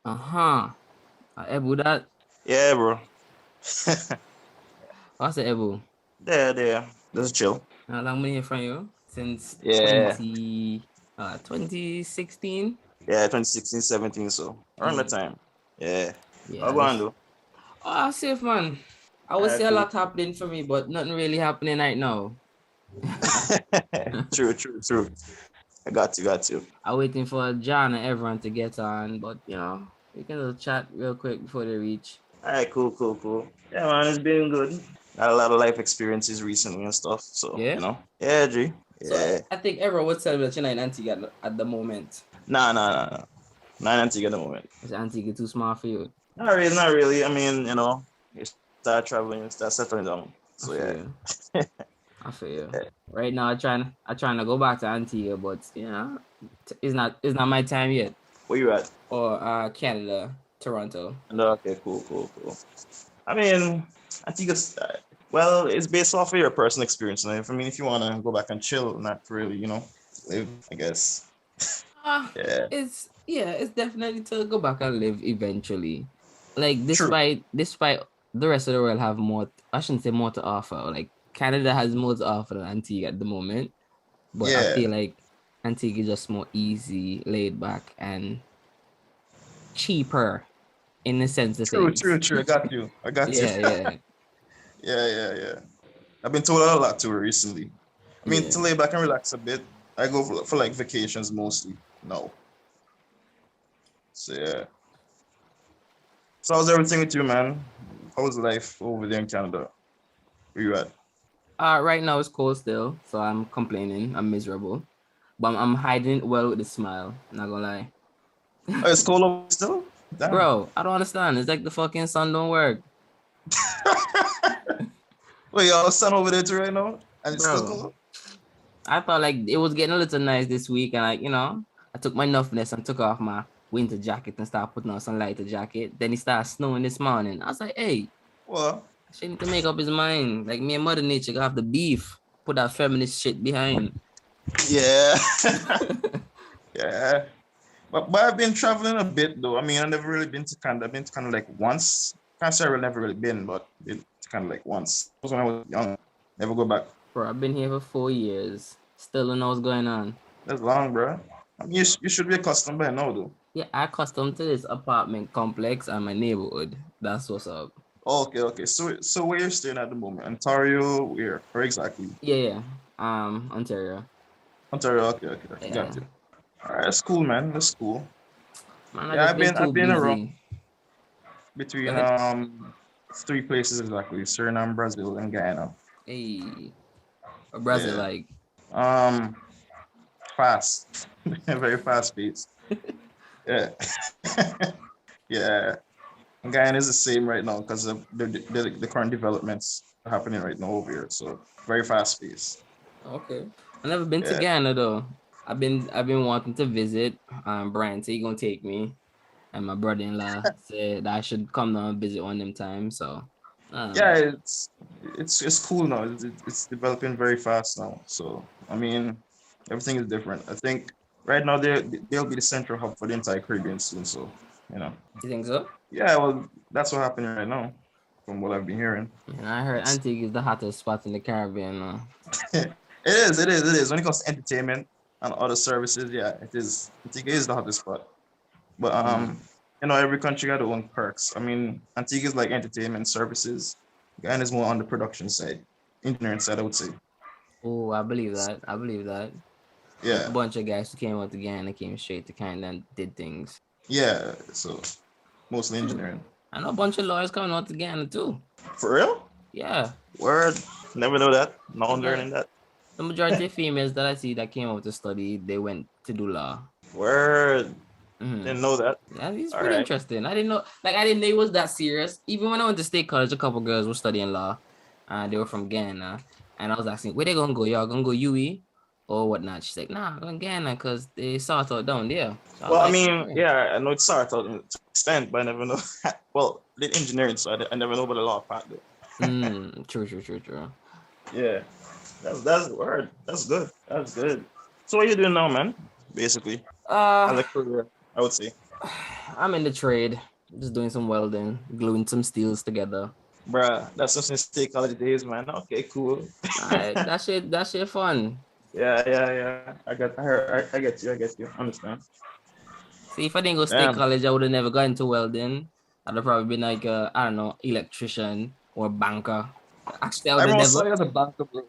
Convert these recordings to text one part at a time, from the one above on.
Uh-huh. Ebu, that. Yeah, bro. What's the Ebu? There. Just chill. How long been here from you? Since Yeah. 2016? Yeah, 2016, 17, so around that Yeah. time. Yeah. I'll Yeah, go on, this. though. Oh, safe, man. I would say Alright, a cool. lot happening for me, but nothing really happening right now. True. I got you. I'm waiting for John and everyone to get on, but we can just chat real quick before they reach. Alright, cool. Yeah, man, it's been good. Got a lot of life experiences recently and stuff, so, Yeah. Yeah, G. So Yeah. I think everyone would tell me that you're not in Antigua at the moment. Nah. Not until you get the moment. Is Antigua too small for you? Not really. I mean, you start traveling, you start settling down. I So, feel yeah. you. I feel you. Right now, I'm trying to go back to Antigua, but it's not my time yet. Where you at? Or Canada, Toronto. No, okay, cool. I mean, I think well, it's based off of your personal experience. And I mean, if you want to go back and chill, not really, live, I guess. Ah, Yeah, it's definitely to go back and live eventually. Like true. despite the rest of the world have more, I shouldn't say more to offer. Like Canada has more to offer than Antigua at the moment, but I Yeah, feel like Antigua is just more easy, laid back, and cheaper in the sense of things. true. I got you. Yeah. Yeah. I've been told a lot to recently. I mean, Yeah. to lay back and relax a bit, I go for like vacations mostly. No. So, yeah. So, how's everything with you, man? How's life over there in Canada? Where you at? Right now it's cold still, so I'm complaining. I'm miserable, but I'm hiding it well with a smile. Not gonna lie. Oh, it's cold over still? Damn. Bro, I don't understand. It's like the fucking sun don't work. Wait, y'all sun over there too right now? And it's still Bro, cold? I thought like it was getting a little nice this week, and I took my nuffness and took off my winter jacket and started putting on some lighter jacket. Then it started snowing this morning. I was like, hey, Well, she need to make up his mind. Like me and Mother Nature got have the beef. Put that feminist shit behind. yeah. Yeah. But I've been traveling a bit though. I mean, I've never really been to Canada. I've been to kind of like once. Can't say I've never really been, but been to kind of like once. It was when I was young. Never go back. Bro, I've been here for 4 years. Still don't know what's going on. That's long, bro. I mean, you should be accustomed by now, though. Yeah, I accustomed to this apartment complex and my neighborhood. That's what's up. Okay. So where you're staying at the moment? Ontario, where exactly? Yeah. Ontario. Ontario. Okay. Got Yeah. you. All right, that's cool, man. That's cool. Man, I Yeah, just been I've too been around busy. Go between ahead. three places exactly: Suriname, Brazil, and Guyana. Hey, Brazil, Yeah. like, Um, fast, very fast pace. Yeah, yeah. And Guyana is the same right now because of the current developments happening right now over here. So very fast pace. okay. I never been to Yeah, Ghana though. I've been wanting to visit. Brian said he gonna take me, and my brother-in-law said I should come down and visit one of them times. So, yeah. um, It's cool now. It's developing very fast now. So I mean, everything is different. I think right now they'll be the central hub for the entire Caribbean soon. So you know, you think so? yeah. Well, that's what's happening right now, from what I've been hearing. And I heard Antigua is the hottest spot in the Caribbean. It is. When it comes to entertainment and other services, yeah, it is. I think it is the hottest spot. But Mm. every country got their own perks. I mean, Antigua is like entertainment services. Guyana is more on the production side, engineering side, I would say. Oh, I believe that. I believe that. I know a Yeah, bunch of guys who came out to Ghana came straight to Canada and did things. yeah. So mostly Hmm. engineering. I know a bunch of lawyers coming out to Ghana too. For real? Yeah. Word. Never know that. Now I'm Yeah. learning that. The majority of females that I see that came out to study, they went to do law. Word. Hmm. Didn't know that. Yeah, it's All pretty right. interesting. I didn't know it was that serious. Even when I went to state college, a couple girls were studying law, and they were from Ghana. And I was asking, where they gonna go? Y'all gonna go UE or whatnot? She's like, nah, I'm going Ghana because they sort out down there. So I was Well, I like, mean, okay. yeah, I know it's hard to an extent, but I never know. Well, did engineering, so I never know about the law part though. True. Yeah, that's word. That's good. So what are you doing now, man? Basically, Uh, as a career, I would say. I'm in the trade. Just doing some welding, gluing some steels together. Bruh, that's some State College days, man. Okay, cool. Alright, that shit fun. Yeah. I get you. I get you. Understand. See, if I didn't go state Damn. college, I would have never got into welding. I'd have probably been like a, I don't know, electrician or banker. Actually, I would I have almost never. saw you as a banker, bro.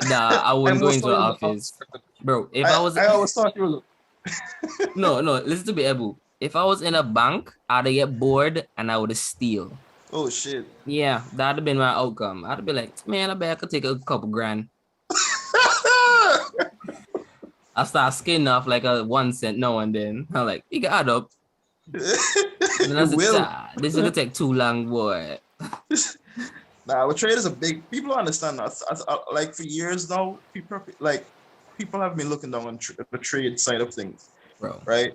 Nah, I I wouldn't go almost into saw an you as a office, banker. bro. If I was I always thought you were. no, listen to me, Ebu. If I was in a bank, I'd get bored and I would steal. Oh shit. Yeah, that'd have been my outcome. I'd be like, man, I bet I could take a couple grand. I start skinning off like a 1 cent now and then. I'm like, you can add up. And then I You said, will. this is gonna take too long, boy. Nah, but trade is a big. People don't understand that. Like for years now, people have been looking down on the trade side of things, Bro. right?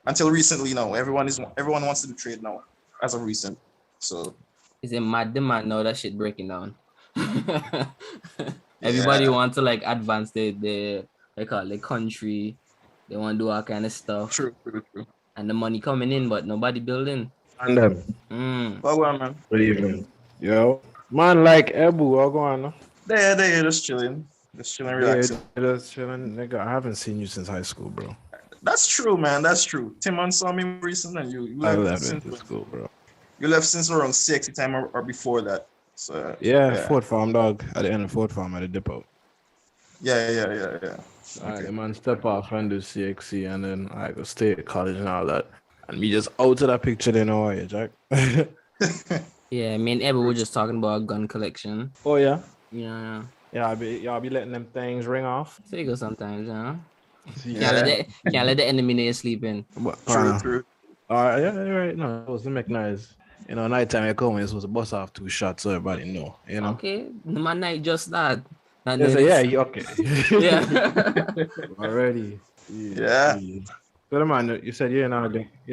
Until recently, now everyone wants to do trade now, as of recent. So Is it mad demand now that shit breaking down? Everybody yeah, want to like advance the they call it the country. They want to do all kind of stuff. true. And the money coming in, but nobody building. And them. Well, well, man, Good evening. Yo. Man like Ebu, what going on? they just chilling, relaxing. Yeah, just chilling. Nigga, I haven't seen you since high school, bro. That's true, man. That's true. Timon saw me recently, and you I left left since it to school, bro. you left since around 60 time or before that. So Yeah, fourth farm dog. At the end of fourth farm at the depot. yeah. Alright, the man step off and do CXC and then I go stay at college and all that. And me just out of that picture then how are you, Jack? Yeah, me and Ebba were just talking about gun collection. Oh yeah? Yeah. Yeah, y'all be letting them things ring off. So you go sometimes, you know? Yeah. Can't let the enemy know you're sleeping. True. Alright, yeah, you're right. No, it was to make noise. You know, nighttime you come, you're supposed to bust off 2 shots so everybody know, you know? Okay, my night just that. Okay. Yeah. Already. Yeah. So the man, you said you're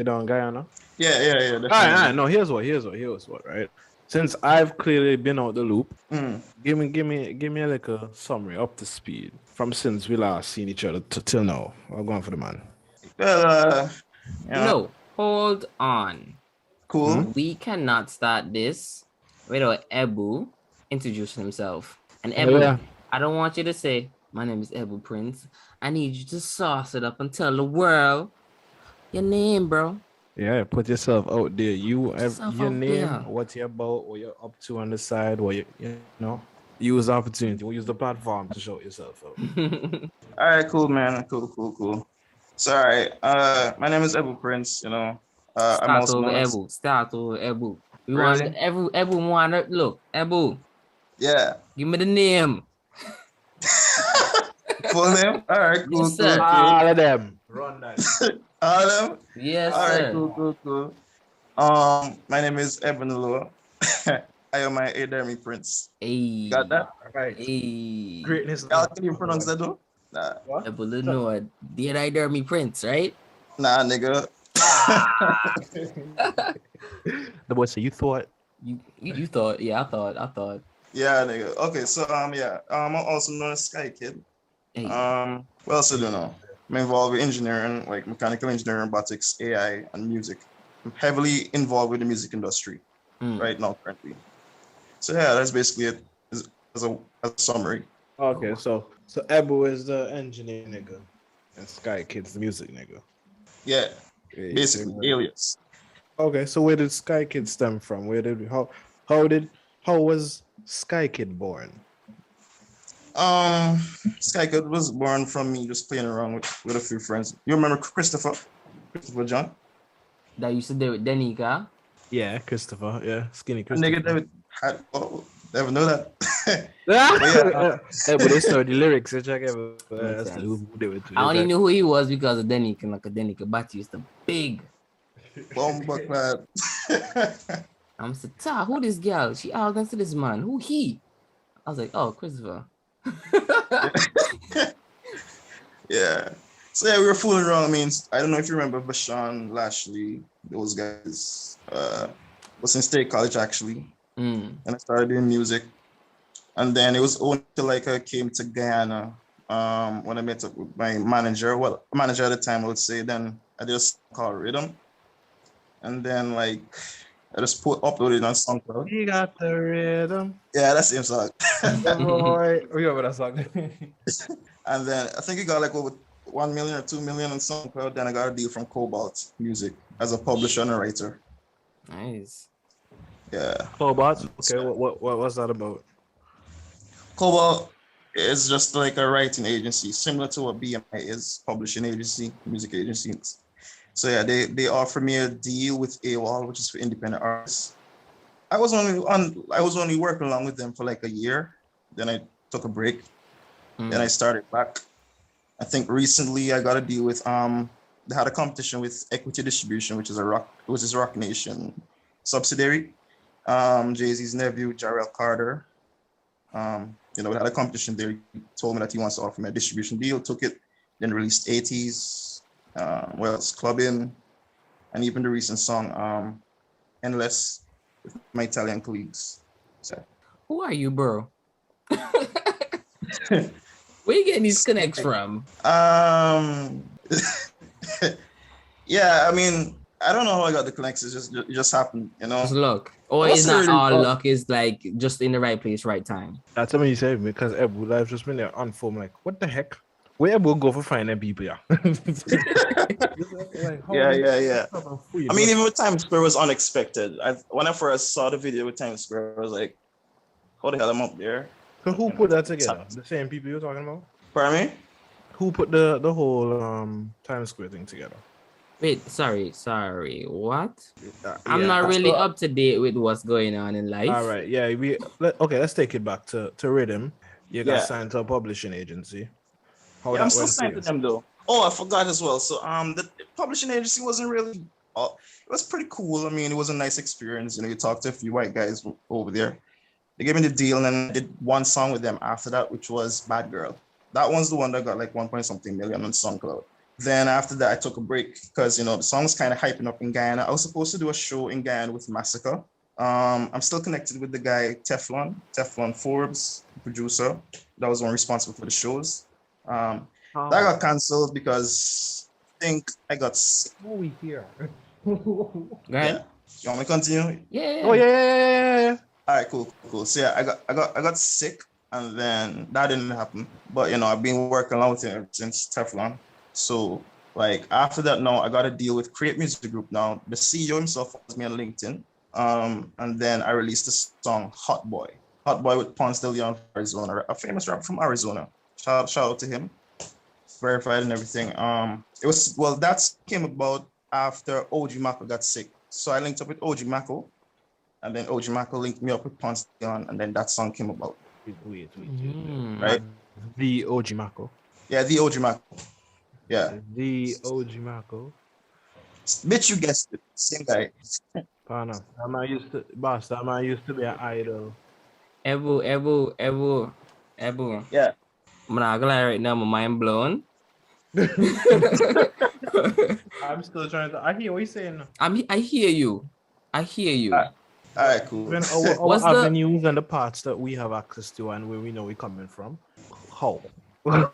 down Guyana? Yeah. All right. No, here's what, right? Since I've clearly been out the loop, give me a little summary up to speed from since we last seen each other till now. I'm going for the man. Well, yeah. No, hold on. Cool. We cannot start this without Ebu introducing himself. And Ebu, Yeah. I don't want you to say, my name is Ebu Prince. I need you to sauce it up and tell the world your name, bro. Yeah, put yourself out there. Your name, there. what you're about, what you're up to on the side, what you know. Use the opportunity, use the platform to show yourself out. All right, cool, man. Cool. So, all right. My name is Ebu Prince. You know, I'm also known as. Start over Ebu. We Really? want Ebu want to look. Ebu, Yeah. give me the name. Full name. All right, cool. Yes, sir. All of them. Run that. All of them. Yes, All sir. right, cool. My name is Ebunoluwa. I am my Adermi Prince. Hey. Got that? Right. Hey. Greatness. Can you pronounce that though? Nah, Ebunoluwa. Did I dare me Prince, right? nah, nigga. The boy said, you thought. You thought, yeah, I thought. Yeah, nigga. Okay, so I'm also known as Sky Kid. Hey. What else do you know? I'm involved with engineering, like mechanical engineering, robotics, AI, and music. I'm heavily involved with the music industry right now, currently. So yeah, that's basically it as a summary. Okay, so Ebu is the engineer nigga, and Sky Kid's the music nigga. Yeah, Yeah, basically alias. Okay, so where did Sky Kid stem from? How was Sky Kid born? Sky Kid was born from me just playing around with a few friends. You remember Christopher John? That used to do with Denika. Yeah, Christopher. Yeah, skinny Christopher. Nigga, never know that. Yeah, but they started the lyrics. So check out. I only knew who he was because of Denika. Like a Denika Bati used to big. Bomba clad. I'm saying, who this girl? She all to this man. Who he? I was like, oh, Christopher. Yeah. So yeah, we were fooling around. I mean, I don't know if you remember Bashan, Lashley, those guys. Was in State College actually. And I started doing music. And then it was only until I came to Guyana when I met up with my manager. Well, manager at the time, I would say. Then I did a song called Rhythm. and then like I just uploaded it on SoundCloud. You got the rhythm. Yeah, that's the same song. Boy, remember that song? And then I think it got like over 1 million or 2 million on SoundCloud. Then I got a deal from Cobalt Music as a publisher and a writer. Nice. Yeah. Cobalt. Okay, what was that about? Cobalt is just like a writing agency, similar to what BMI is, publishing agency, music agency. So yeah, they offered me a deal with AWOL, which is for independent artists. I was only working along with them for like a year. Then I took a break. Then I started back. I think recently I got a deal with they had a competition with Equity Distribution, which is Rock Nation subsidiary. Jay-Z's nephew, Jarrell Carter. We had a competition there. He told me that he wants to offer me a distribution deal, took it, then released 80s, Clubbing, and even the recent song Endless with my Italian colleagues. So. Who are you, bro? Where you getting these connects from? Yeah, I mean, I don't know how I got the connects. It just happened, It's luck. Or it's not really all luck, it's like just in the right place, right time. That's what you said because Ebu live just been there on phone, like, what the heck? Where Ebu go for finding people, yeah? Yeah. I mean, even with Times Square was unexpected. When I first saw the video with Times Square, I was like, how the hell am I up there? So who put that together? The same people you're talking about? Pardon me? Who put the whole Times Square thing together? Wait, sorry. What? I'm not really up to date with what's going on in life. All right, yeah. Let's take it back to Rhythm. You got signed to a publishing agency. I'm still signed to them though. Oh, I forgot as well. So the publishing agency wasn't really. It was pretty cool. I mean, it was a nice experience. You talked to a few white guys over there. They gave me the deal, and then I did one song with them after that, which was Bad Girl. That one's the one that got like 1.something million on SoundCloud. Then after that, I took a break because, the song's kind of hyping up in Guyana. I was supposed to do a show in Guyana with Massacre. I'm still connected with the guy, Teflon Forbes, producer. That was one responsible for the shows. That got canceled because I think I got sick. What we hear? Go ahead. Yeah. You want me to continue? Yeah. Oh, yeah. All right, cool. So yeah, I got sick, and then that didn't happen. But I've been working along with him since Teflon. So like after that, now I got a deal with Create Music Group. Now the CEO himself follows me on LinkedIn. And then I released the song Hot Boy with Ponce de Leon from Arizona, a famous rapper from Arizona. Shout out to him. Verified and everything. That came about after OG Mako got sick. So I linked up with OG Mako. And then OG Mako linked me up with Ponce de Leon, and then that song came about. Wait. Right? The OG Mako. Yeah, the OG Mako. Yeah. The OG Mako. Bitch, you guessed it. Same guy. Partner. That man used to be an idol. Ebu. Yeah. I'm not gonna lie right now, my mind blown. I'm still trying to. I hear what you're saying. I hear you. All right, cool. When our avenues and the parts that we have access to and where we know we're coming from. How? When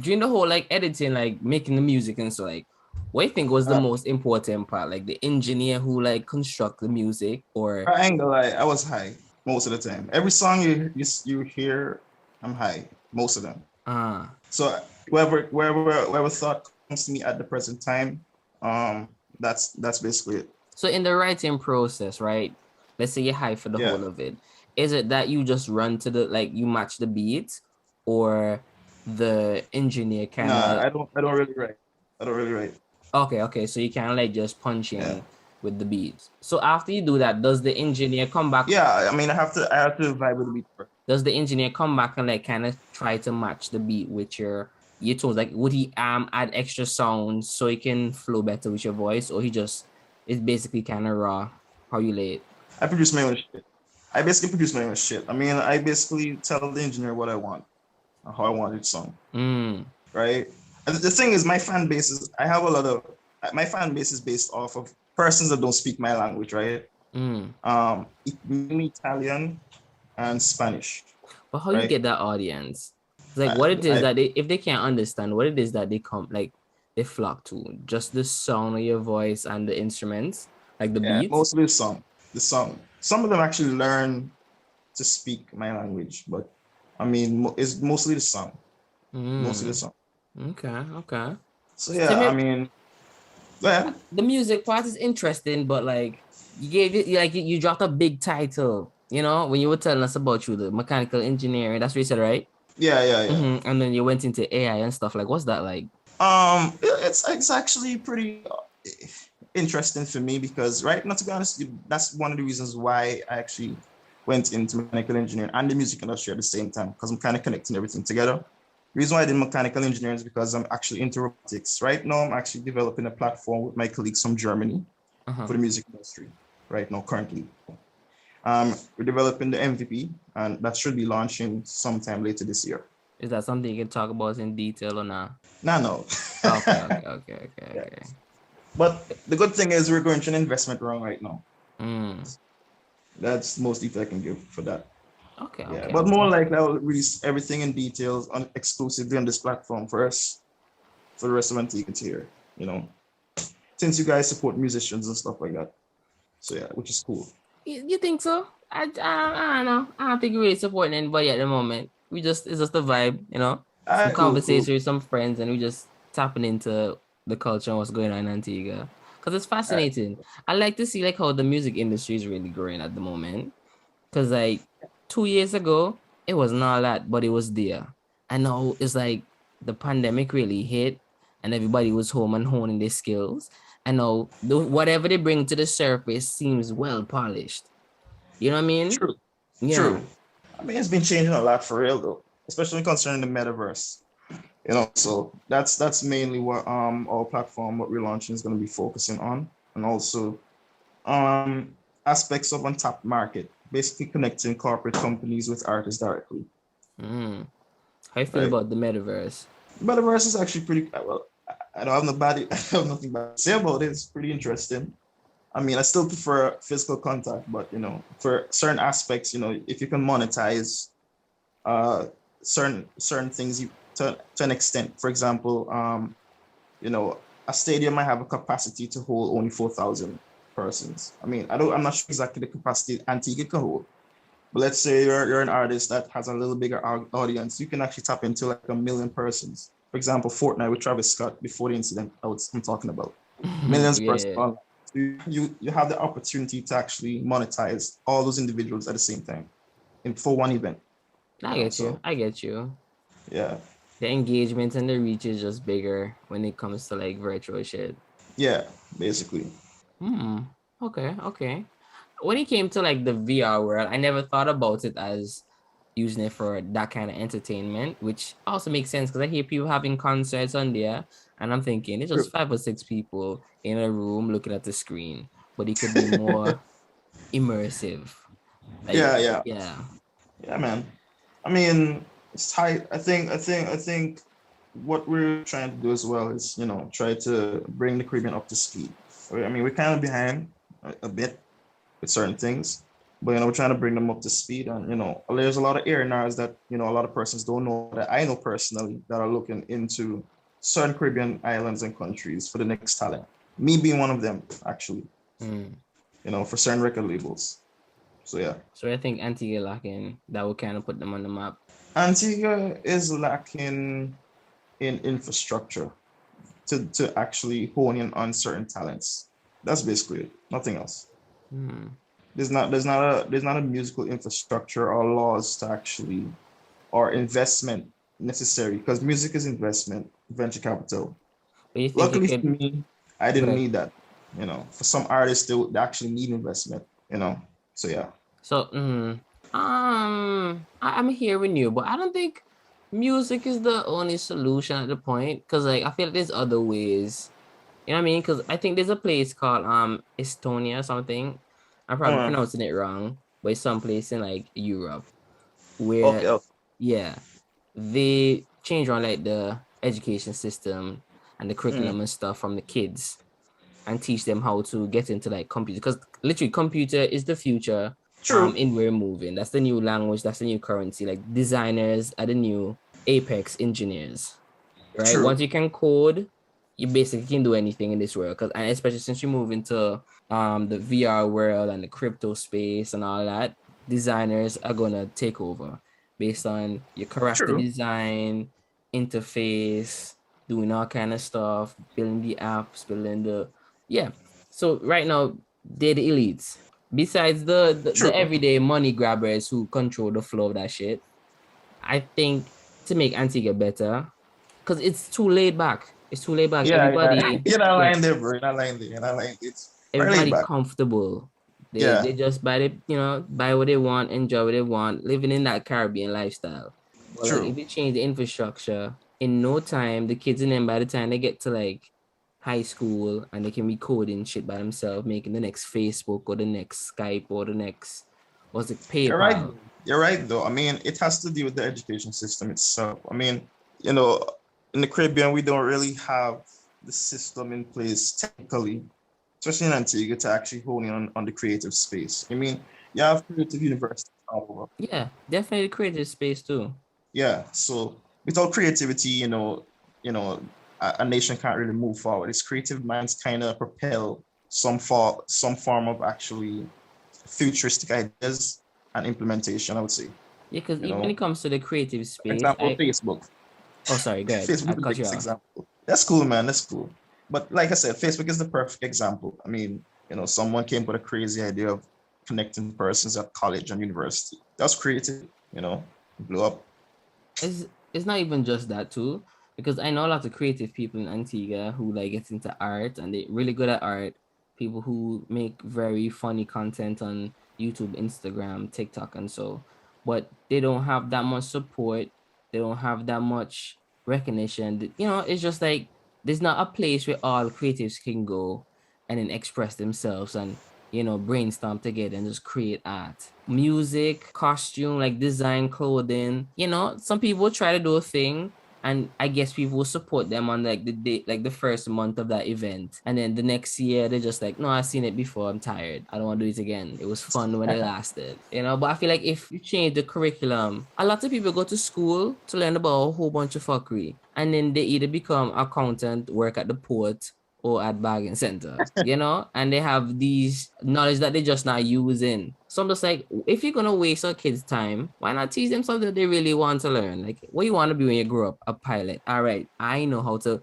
during the whole like editing, like making the music and so like, what do you think was the most important part? Like the engineer who like construct the music, or I ain't gonna lie, I was high most of the time. Every song you hear, I'm high most of them. So whoever thought comes to me at the present time, that's basically it. So in the writing process, right? Let's say you're high for the whole of it. Is it that you just run to you match the beat, or the engineer kind of? I don't really write. Okay. So you kind of like just punch in with the beats. So after you do that, does the engineer come back? Yeah, I mean, I have to vibe with the beat first. Does the engineer come back and like kind of try to match the beat with your tones? Like, would he add extra sounds so it can flow better with your voice, or he just is basically kind of raw how you lay it? I produce my own shit. I basically produce my own shit. I mean, I basically tell the engineer what I want, how I want each song. Right? And the thing is, my fan base is based off of persons that don't speak my language, right? Mainly Italian and Spanish. But how you get that audience? Like what it is that if they can't understand what it is that they come like, they flock to? Just the sound of your voice and the instruments, like the Yeah, beats? mostly the song. The song. Some of them actually learn to speak my language, but I mean, it's mostly the song. Mostly the Mm, song. okay. So Tell yeah, me, I mean, yeah, the music part is interesting, but like you gave it, like you dropped a big title, you know, when you were telling us about the mechanical engineering. That's what you said, right? yeah. And then you went into AI and stuff. Like, what's that like? It's actually pretty interesting for me because, right, not to be honest, that's one of the reasons why I actually went into mechanical engineering and the music industry at the same time, because I'm kind of connecting everything together. The reason why I did mechanical engineering is because I'm actually into robotics. Right now, I'm actually developing a platform with my colleagues from Germany Uh-huh. for the music industry. Right now, currently, we're developing the MVP, and that should be launching sometime later this year. Is that something you can talk about in detail or not? No. Yeah. Okay. But the good thing is we're going through an investment round right now. Mm. That's the most detail I can give for that. Yeah, but Okay. more likely I'll release everything in details on exclusively on this platform for us, for the rest of Antigua to hear, you know, since you guys support musicians and stuff like that. So yeah, which is cool. You think so? I don't know. I don't think we're really supporting anybody at the moment. It's just a vibe, you know. All Some right, cool. conversation with some friends, and we just tapping into the culture and what's going on in Antigua. Because it's All right. fascinating. I like to see like how the music industry is really growing at the moment. Because like 2 years ago, it wasn't all that, but it was there. And now it's like the pandemic really hit and everybody was home and honing their skills. And now whatever they bring to the surface seems well polished. You know what I mean? True. Yeah. True. I mean, it's been changing a lot for real though, especially concerning the metaverse. You know, so that's mainly what our platform, what we're launching, is going to be focusing on, and also um aspects of untapped market, basically connecting corporate companies with artists directly. Mm. How you feel Right. about the metaverse? Metaverse is actually pretty well. I don't have nobody. I have nothing bad to say about it. It's pretty interesting. I mean, I still prefer physical contact, but you know, for certain aspects, you know, if you can monetize uh certain things to an extent. For example, you know, a stadium might have a capacity to hold only 4,000 persons. I mean, I'm not sure exactly the capacity Antigua can hold, but let's say you're an artist that has a little bigger audience, you can actually tap into like 1 million persons. For example, Fortnite with Travis Scott before the incident I'm talking about. Millions of persons. Yeah. So you have the opportunity to actually monetize all those individuals at the same time for one event, you I know. get you. So I get you. yeah, The engagement and the reach is just bigger when it comes to like virtual shit. yeah, basically. Hmm. Okay. When it came to like the VR world, I never thought about it as using it for that kind of entertainment, which also makes sense because I hear people having concerts on there, and I'm thinking it's just 5 or 6 people in a room looking at the screen, but it could be more immersive. Like, Yeah. yeah. Yeah, man. I mean, it's tight. I think what we're trying to do as well is, you know, try to bring the Caribbean up to speed. I mean, we're kind of behind a bit with certain things, but you know, we're trying to bring them up to speed. And you know, there's a lot of areas that you know a lot of persons don't know that I know personally that are looking into certain Caribbean islands and countries for the next talent. Me being one of them, actually. Hmm. You know, for certain record labels. So yeah. So I think Antigua lacking that would kind of put them on the map. Antigua is lacking in infrastructure to actually hone in on certain talents. That's basically it. Nothing else. Hmm. There's not a musical infrastructure or laws to actually or investment necessary because music is investment, venture capital. But you think it Luckily for could me, I go didn't ahead. need that. You know, for some artists they actually need investment. You know, so yeah. So, I'm hearing you, but I don't think music is the only solution at the point. Cause like I feel like there's other ways. You know what I mean? Cause I think there's a place called Estonia or something. I'm probably Uh, pronouncing it wrong, but it's some place in like Europe where, okay. yeah, they change around like the education system and the Mm, curriculum and stuff from the kids and teach them how to get into like computer because literally computer is the future true. in where we're moving. That's the new language, that's the new currency. Like designers are the new apex engineers, right? True. Once you can code, you basically can do anything in this world. And especially since you move into the VR world and the crypto space and all that, designers are gonna take over based on your character True. design, interface, doing all kind of stuff, building the apps, building the yeah. So right now they're the elites. Besides the True. everyday money grabbers who control the flow of that shit, I think to make Antigua better, because it's too laid back. It's too laid back. Yeah. Everybody, You're not yeah, lying there, bro. You're not lying there. You're not lying there. It's very laid everybody back. comfortable. They Yeah. just buy the, buy what they want, enjoy what they want, living in that Caribbean lifestyle. But like True. if you change the infrastructure, in no time, the kids in them by the time they get to like high school and they can be coding shit by themselves, making the next Facebook or the next Skype or the next what's it, You're right. PayPal. You're right, though. I mean, it has to do with the education system itself. I mean, you know, in the Caribbean, we don't really have the system in place technically, especially in Antigua, to actually hone in on the creative space. I mean, you have creative universities all over. Yeah, definitely creative space too. Yeah. So without creativity, a nation can't really move forward. Its creative minds kind of propel some form of actually futuristic ideas and implementation, I would say. Yeah, because You even when know, it comes to the creative for space, example, Facebook. oh sorry, go ahead. Facebook I is the cut you biggest off. example. That's cool, man. That's cool. But like I said, Facebook is the perfect example. I mean, someone came with a crazy idea of connecting persons at college and university. That's creative, blew up. It's not even just that too, because I know a lot of creative people in Antigua who like get into art and they really good at art. People who make very funny content on YouTube, Instagram, TikTok, and so, but they don't have that much support. They don't have that much recognition. It's just like there's not a place where all creatives can go and then express themselves and brainstorm together and just create art. Music, costume, like design, clothing. Some people try to do a thing and I guess people will support them on like the day, like the first month of that event. And then the next year they're just like, no, I've seen it before. I'm tired. I don't want to do it again. It was fun when it lasted. But I feel like if you change the curriculum, a lot of people go to school to learn about a whole bunch of fuckery. And then they either become accountant, work at the port, or at bargain center, and they have these knowledge that they're just not using. So I'm just like, if you're gonna waste our kids' time, why not teach them something that they really want to learn? Like, what you want to be when you grow up? A pilot. All right, I know how to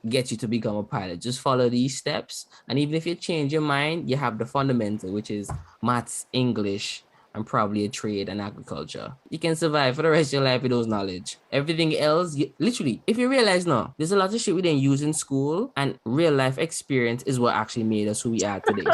get you to become a pilot. Just follow these steps. And even if you change your mind, you have the fundamental, which is maths, English, and probably a trade and agriculture. You can survive for the rest of your life with those knowledge. Everything else, literally, if you realize now, there's a lot of shit we didn't use in school, and real life experience is what actually made us who we are today.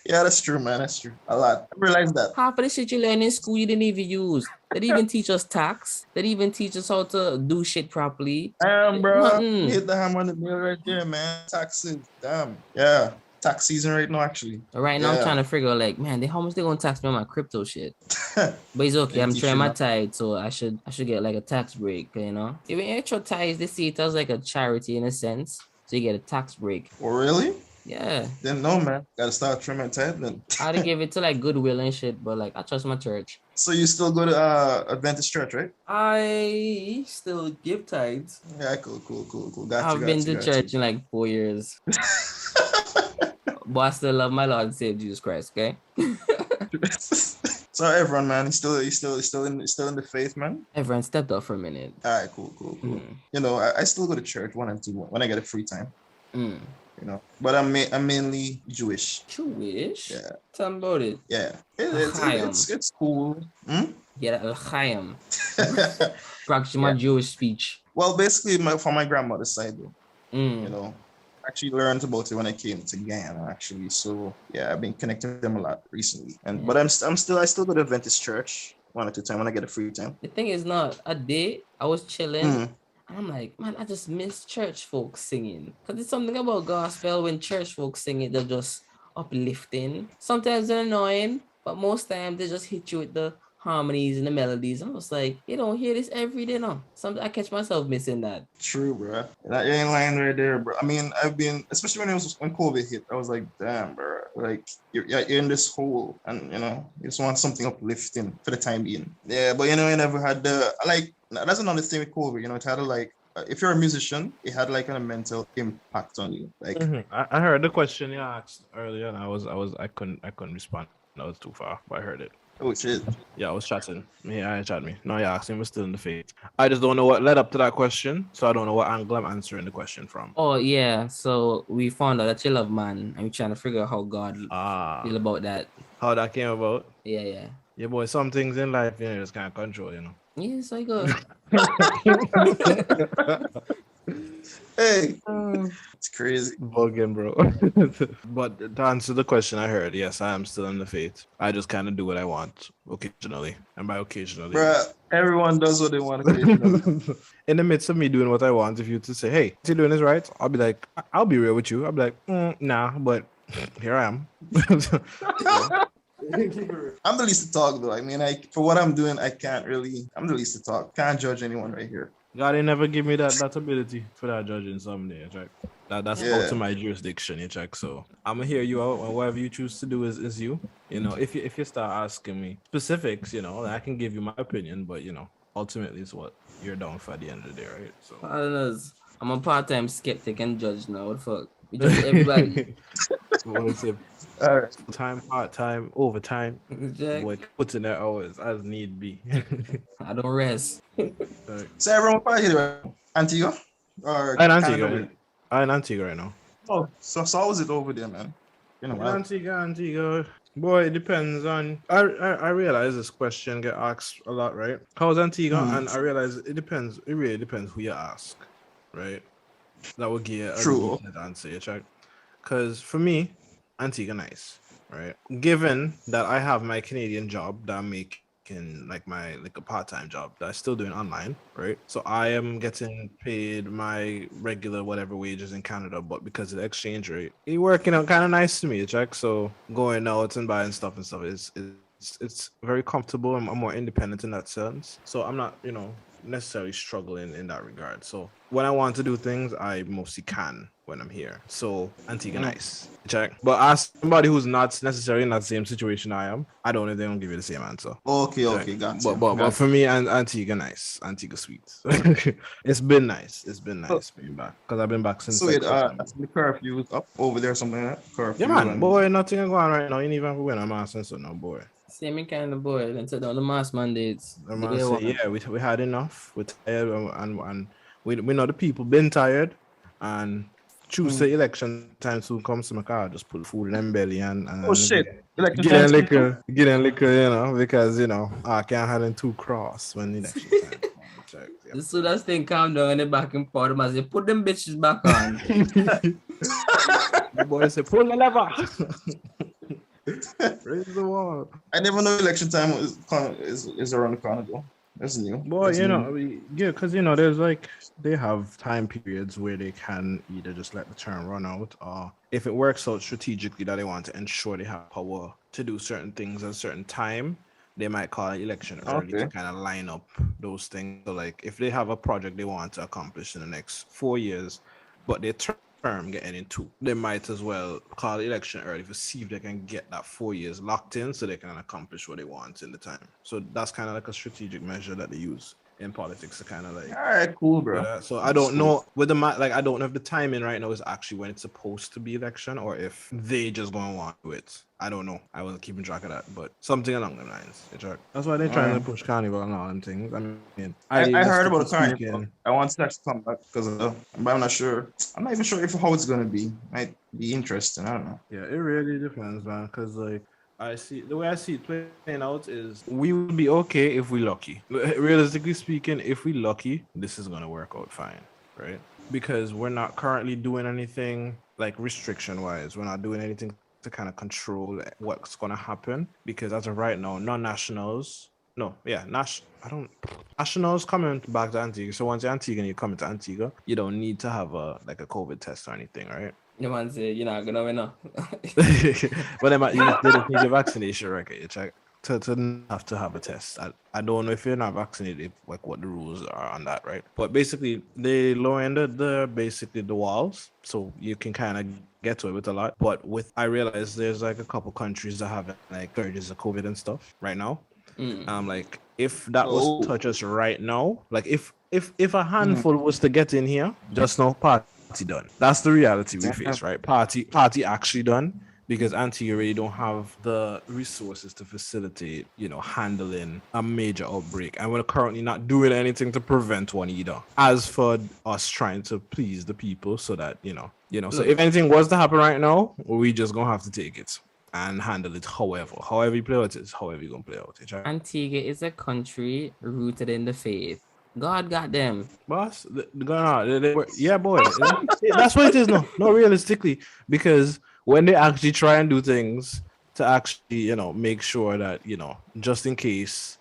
Yeah, that's true, man. That's true. A lot. I realized that. Half of the shit you learn in school, you didn't even use. They didn't even teach us tax. They didn't even teach us how to do shit properly. Damn, bro. Nothing. Hit the hammer on the nail right there, man. Taxes. Damn. Yeah. Tax season right now, actually. Right now, I'm trying to figure out, like, man, how much they gonna tax me on my crypto shit? But it's okay. I'm trying my tithe, so I should get like a tax break. Even extra tithes, they see it as like a charity in a sense, so you get a tax break. Oh, really? Yeah. Didn't know, man. Gotta start trimming tithe then. I'd give it to like Goodwill and shit, but like I trust my church. So you still go to Adventist church, right? I still give tithes. Yeah, cool. I've been to church in like 4 years. But I still love my Lord and Savior Jesus Christ, okay? So everyone, man, he's still in the faith, man. Everyone stepped up for a minute. All right, cool. I still go to church 1 and 2 when I get a free time. But I'm mainly Jewish. Jewish? Yeah. Tell me about it. Yeah. It's cool. Yeah, L'chaim. Practice my Jewish speech. Well, basically, from my grandmother's side, though. Actually learned about it when I came to Ghana, actually. So yeah, I've been connecting with them a lot recently. But I still go to Adventist church 1 or 2 times when I get a free time. The thing is, not a day I was chilling. And I'm like, man, I just miss church folks singing. Because there's something about gospel when church folks sing it, they're just uplifting. Sometimes they're annoying, but most times they just hit you with the harmonies and the melodies. I was like, you don't hear this every day now. Sometimes I catch myself missing that. True, bro. You ain't lying right there, bro. I mean, I've been, especially when COVID hit, I was like, damn, bro. Like, you're in this hole and, you just want something uplifting for the time being. Yeah, but, I never had that's another thing with COVID, it had to, like, if you're a musician, it had like a mental impact on you. Like, I heard the question you asked earlier, and I couldn't respond. That was too far, but I heard it. oh shit. Yeah, I was chatting. Yeah, I chatted me. No, yeah, asking was still in the faith. I just don't know what led up to that question, so I don't know what angle I'm answering the question from. Oh yeah, so we found out that you love man. I'm trying to figure out how God feel about that. How that came about? Yeah. Yeah, boy. Some things in life, you just can't control, Yeah, so you go. Hey, it's crazy. Bugging, bro. But to answer the question I heard, yes, I am still in the faith. I just kind of do what I want occasionally. And by occasionally, Bruh, everyone does what they want occasionally. in the midst of me doing what I want, if you to say, hey, what you doing is right, I'll be like, I'll be real with you. I'll be like, nah, but here I am. I'm the least to talk though. I mean, for what I'm doing, I'm the least to talk. Can't judge anyone right here. God ain't never give me that ability for that judging someday, check. That's out to my jurisdiction, you check. So I'm gonna hear you out, and whatever you choose to do is you. If you start asking me specifics, I can give you my opinion, but ultimately it's what you're down for at the end of the day, right? So I don't know. I'm a part-time skeptic and judge now. What the fuck? We judge everybody. What is it? All right. Time, part-time, overtime. Jack, What put in their hours as need be. I don't rest. So everyone probably here, Antigua or I'm in Antigua. Canada? I'm in Antigua right now. Oh, so how is it over there, man? Antigua. Boy, it depends on. I realize this question get asked a lot, right? How's Antigua? And I realize it depends. It really depends who you ask, right? That would give you a True decent answer, you check. Because for me, Antigua nice, right? Given that I have my Canadian job that I'm making like a part-time job that I'm still doing online, right? So I am getting paid my regular whatever wages in Canada, but because of the exchange rate, it working out kind of nice to me, check. So going out and buying stuff is it's very comfortable. I'm more independent in that sense. So I'm not, necessarily struggling in that regard. So when I want to do things, I mostly can when I'm here. So Antigua nice. Check. But as somebody who's not necessarily in that same situation I am, I don't know if they don't give you the same answer. Okay, gotcha. But for me, Antigua nice. Antigua sweet. It's been nice. It's been nice being back. Because I've been back since So the curfew is up over there, something like that. Curfew. Yeah, man. Boy, nothing going on right now. You ain't even have to win a mass and so no, boy. Same kind of boy. Then said on the mass mandates. The man say, yeah, we had enough. We're tired, and we know the people been tired, and choose the election time soon comes to my car. Just put food in them belly and oh shit, get in liquor, because I can't have them too cross when the election time comes. The soonest thing calm down in the back in part, man, they put them bitches back on. The boy say, pull the lever. Raise the wall. I never know election time is around the corner though. That's new. Boy, That's because there's they have time periods where they can either just let the term run out, or if it works out strategically that they want to ensure they have power to do certain things at a certain time, they might call an election early to kind of line up those things. So if they have a project they want to accomplish in the next 4 years, but their term getting in 2, they might as well call the election early to see if they can get that 4 years locked in so they can accomplish what they want in the time. So that's kind of like a strategic measure that they use in politics to kind of all right, cool, bro. So I don't know with I don't know if the timing right now is actually when it's supposed to be election or if they just gonna want to do it. I don't know. I wasn't keeping track of that, but something along the lines. That's why they're trying to push carnival and all them things. I mean, I heard about the carnival. I want to actually come back because but I'm not sure. I'm not even sure how it's gonna be. Might be interesting. I don't know. Yeah, it really depends, man. Because the way I see it playing out is we would be okay if we lucky. Realistically speaking, if we lucky, this is gonna work out fine, right? Because we're not currently doing anything restriction wise. We're not doing anything to kind of control what's gonna happen. Because as of right now, nationals coming back to Antigua. So once you're Antigua and you come into Antigua, you don't need to have a COVID test or anything, right? The man say you're not gonna win now. But they just need your vaccination record. You check to have a test. I don't know if you're not vaccinated, what the rules are on that, right? But basically, they lowered the walls, so you can kind of get to it with a lot. But I realize there's a couple countries that have surges of COVID and stuff right now. If that was to touch us right now, if a handful was to get in here, just no party done. That's the reality we face, right? Party actually done. Because Antigua really don't have the resources to facilitate, handling a major outbreak. And we're currently not doing anything to prevent one either. As for us trying to please the people so that, so if anything was to happen right now, we just gonna have to take it and handle it however you play out it, however you're gonna play out it. Right? Antigua is a country rooted in the faith. God got them. Boss, yeah, boy. That's what it is, no, realistically. Because when they actually try and do things to actually, make sure that, just in case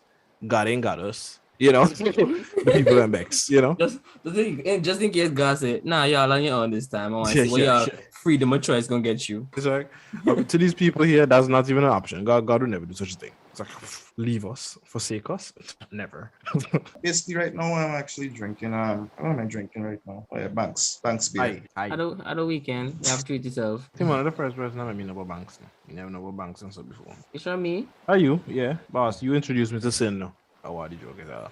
God ain't got us, the people are vexed, Just in case God said, nah, y'all on your own this time. I want to see what y'all freedom of choice gonna get you. It's like, to these people here, that's not even an option. God will never do such a thing. It's like, leave us, forsake us, never. Basically, right now I'm actually drinking. What am I drinking right now? Oh, yeah, Banks beer. At the weekend, you have to treat yourself. Tim, one of the first person I know about Banks. You never know about Banks and stuff before. You sure me? Are you? Yeah, boss. You introduced me to sin now. Oh, what did you get that?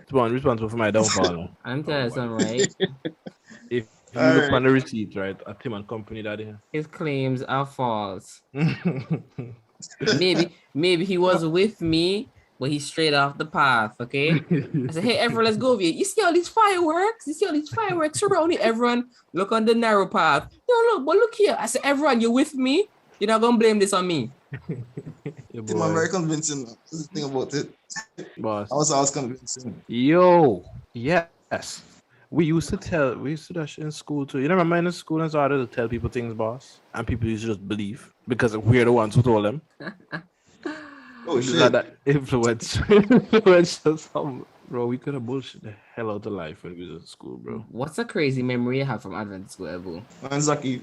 It's one responsible for my downfall. I'm telling you something, right? If you look on the receipt, right, at Tim and Company that here. His claims are false. Maybe he was with me, but he's straight off the path, okay? I said, hey, everyone, let's go over here. You see all these fireworks? Surrounding everyone. Look on the narrow path. No, look here. I said, everyone, you with me? You're not going to blame this on me. I'm very convincing. That's the thing about it. Boss. I was convincing. Yo, yes. We used to do that shit in school too. You know, remember in school and started to tell people things, boss? And people used to just believe because we're the ones who told them. Oh shit. That influence some, bro. We could have bullshit the hell out of life when we was in school, bro. What's a crazy memory you have from Advent school, Ebu? When Zaki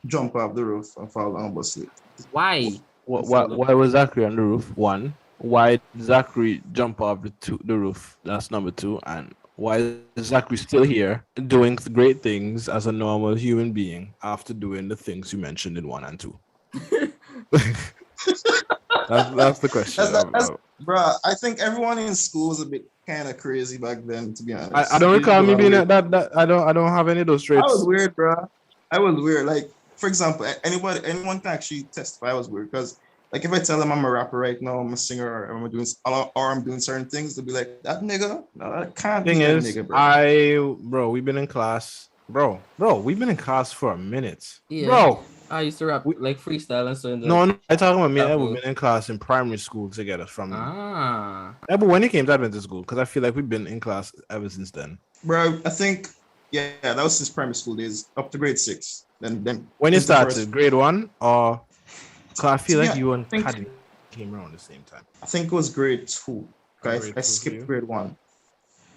jump off the roof and fall down bus sleep. Why? Why was Zachary on the roof? One. Why did Zachary jump off the roof? That's number two. And why is Zachary still here doing great things as a normal human being after doing the things you mentioned in 1 and 2? That's the question. Bro, I think everyone in school was a bit kind of crazy back then, to be honest. I don't recall me being that. I don't have any of those traits. I was weird, bro. I was weird. Like, for example, anyone can actually testify I was weird because, like, if I tell them I'm a rapper right now, I'm a singer, or I'm doing certain things, they'll be like, "That nigga, no, that can't be that nigga, bro." We've been in class, bro. We've been in class for a minute, yeah. Bro. I used to rap like freestyle and so. No, I talking about me and Ebu been in class in primary school together from. Ebu, when you came to Adventist school, because I feel like we've been in class ever since then. Bro, I think that was since primary school days up to grade 6. Then when you started grade 1 or. Cause I feel like you and Caddy came around the same time. I think it was grade 2. I skipped grade 1.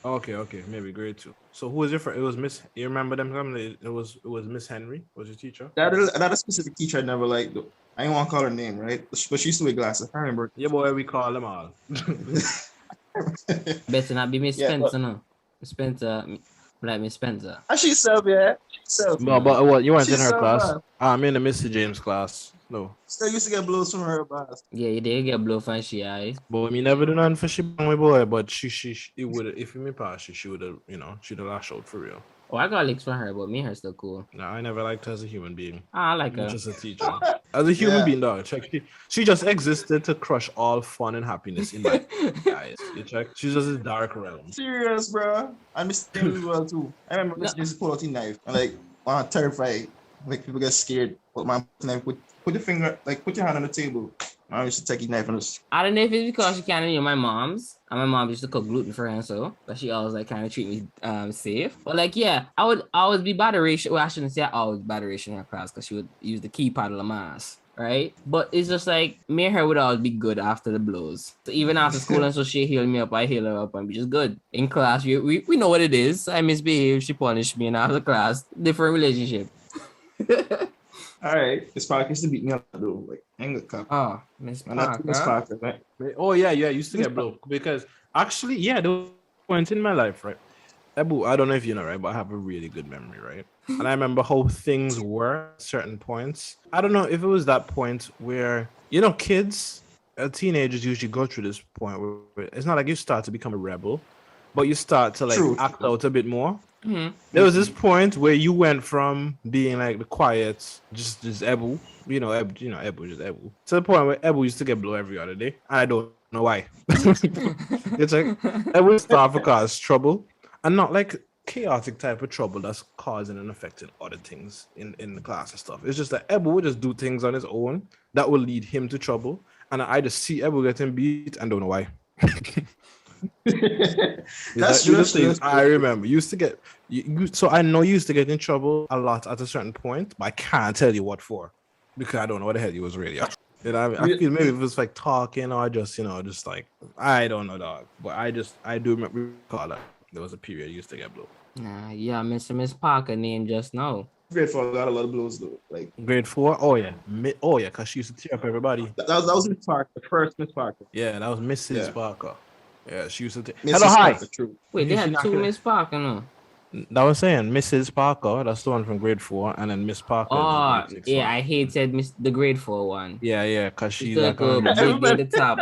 Okay, maybe grade 2. So who was your friend? It was Miss. You remember them? It was Miss Henry. Was your teacher? That a specific teacher I never liked though. I didn't want to call her name, right? But she used to wear glasses. I remember. Yeah, boy, we call them all. Better not be Miss Spencer, no. Spencer. Like Miss Spencer. She self, yeah. No, but what? You weren't in her class? I'm in the Mr. James class. No. Still used to get blows from her boss. Yeah, you did get blow from she eye. But me never do nothing for she my boy. But she it would if me pass she would have she'd have lashed out for real. Oh, I got licks from her, but me and her still cool. No, I never liked her as a human being. I like her. Just a teacher. As a human being, dog. Check. She just existed to crush all fun and happiness in my eyes. You check. She's just a dark realm. Serious, bro. I miss James as well too. I remember Miss James pull out a knife and I'm terrified. Like people get scared. But my knife put your finger, put your hand on the table. I used to take a knife and just. I don't know if it's because she kind of knew my mom's. And my mom used to cook gluten for her and so. But she always kind of treat me safe. But yeah, I would always be botheration. Well, I shouldn't say I always botheration in her class because she would use the keypad of the mass. Right? But it's just me and her would always be good after the blows. So even after school and so she healed me up, I heal her up and we just good. In class, we know what it is. I misbehave, she punished me, and after class, different relationship. Alright, Miss Parker used to beat me up though. Anger cup. Oh, Miss Parker. Right? Oh yeah, I used to get blown because actually, there was a point in my life, right? Ebu, I don't know if you know, right, but I have a really good memory, right? And I remember how things were at certain points. I don't know if it was that point where kids, teenagers usually go through this point where it's not like you start to become a rebel, but you start to like True. act out a bit more. Mhm. There was this point where you went from being like the quiet, just Ebu, Ebu, just Ebu, to the point where Ebu used to get blow every other day. And I don't know why. It's like Ebu start to cause trouble, and not like chaotic type of trouble that's causing and affecting other things in the class and stuff. It's just that Ebu will just do things on his own that will lead him to trouble, and I just see Ebu getting beat and don't know why. That's true. That's true. I remember you used to get so I know you used to get in trouble a lot at a certain point, but I can't tell you what for because I don't know what the hell you was really at. I feel maybe it was like talking or just just like I don't know, dog. But I do recall that there was a period you used to get blown. Nah, yeah, Miss Parker name just now. Grade 4 got a lot of blows though. Like grade 4, oh yeah, because she used to tear up everybody. That was Miss Parker, the first Miss Parker. Yeah, that was Mrs. Parker. Yeah, she used to. Mrs. Hello, hi. Parker, true. Wait, they had two Miss Parker, no? That was saying Mrs. Parker. That's the one from grade 4, and then Miss Parker. Oh, yeah, I hated the grade 4 one. Yeah, because she's like like big at the top.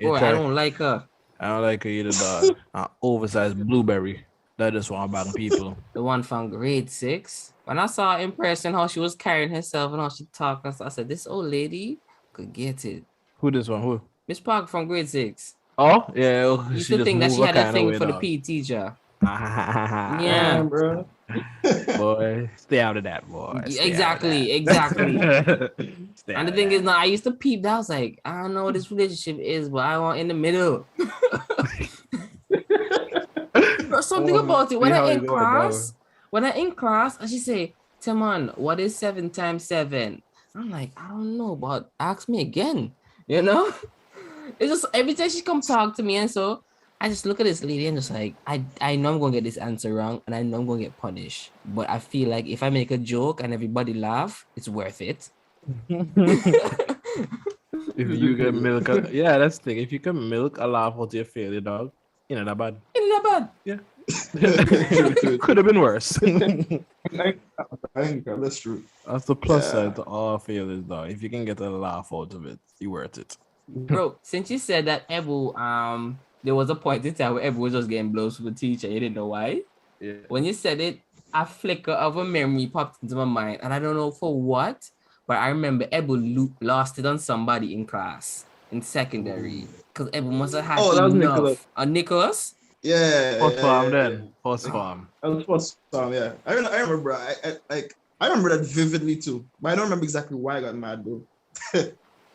Boy, I don't like her. I don't like her either, dog. Oversized blueberry. That just want bang people. The one from grade 6. When I saw in person how she was carrying herself and how she talked, I said, this old lady could get it. Who this one? Who? Miss Parker from grade 6. Oh, yeah. You used to think that she had a thing for the PE teacher. Yeah, bro. Boy, stay out of that, boy. Exactly. And the thing is, now I used to peep that. I was like, I don't know what this relationship is, but I want in the middle. Or something about it. When I'm in class, and she say, Timon, what is 7 times 7? I'm like, I don't know, but ask me again. You know? It's just every time she come talk to me, and so I just look at this lady and just like, I know I'm gonna get this answer wrong, and I know I'm gonna get punished. But I feel like if I make a joke and everybody laugh, it's worth it. If you can milk that's the thing. If you can milk a laugh out of your failure, dog, you know that bad. Yeah. Could have been worse. That's true. That's the plus side to all failures, dog. If you can get a laugh out of it, you worth it. Bro, since you said that Ebu, there was a point in time where Ebu was just getting blows from the teacher. You didn't know why. Yeah. When you said it, a flicker of a memory popped into my mind, and I don't know for what, but I remember Ebu lost it on somebody in class in secondary because Ebu must have had that was enough. Nicholas. Yeah. First farm then. First farm. That was first farm, yeah. I remember. I remember that vividly too, but I don't remember exactly why I got mad though.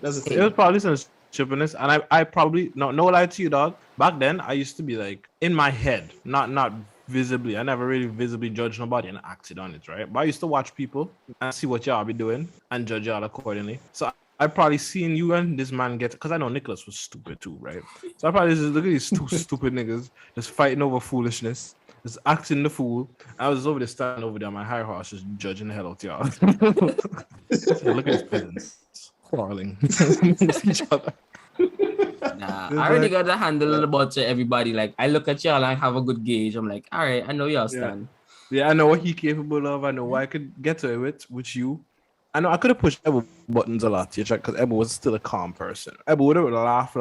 That's the thing. It was probably some stupidness, and I probably no lie to you, dog. Back then, I used to be like in my head, not visibly. I never really visibly judged nobody and acted on it, right? But I used to watch people and see what y'all be doing and judge y'all accordingly. So I probably seen you and this man get, because I know Nicholas was stupid too, right? So I probably just look at these two stupid niggas just fighting over foolishness, just acting the fool. I was over there standing over there on my high horse, just judging the hell out y'all. So look at these peasants quarreling each other. Nah, I already got a handle about everybody. Like, I look at y'all and have a good gauge. I'm like, all right, I know y'all stand. Yeah, I know what he capable of. I know what I could get to it with you. I know I could have pushed Ebu buttons a lot, because Ebu was still a calm person. Ebu would have laugh,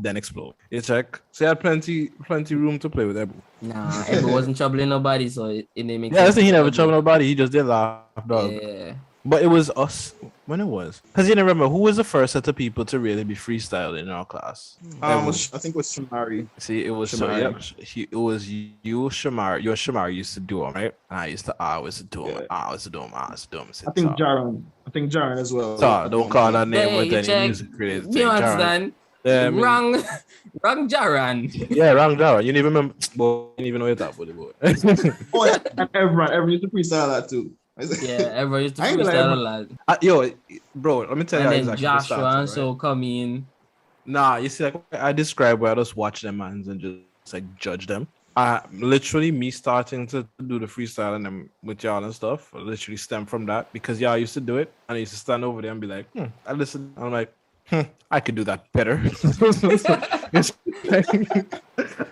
then explode. You check. So he had plenty room to play with Ebu. Nah, Ebu wasn't troubling nobody, so it didn't make sense. Yeah, that's he never troubled nobody. He just did laugh, dog. Yeah. But it was us when it was. Because you remember who was the first set of people to really be freestyling in our class? I think it was Shamari. See, it was Shamari. It was you, Shamari. Your Shamari used to do them, right? And I always do them. I always do them. I think Jaron as well. So don't call that name with any music creator. You understand? Wrong Jaron. Yeah, wrong Jaron. You didn't even remember. Boy, you didn't even know what that boy. Oh yeah, and everyone used to freestyle that too. Yeah, everyone used to freestyle a lot. Yo, bro, let me tell you then exactly. Joshua and so come in. Nah, you see, like I describe where I just watch them mans and just like judge them. Literally me starting to do the freestyle and them with y'all and stuff literally stem from that, because y'all used to do it and I used to stand over there and be like, I listen. I'm like, I could do that better.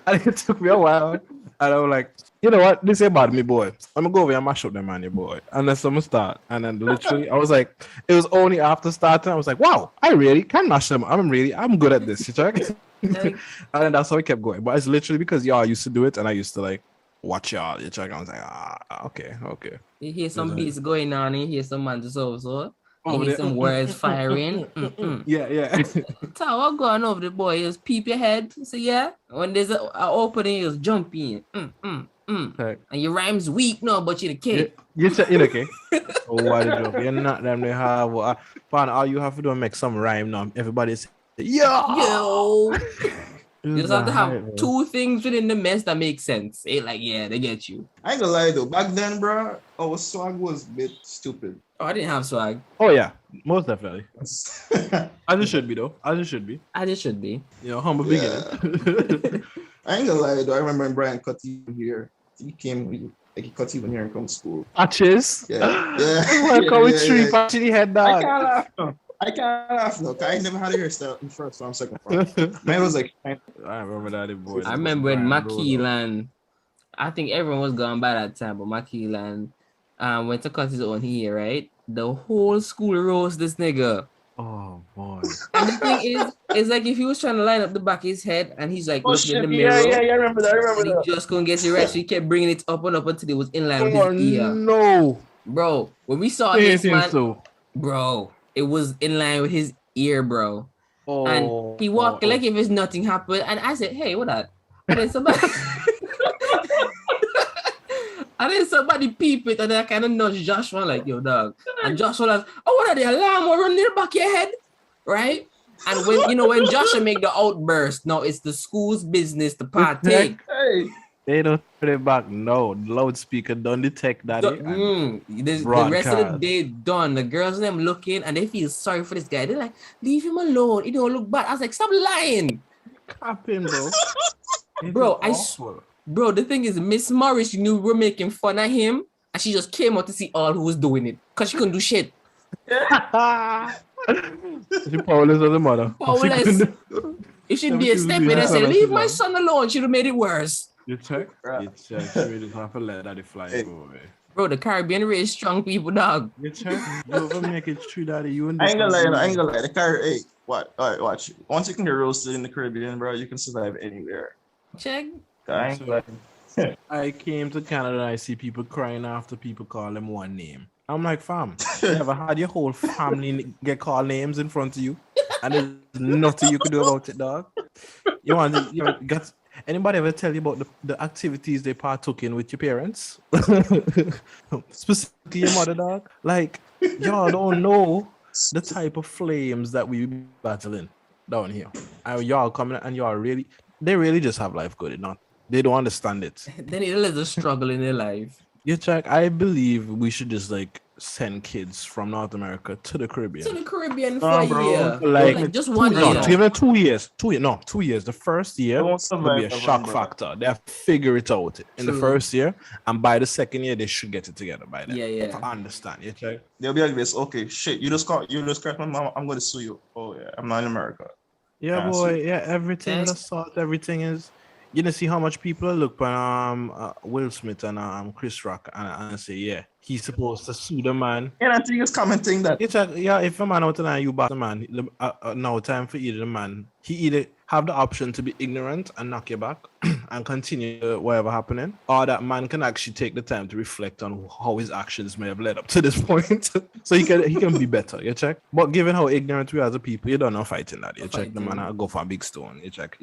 And it took me a while. And I was like, you know what? This ain't bad me, boy. I'm gonna go over and mash up them man, your boy. And then someone start. And then literally, I was like, it was only after starting, I was like, wow, I really can mash them. I'm good at this. You check? Like, And then that's how it kept going. But it's literally because y'all used to do it, and I used to like watch y'all. You check. I was like, okay. you hear some That's beats going on, and you hear some man just so. You over hear there. some words firing. Yeah. So what going over the boy? Just peep your head. So yeah, when there's a opening, you just jump in. Like, And your rhyme's weak, no, but you're the kid. you check, you okay? Oh, what a joke. You're not them. They have. Pan, all you have to do is make some rhyme now. Everybody say, Yo. You just have to have hype, two things within the mess that make sense. Ain't like, yeah, they get you. I ain't gonna lie though. Back then, bro, our swag was a bit stupid. Oh, I didn't have swag. Oh yeah, most definitely. As it should be though. As it should be. As it should be. You know, humble Yeah. beginning. I ain't gonna lie though. I remember when Brian cut even here. He came, like he cut even here and come to school. Patches. Yeah. Welcome with three patch in the head, dog. I can't laugh no. I ain't never had a hairstyle in first form, second form. Man was like, I remember that, boy. I remember when Makeelan, I think everyone was gone by that time, but Makeelan went to cut his own hair, right? The whole school roast this nigga. Oh boy. And the thing is, it's like if he was trying to line up the back of his head and he's like oh looking in shit, the mirror. yeah, I remember that. And he just couldn't get it right, so he kept bringing it up and up until it was in line with his ear. No. Bro, when we saw this man, bro, it was in line with his ear, bro. Oh, and he walked like if it's nothing happened. And I said, hey, what that? And then somebody peep it, and then I kind of nudged Joshua like, yo, dog. And Joshua was, oh, what are the alarm or running in the back of your head? Right? And when Joshua make the outburst, no, it's the school's business to partake. Hey. They don't put it back. No, the loudspeaker don't detect that. The rest of the day done. The girls and them looking and they feel sorry for this guy. They're like, leave him alone. He don't look bad. I was like, stop lying. Capping, bro. Bro, the thing is, Miss Morris knew we were making fun of him, and she just came out to see all who was doing it because she couldn't do shit. She powerless as a mother. Powerless. If she did step in and say, leave my son alone, she'd have made it worse. You check? You check. She really have to let that fly go away. Bro, the Caribbean raised strong people, dog. You check? You ever make it true, daddy? You and I ain't gonna lie. The Caribbean, hey, what? All right, watch. Once you can get roasted in the Caribbean, bro, you can survive anywhere. Check. I ain't gonna lie. I came to Canada and I see people crying after people call them one name. I'm like, fam, you ever had your whole family get called names in front of you? And there's nothing you could do about it, dog. Anybody ever tell you about the activities they partook in with your parents? Specifically your mother, dog? Like, y'all don't know the type of flames that we be battling down here. And y'all coming and they really just have life good. They don't understand it. They need a little struggle in their life. Yeah, Jack, I believe we should just like send kids from North America to the Caribbean. To the Caribbean for a year. Like just 1 year. No, give them 2 years. 2 years. No, 2 years. The first year will be a shock factor. They have to figure it out in the first year. And by the second year, they should get it together by then. Yeah. I understand. Yeah, Jack. They'll be like this. Okay, shit. You just cracked my mom. I'm gonna sue you. Oh yeah, I'm not in America. Yeah, boy. Yeah, everything. The sort. Everything is. You know, see how much people look at Will Smith and Chris Rock and say, yeah, he's supposed to sue the man. And I think he's commenting that. It's like, yeah, if a man out there you back the man, now time for either the man. He either have the option to be ignorant and knock you back and continue whatever happening, or that man can actually take the time to reflect on how his actions may have led up to this point, so he can be better. You check. But given how ignorant we are as a people, you don't know fighting that. You check the man and go for a big stone. You check.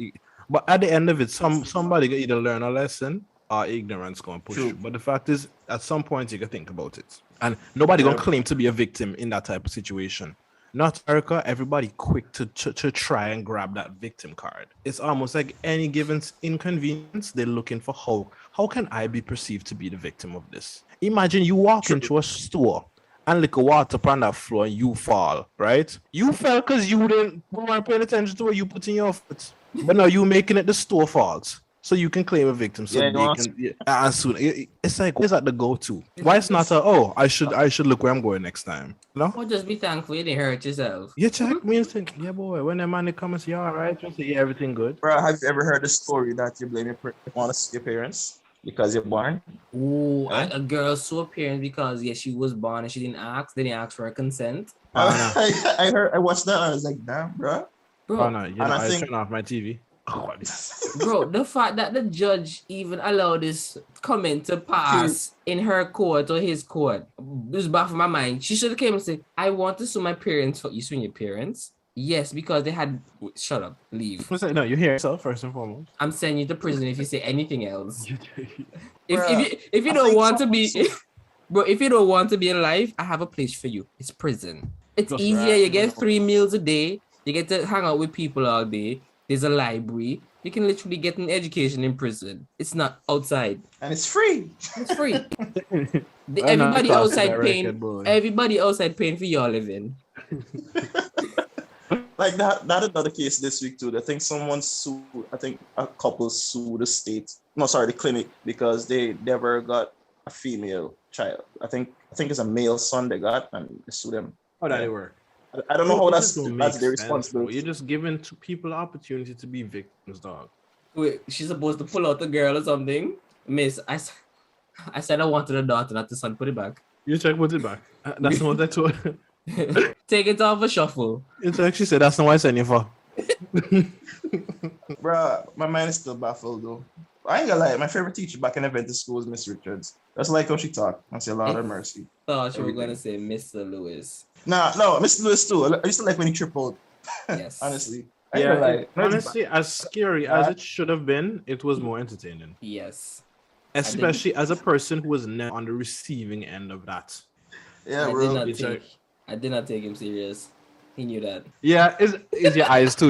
But at the end of it, somebody can either learn a lesson or ignorance going to push you. But the fact is, at some point, you can think about it. And nobody going to claim to be a victim in that type of situation. North America, everybody quick to try and grab that victim card. It's almost like any given inconvenience, they're looking for how can I be perceived to be the victim of this? Imagine you walk into a store and lick water upon that floor and you fall, right? You fell because you weren't paying attention to what you put in your foot. But now you making it the store fault, so you can claim a victim. So it's like, where's that the go-to? Why it's not I should look where I'm going next time? No? Or just be thankful you didn't hurt yourself. Yeah, check me and think, yeah, boy. When the man comes and say, all right, just say, yeah, everything good. Bro, have you ever heard the story that you blame your parents because you're born? Ooh, a girl sued her parents because she was born and she didn't ask. They didn't ask for her consent. I watched that and I was like, damn, bro. Oh no, I turn off my TV. Bro, the fact that the judge even allowed this comment to pass in her court or his court was baffling my mind. She should have came and said, I want to sue my parents for you suing your parents. Yes, because they had shut up, leave. No, you hear yourself first and foremost. I'm sending you to prison if you say anything else. if you don't want to be bro, if you don't want to be alive, I have a place for you. It's prison. It's Just easier. right. You get 3 meals a day. You get to hang out with people all day. There's a library. You can literally get an education in prison. It's not outside. And it's free. It's free. Everybody outside paying. Everybody outside paying for your living. Like that another case this week too. I think someone sued. I think a couple sued the state. No, sorry, the clinic because they never got a female child. I think it's a male son they got, and they sued them. How did it work? I don't know how that's their responsibility. You're just giving to people the opportunity to be victims, dog. Wait, she's supposed to pull out the girl or something? Miss, I said I wanted a daughter, not the son. Put it back. You check, put it back. That's not what I told her. Take it off a shuffle. It's actually said that's not what I sent you for. Bruh, my mind is still baffled though. I ain't gonna lie, my favorite teacher back in Adventist school was Miss Richards. That's like how she talked. I say, Lord have mercy. Thought you were gonna say Mr. Lewis. No, Mr. Lewis too. I used to like when he tripled. Yes. Honestly. Honestly, as scary as it should have been, it was more entertaining. Yes. Especially as a person who was never on the receiving end of that. Yeah, bro. I did not take him serious. He knew that. Yeah, it's your eyes too.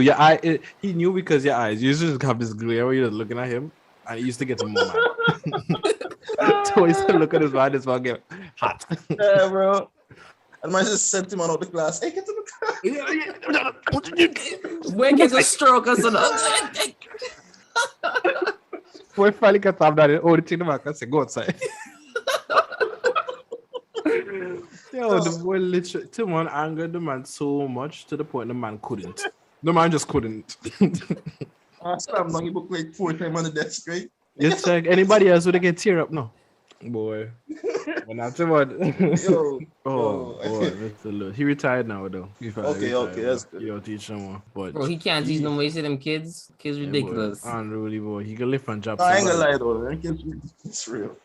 He knew because your eyes. You just have this glare where you're looking at him, and it used to get him more mad. So he used to look at his man, his man get hot. Yeah, bro. And man just sent him out of the class. Hey, get to the class. When gets a stroke or something? When finally gets up that, the thing the man can say, go outside. Yo, the boy literally, Timon angered the man so much to the point the man couldn't. The man just couldn't. I slammed on the book like 4 times on the desk, right? It's like anybody else would get tear up now. Boy. When I tell what. Yo. Boy, Mr. Lewis. He retired now though. Okay, that's good. You'll teach someone. But bro, he can't teach no more. You see them kids? Kids ridiculous. Boy, unruly boy. He can live on job. I ain't gonna lie though. It's real.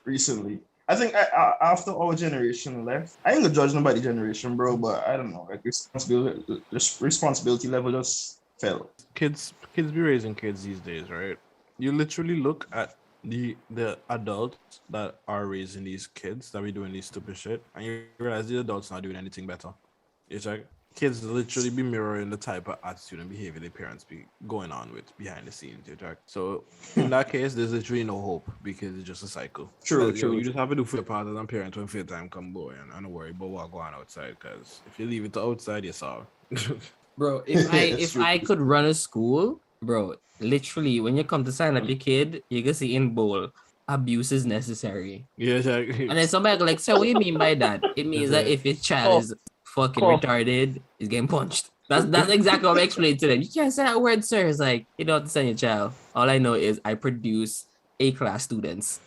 Recently. I think after our generation left, I ain't gonna judge nobody generation, bro, but I don't know. Like responsibility level just fell. Kids be raising kids these days, right? You literally look at the adults that are raising these kids that be doing this stupid shit, and you realize the adults not doing anything better. It's like kids literally be mirroring the type of attitude and behavior their parents be going on with behind the scenes. So in that case, there's literally no hope because it's just a cycle. True. You just have to do for your partners and parents when fair time come, boy, and don't worry about what going outside. Because if you leave it to outside, you're sorry. Bro, if I could run a school, bro, literally when you come to sign up your kid, you can see in bold, abuse is necessary. Yeah, and then somebody go like, so what do you mean by that? It means that if your child is fucking retarded, is getting punched. That's exactly what I explained to them. You can't say that word, sir. It's like, you don't have to send your child. All I know is I produce A-class students.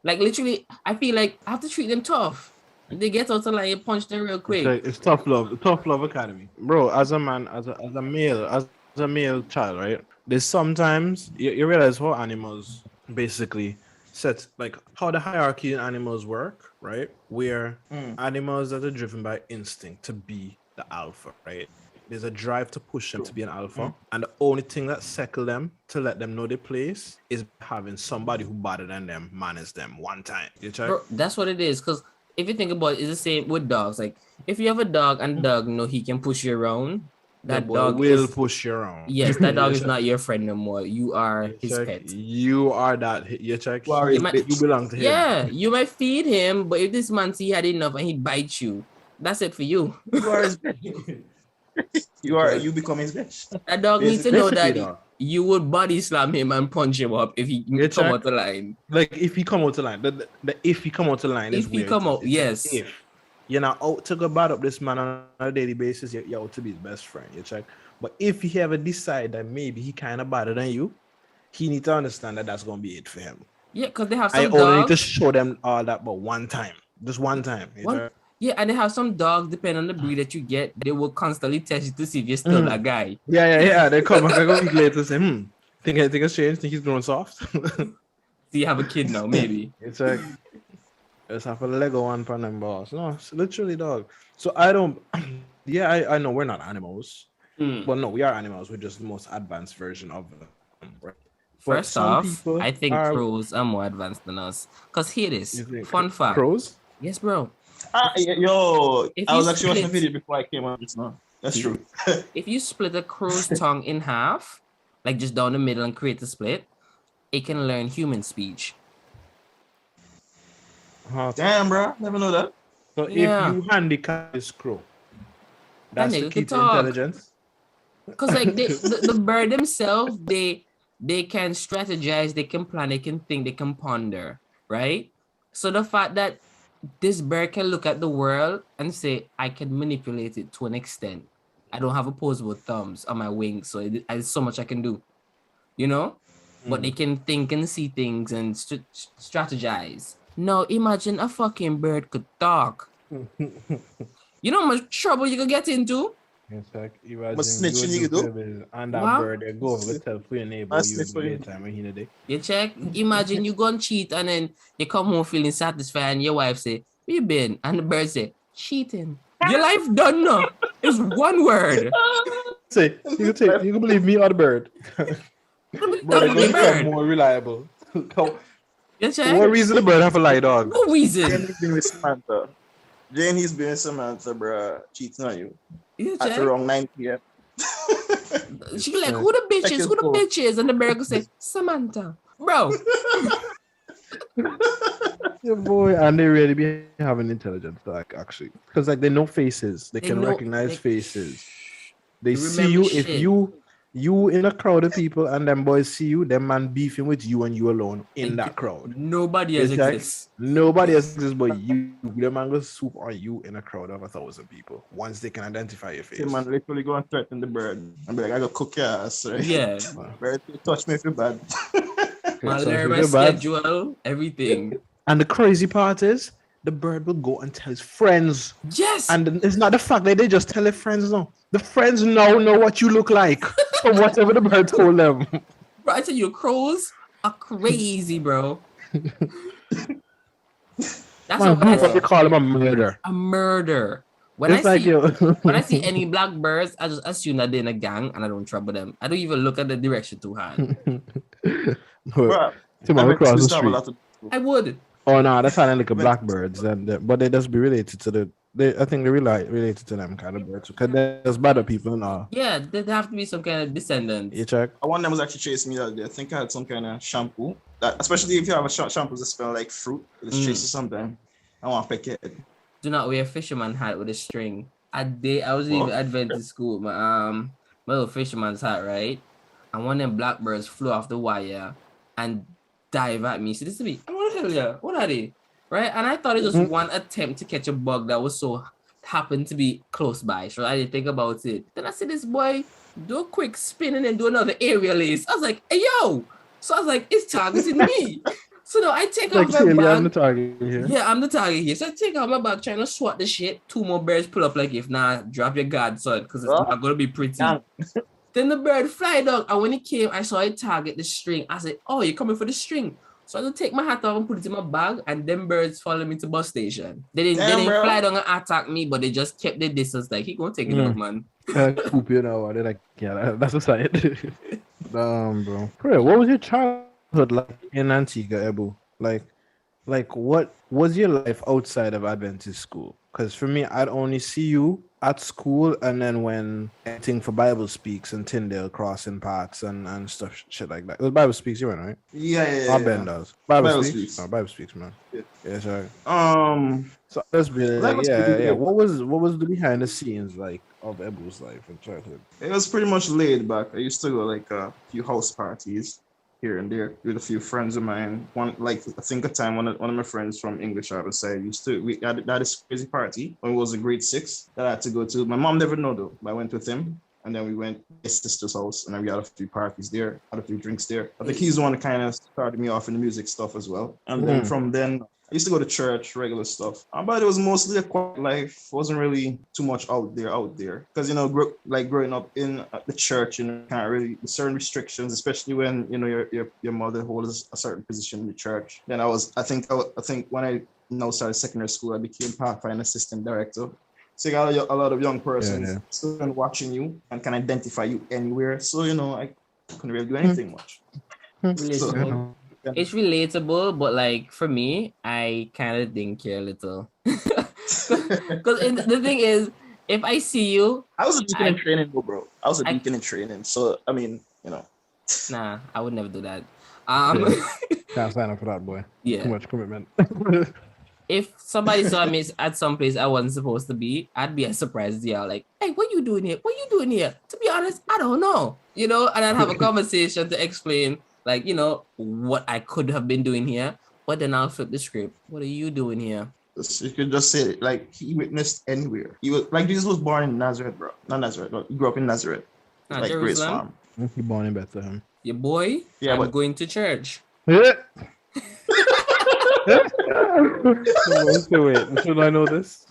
Like literally, I feel like I have to treat them tough. They get out of line, you punch them real quick. It's tough love academy, bro. As a man, as a male child, right? There's sometimes you realize how animals basically set, like how the hierarchy in animals work, right? Where animals that are driven by instinct to be the alpha, right? There's a drive to push them to be an alpha, and the only thing that settles them to let them know their place is having somebody who better than them manage them one time. You check? Bro, that's what it is. Because if you think about it, it's the same with dogs. Like if you have a dog and the dog know he can push you around, that dog will push you around. Yes, that dog is not your friend no more. You are his pet. You are that. You check. You belong to him. Yeah, you might feed him, but if this man see he had enough and he bites you, that's it for you. You are his pet. You become his bitch. That dog needs to know that you would body slam him and punch him up if he come out the line. Like if he come out the line, the if he come out the line is if he come out, yes. If you're not out to go bad up this man on a daily basis, you're out to be his best friend. You check. But if he ever decide that maybe he kind of better than you, he need to understand that that's gonna be it for him. Yeah, because they have some I only need to show them all that, but one time, just one time. Yeah, and they have some dogs, depending on the breed that you get, they will constantly test you to see if you're still that guy. Yeah. They come back a week later and say, think anything has changed? Think he's growing soft? So you have a kid now, maybe. It's like, let's have a Lego one for them boss. No, it's literally dog. So I don't, I know we're not animals. But no, we are animals. We're just the most advanced version of them. Right? First off, I think crows are more advanced than us. Because here it is. Fun fact. Crows? Yes, bro. Yo, I was actually watching a video before I came on just now. That's true. If you split a crow's tongue in half, like just down the middle and create a split, it can learn human speech. Damn, bro. Never know that. So if you handicap this crow, that's to keep intelligence? Because like the bird themselves, they can strategize, they can plan, they can think, they can ponder, right? So the fact that this bird can look at the world and say, I can manipulate it to an extent. I don't have opposable thumbs on my wings, so there's so much I can do, you know? But they can think and see things and strategize. Now imagine a fucking bird could talk. You know how much trouble you could get into? It's like, imagine you do and that bird, they go over tell for your neighbor you time when he day. You check, imagine you go and cheat and then you come home feeling satisfied and your wife say, where you been? And the bird say, cheating. Your life done now. It's one word. Say, you can believe me or the bird. Bird more reliable. You check? What reason the bird have a lie, dog? No reason. Jane, he's been with Samantha, bro, cheating on you. At the wrong 9 p.m. She be like, who the bitches? Who the bitches? And the bird will say, Samantha. Bro. Yeah, boy, and they really be having intelligence, like, actually. Because, like, they know faces. They can recognize faces. They see you. Shit. If you in a crowd of people and them boys see you, them man beefing with you and you alone in that crowd. Nobody else exists. Nobody else exists but you. The man goes swoop on you in a crowd of 1,000 people once they can identify your face. The man literally go and threaten the bird and be like, I go cook your ass. Right? Yeah. Bird, touch me if you're bad. I'll learn my schedule, everything. And the crazy part is, the bird will go and tell his friends. Yes. And it's not the fact that they just tell their friends, no. The friends now know what you look like from whatever the bird told them. Bro, I tell you, crows are crazy, bro. That's what they call them a murder. A murder. When I see any black birds, I just assume that they're in a gang and I don't trouble them. I don't even look at the direction too hard. Bro, across the street. I would. Oh no, that's not like a blackbirds, but they just be related to I think they related to them kind of birds because there's better people now. Yeah, there have to be some kind of descendants. You check. One of them was actually chasing me the other day. I think I had some kind of shampoo, especially if you have a shampoo that smell like fruit. It's chasing something. I want to pick it. Do not wear a fisherman hat with a string. I was in Adventist school, my little fisherman's hat, right? And one of them blackbirds flew off the wire and dive at me. So this is me. I'm gonna tell you, what are they? Right? And I thought it was one attempt to catch a bug that was so happened to be close by. So I didn't think about it. Then I see this boy do a quick spin and then do another aerial ace. I was like, hey yo! So I was like, it's targeting me. So now I take out my bag. I'm the target here. Yeah, I'm the target here. So I take out my bag trying to swat the shit. 2 more birds pull up like if drop your guard, son, because it's not gonna be pretty. Yeah. Then the bird fly down, and when he came, I saw it target the string. I said, oh, you're coming for the string. So I just take my hat off and put it in my bag, and them birds follow me to bus station. They didn't fly down and attack me, but they just kept their distance. Like, he gonna take it out, man. Poop, you know, they're like, yeah, that's a side. Bro. What was your childhood like in Antigua, Ebu? Like, what was your life outside of Adventist school? Because for me, I'd only see you at school and then when anything for Bible Speaks and Tyndale crossing paths and stuff, shit like that. It was Bible Speaks, you went, right? Yeah. Ben does. Bible Speaks? No, Bible Speaks, man. Yeah, sorry. So that's really like, What was the behind the scenes like of Ebu's life in childhood? It was pretty much laid back. I used to go like a few house parties here and there with a few friends of mine. I think a time one of my friends from English Harbour side we had this crazy party when it was in grade 6 that I had to go to. My mom never know though, but I went with him and then we went to his sister's house and then we had a few parties there, had a few drinks there. I think he's the one that kind of started me off in the music stuff as well. And then from then I used to go to church, regular stuff. But it was mostly a quiet life. Wasn't really too much out there. Because, growing up in the church, can't really, certain restrictions, especially when, your mother holds a certain position in the church. Then I think when I now started secondary school, I became pathfinder assistant director. So you got a lot of young persons still watching you and can identify you anywhere. So, I couldn't really do anything much. Relatable. It's relatable, but like for me, I kind of didn't care a little. Because the thing is, if I see you, I was a deacon in training, bro. I was a deacon in training, so I mean, Nah, I would never do that. Can't sign up for that, boy. Yeah. Too much commitment. If somebody saw me at some place I wasn't supposed to be, I'd be as surprised as y'all. Like, hey, what you doing here? What you doing here? To be honest, I don't know. And I'd have a conversation to explain, like, what I could have been doing here. But then I'll flip the script. What are you doing here? You could just say it. Like, he witnessed anywhere. He was like, Jesus was born in Nazareth, bro. Not Nazareth, but he grew up in Nazareth. Like Grace Farm. He born in Bethlehem. Your boy? Yeah, I'm going to church. Yeah. Wait, should I know this?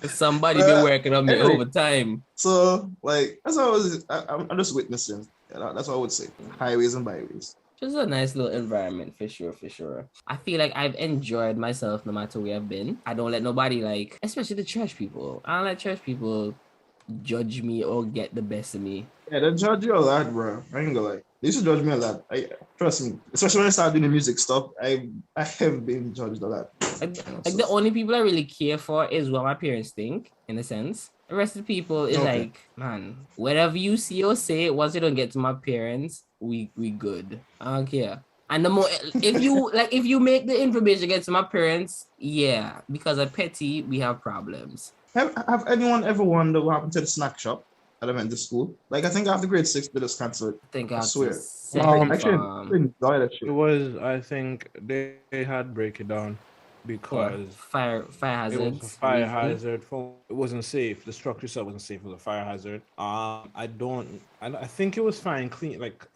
Somebody been working on me overtime. So, like, that's what I'm just witnessing. That's what I would say. Highways and byways. Just a nice little environment, for sure. I feel like I've enjoyed myself no matter where I've been. I don't let nobody, especially the church people. I don't let church people judge me or get the best of me. Yeah, they judge you a lot, bro. I ain't gonna lie. They used to judge me a lot. Trust me. Especially when I started doing the music stuff, I have been judged a lot. Like the only people I really care for is what my parents think, in a sense. The rest of the people is like, man, whatever you see or say, once you don't get to my parents, we good. I don't care. And the more if you make the information get to my parents, yeah, because of petty, we have problems. Have anyone ever wondered what happened to the snack shop at elementary school? Like, I think after grade 6 they just canceled. I swear. Actually, enjoy that shit. It was, I think they had break it down because fire hazard. It was a fire hazard. It wasn't safe. The structure itself wasn't safe. It was a fire hazard. I think it was fine, clean, like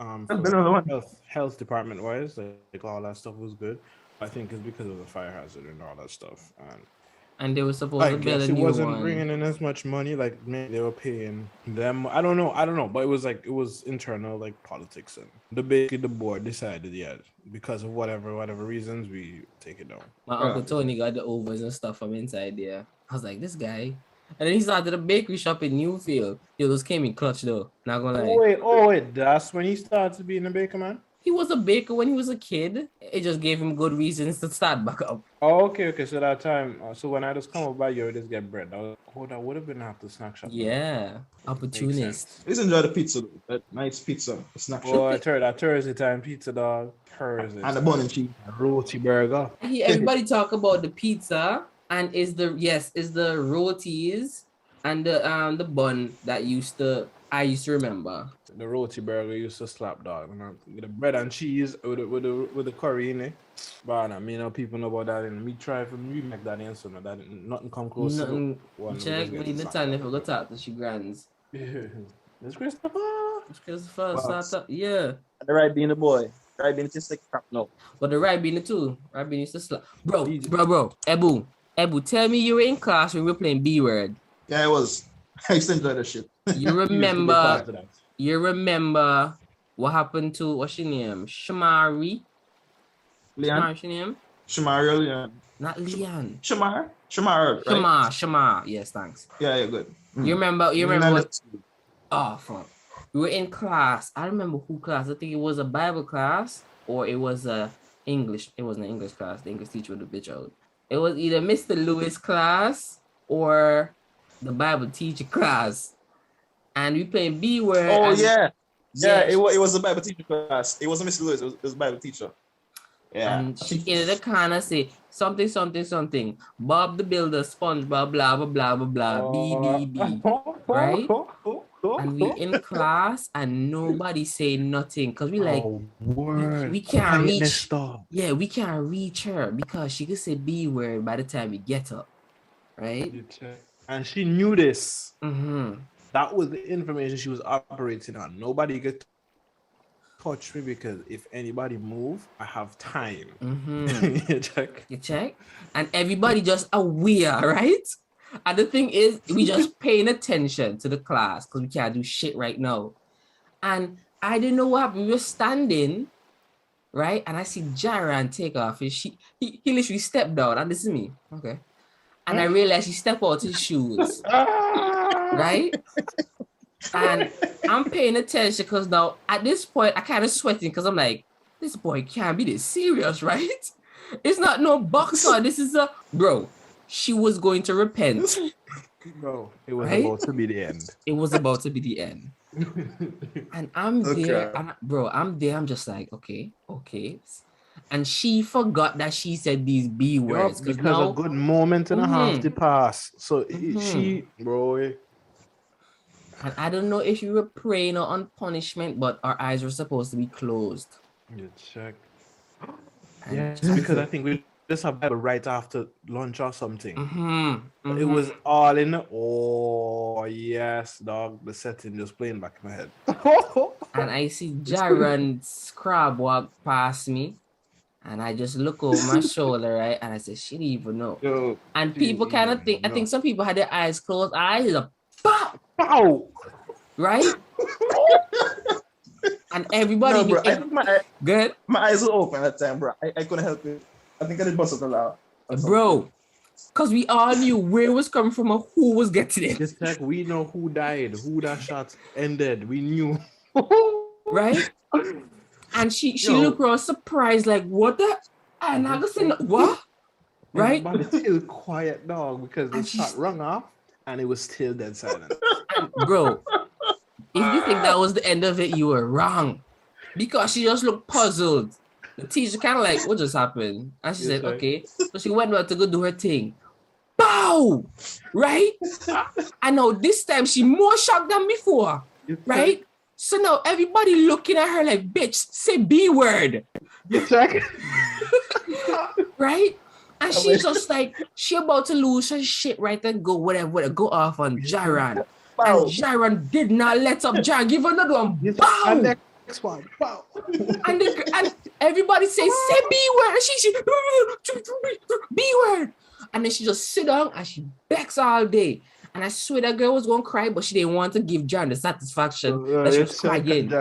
health department wise, like all that stuff was good. I think it's because of the fire hazard and all that stuff. And they were supposed to build a new one. It wasn't bringing in as much money. Like, maybe they were paying them. I don't know. But it was internal, like, politics, and the board decided, because of whatever reasons, we take it down. My uncle Tony got the overs and stuff from inside there. I was like, this guy. And then he started a bakery shop in Newfield. Yo, those came in clutch though. Not gonna lie. Wait. That's when he started being a baker, man? He was a baker when he was a kid. It just gave him good reasons to start back up. Oh, okay. So that time, so when I just come up by you, just get bread. That would have been after snack shop. Yeah, opportunist. Please enjoy the pizza, though. That nice pizza, the snack shop. Oh, that Thursday time pizza, dog. Thursday. And the bun and cheese. Roti burger. Everybody talk about the pizza and is the rotis and the bun that I used to remember. The roti burger used to slap, dog. The bread and cheese with the curry in it. But people know about that, and we try to make that answer. That nothing come close. Check me in the time if I go talk to she grands. It's Christopher. Start. Yeah. The right being the boy. Right being just like crap. No. But the right being the two. Right being used to slap. Bro. Ebu, tell me you were in class when we were playing B word. Yeah, I was. I used to enjoy that shit. You remember what happened to, what's your name? Shamari? Leon? What's your name? Shamari or Leon? Not Leon. Shamar, right? Shamar. Yes, thanks. Yeah, good. You remember what? Oh, fuck. We were in class. I remember who class. I think it was a Bible class or it was a English. It wasn't an English class. The English teacher would have bitch out. It was either Mr. Lewis class or the Bible teacher class. And we playing B word. Oh, yeah. It was a Bible teacher class. It wasn't Mr. Lewis. It was a Bible teacher. Yeah. And she in the corner say something. Bob the Builder, SpongeBob, blah, blah, blah, blah, blah, BBB. Right? And we in class and nobody say nothing. Because we like, we can't reach. Yeah, we can't reach her because she could say B word by the time we get up. Right? And she knew this. Mm-hmm. That was the information she was operating on. Nobody could touch me because if anybody move, I have time. Mm-hmm. Check. You check? And everybody just aware, right? And the thing is, we just paying attention to the class because we can't do shit right now. And I didn't know what happened. We were standing, right? And I see Jaran take off his he literally stepped down, and this is me. Okay. And I realized he stepped out his shoes. Right? And I'm paying attention because now at this point I kind of sweating because I'm like, this boy can't be this serious, right? It's not no boxer. This is a bro. She was going to repent. Bro, it was right? about to be the end. It was about to be the end. And I'm there, and I'm there. I'm just like, okay. And she forgot that she said these B words because now, a good moment and a half to pass. So she, bro. And I don't know if you were praying or on punishment, but our eyes were supposed to be closed. You check. Yeah, because I think we just have Bible right after lunch or something. It was all in. Oh yes, dog. The setting just playing back in my head. And I see Jaron's crab walk past me, and I just look over my shoulder, right? And I said, she didn't even know. Yo, and people kind of think, I think some people had their eyes closed. Eyes is a pop, pow, right? And everybody no, bro, I think my eyes were open at that time, bro. I couldn't help it. I think I did bust out a lot. Bro, because we all knew where it was coming from and who was getting it. Just like we know who died, who that shot ended. We knew. Right? And she looked real surprised, like, what the? And I was saying, what? Right? But it's still quiet, dog, because the shot rung off and it was still dead silent. And bro, if you think that was the end of it, you were wrong. Because she just looked puzzled. The teacher kind of like, what just happened? And she said, okay. So she went out to go do her thing. Bow! Right? I know this time she more shocked than before. Right? So now everybody looking at her like, bitch, say B word. Right? And she's just like, she about to lose her shit right and go whatever, go off on Jaron. And Jaron did not let up Jaron. Give her another one. Bow! Next one. Wow. And everybody say B word. And she B word. And then she just sit down and she begs all day. And I swear that girl was going to cry, but she didn't want to give Jaron the satisfaction that she was crying.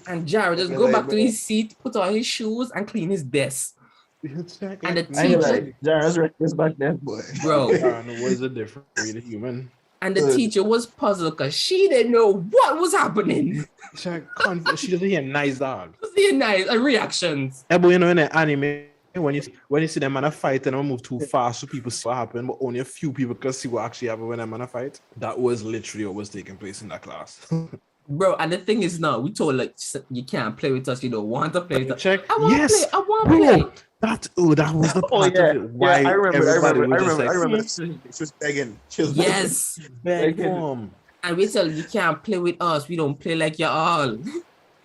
And Jaron just go back to his seat, put on his shoes, and clean his desk. And the teacher, Jaron's reckless back then, boy. Bro, Jaron was a different breed of human. And the teacher was puzzled because she didn't know what was happening. She doesn't hear nice dog. See nice reactions. Yeah, but you know in the anime, when you see them man fight and move too fast, so people see what happened, but only a few people can see what actually happened when them man fight. That was literally what was taking place in that class. Bro, and the thing is now, we told like you can't play with us, you don't want to play with us. Check. I want to play. That was the part of it. Why I remember. She was begging. Yes. begging. And we tell you can't play with us. We don't play like you all.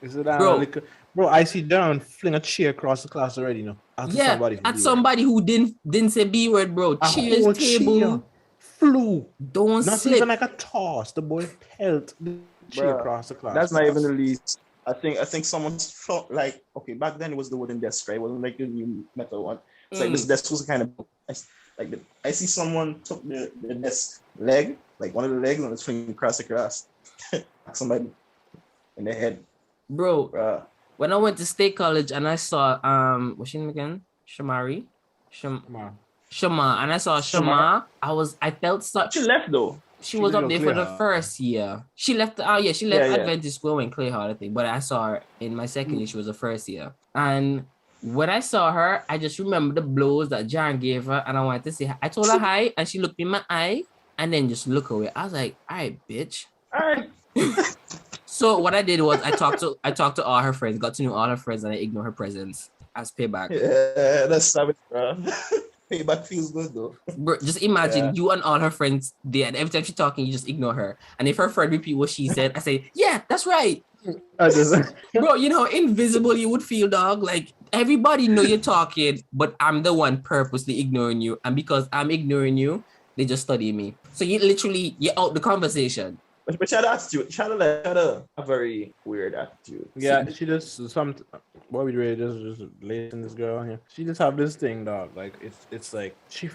Bro, I see Darren fling a chair across the class already, you know. At somebody who didn't say B word, bro. Cheers table flew. Don't not slip. Even like a toss. The boy pelt the chair across the class. That's not even the least. I think someone thought like, okay, back then it was the wooden desk, right? It wasn't like the new metal one. It's like this desk was kind of like I see someone took the desk leg, like one of the legs, and was flinging across the grass. Somebody in the head. Bro, when I went to State College and I saw what's her name again? Shama. And I saw Shama. I felt such. She left though. She was up there for the first year. She left. She left Adventist School and Clay Hall, I think. But I saw her in my second year. She was the first year. And when I saw her, I just remember the blows that Jaron gave her, and I wanted to say hi. I told her hi, and she looked in my eye, and then just look away. I was like, "All right, bitch." All right. So what I did was I talked to all her friends, got to know all her friends, and I ignored her presence as payback. Yeah, that's savage, bro. Payback feels good though. Bro, just imagine you and all her friends there, and every time she's talking, you just ignore her. And if her friend repeat what she said, I say, yeah, that's right. Bro, you know, invisible you would feel, dog. Like everybody know you're talking, but I'm the one purposely ignoring you. And because I'm ignoring you, they just study me. So you're out the conversation. But she had attitude. She had a very weird attitude. Yeah, she just what we really just lacing this girl here. She just have this thing, dog. Like it's like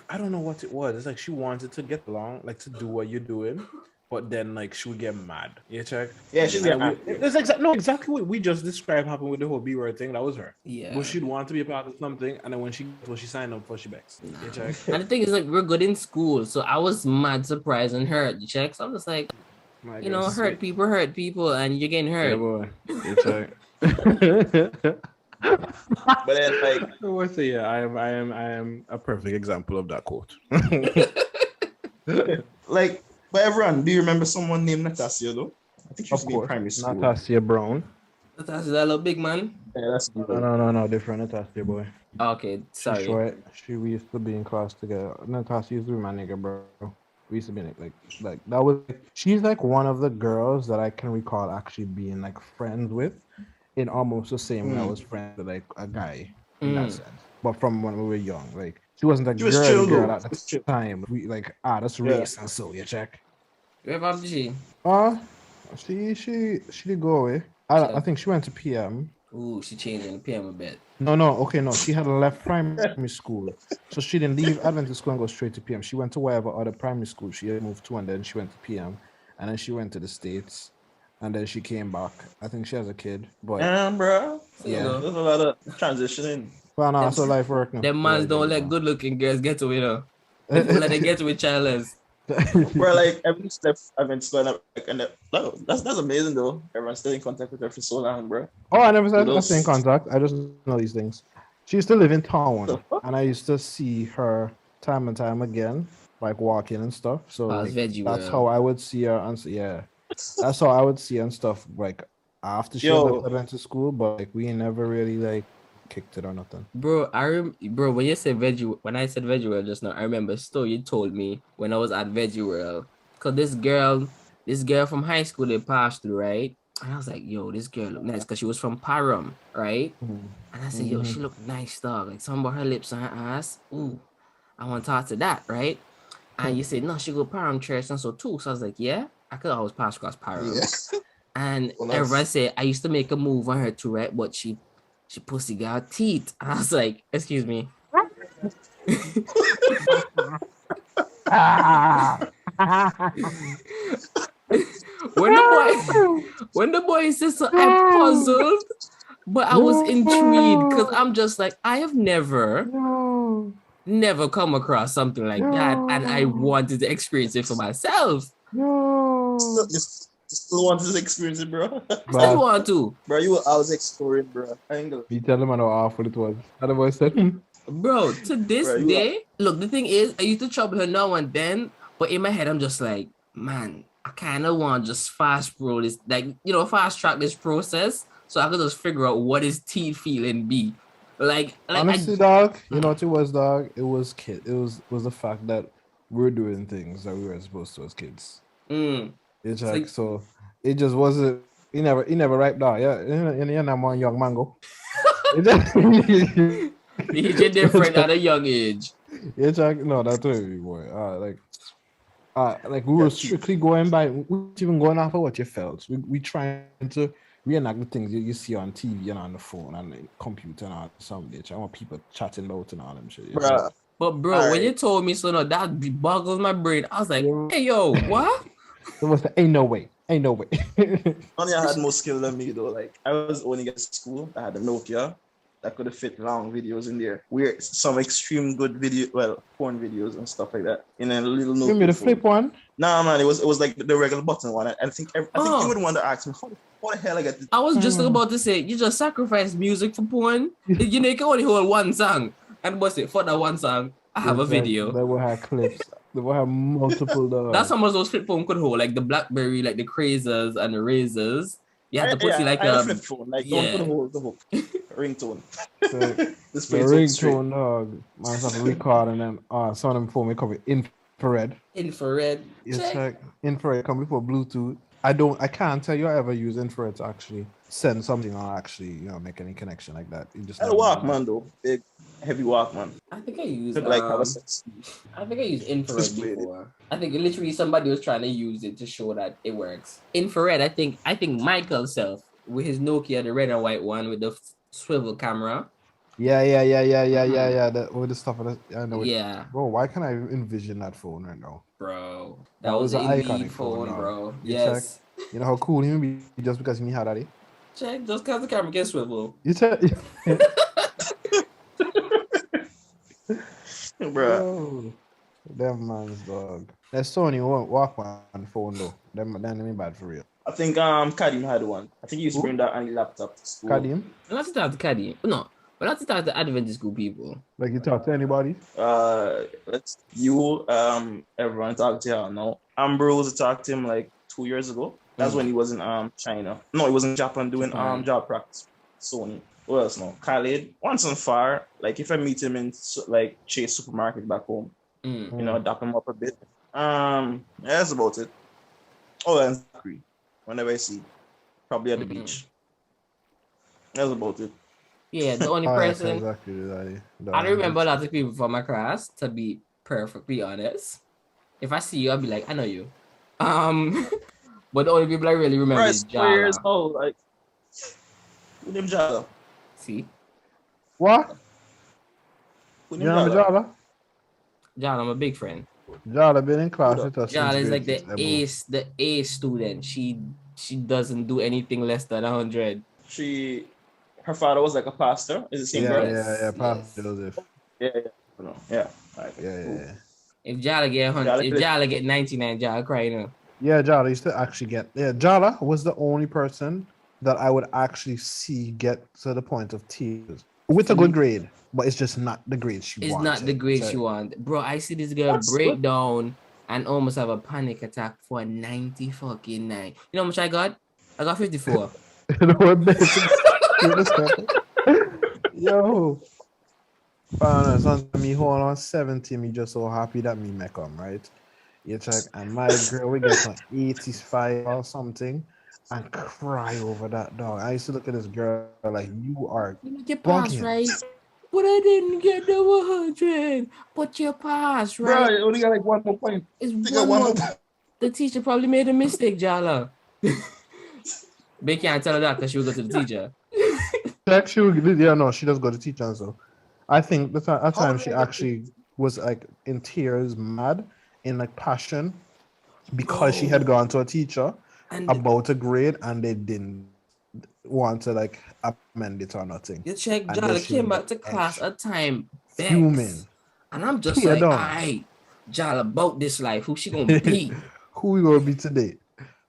I don't know what it was. It's like she wanted to get along, like to do what you're doing, but then like she would get mad. You check? Yeah, she's getting mad. It's exactly what we just described happened with the whole B word thing. That was her. Yeah. But she'd want to be a part of something, and then when she signed up for, she begs. Nah. You check? And the thing is, like, we're good in school, so I was mad surprised and hurt. You check? So I'm just like, hurt people, and you're getting hurt. Yeah, boy. You check? But then, like, so yeah, I am a perfect example of that quote. like, but everyone, do you remember someone named Natasha though? I think she was in primary school. Natasha Brown. Natasha, that little big man. Yeah, that's No, different Natasha boy. Okay, sorry. Short. We used to be in class together. Natasha used to be my nigga, bro. We used to be like that was. She's like one of the girls that I can recall actually being like friends with, in almost the same way I was friends with like a guy in that sense. But from when we were young, like she wasn't a girl at the time. We like that's race and so you check. Where about she? She did go away. I think she went to PM. Ooh, she changed in PM a bit. No. She had left primary school, so she didn't leave Adventist school and go straight to PM. She went to wherever other primary school she had moved to, and then she went to PM, and then she went to the States, and then she came back. I think she has a kid, but bro. Yeah. There's a lot of transitioning. Well, no, so life work. Them mans don't let good-looking girls get away, though. They let them get away childless. Bro, like every step I've been spending, like, and that's amazing though. Everyone's still in contact with her for so long, bro. Oh, I never said I stay in contact. I just know these things. She used to live in town, and I used to see her time and time again, like walking and stuff. So like, that's how I would see her. And that's how I would see her and stuff. Like after she went to school, but like we never really like kicked it or nothing. Bro, when you said when I said Veggie World just now, I remember a story you told me when I was at Veggie World. Cause this girl from high school they passed through, right? And I was like, yo, this girl look nice, cause she was from Param, right? And I said, yo, she look nice, dog. Like something about her lips and her ass. Ooh, I want to talk to that, right? And you said, no, she go Param church and so too. So I was like, yeah, I could always pass across Param. Yeah. And everyone said I used to make a move on her too, right? But she pussy got teeth. And I was like, excuse me. when the boy said so, I puzzled, but I was intrigued because I'm just like, I have never come across something like that, and I wanted to experience it for myself. Still want to experience it, bro. Still want to. Bro, you were always exploring, bro. You tell them how awful it was. How the boy said, bro, to this day, look, the thing is, I used to trouble her now and then, but in my head, I'm just like, man, I kind of want to just fast roll this, like, fast track this process so I could just figure out what his teeth feeling be. Like honestly, dog, you know what it was, dog? It was was the fact that we're doing things that we were supposed to as kids. It's like, so it just wasn't. He never ripe dog. Yeah, you're not more young mango. He's different at a young age. It's like no, that's really boy. Like we were strictly going by. We weren't even going off of what you felt. We trying to reenact the things you see on TV and on the phone and the computer and all some bitch. I want people chatting about and all them shit. Bruh. But bro, when you told me so, no, that boggles my brain. I was like, hey yo, what? It was ain't no way. Only I had more skill than me though. Like I was only at school. I had a Nokia that could have fit long videos in there. Weird, some extreme good porn videos and stuff like that. In a little Nokia. You mean the flip one? Nah, man, it was like the regular button one. I think you would want to ask me how the hell I got this. I was just about to say, you just sacrifice music for porn. You can only hold one song, and what's it for that one song? I have a video. They will have clips. They will have multiple. That's how much those flip phone could hold, like the BlackBerry, like the Crazers and the Razors. You have to put a flip phone, like don't put the hook, ringtone. The ringtone, dog. Man, have to record and then some of them phone we call it infrared. Infrared. It's like infrared come before Bluetooth. I can't tell you I ever use infrared to actually send something or actually, make any connection like that. You just And a never know. Walkman though, big heavy Walkman. I think I used Could like have a sex I think I used infrared display. before. I think literally somebody was trying to use it to show that it works. Infrared, I think Michael self with his Nokia, the red and white one with the swivel camera. Yeah. Mhm. That with the stuff. I know it. Yeah, Bro, why can't I envision that phone right now? bro. That That was was an an elite iconic phone, phone, dog. bro. You check. Yes. You know how cool he would be just because he had that. Eh? Check just cause the camera can swivel. You check. Bruh. Yo, them man's dog. That Sony won't walk on phone though. Them me bad for real. I think Kadim had one. I think he used to Who? bring that any laptop to school. Kadim? We're not to talk to Caddy. No, we're not to talk to Adventist school people. Like you talk to anybody? Let's everyone talk to him now. Ambrose talked to him like 2 years ago. That's when he was in China. No, he was in Japan doing Japan. job practice. Sony. What else now? Khalid. Once and far, like if I meet him in like Chase supermarket back home, dap him up a bit. Yeah, that's about it. Oh, and Zachary. Whenever I see, probably at the beach. That's about it. Yeah, the only Oh, person yeah, exactly. I don't remember a lot of people from my class, to be perfectly honest. If I see you, I'll be like, I know you. But the only people I really remember is 4 years Jala. old, like who named Jala? See? What? Who You named know Jala? Jala? Jala, I'm a big friend. Jala been in class Who with us Jala since is like grade the 6, Ebu. the A student. She doesn't do anything less than 100. Her father was like a pastor. Is the same girl? Yeah, Pastor Yes. Joseph. Yeah. No. Yeah. All right. Yeah. If Jala get 100, Jala- if Jala get 99, Jala cry now. Yeah, Jala used to actually get. Yeah, Jala was the only person that I would actually see get to the point of tears with a good grade, but it's just not the grade she It's wanted. not the grade she So- want. Bro, I see this girl break down and almost have a panic attack for 90 fucking 9. You know how much I got? I got 54. You know what, Yo. Me hold on 70, me just so happy that me make come, right? You check, and my girl we get like 85 or something and cry over that dog. I used to look at this girl like you are You pass, bugging. right? But I didn't get the 100. But you pass, Bro, right? you only got like 1 more point. It's You got one one more. more point. The teacher probably made a mistake, Jala. They can't tell her that because she will go to the teacher. Check, she would, yeah, no, she does go to teacher and so. I think at time she did I get actually was like in tears, mad, in like passion, because she had gone to a teacher And about a grade and they didn't want to like amend it or nothing. you check, And Jala then she came would back to get class extra a time fuming. vexed. And I'm just Tear like, down. alright, Jala about this life. Who she gonna be? Who we gonna be today?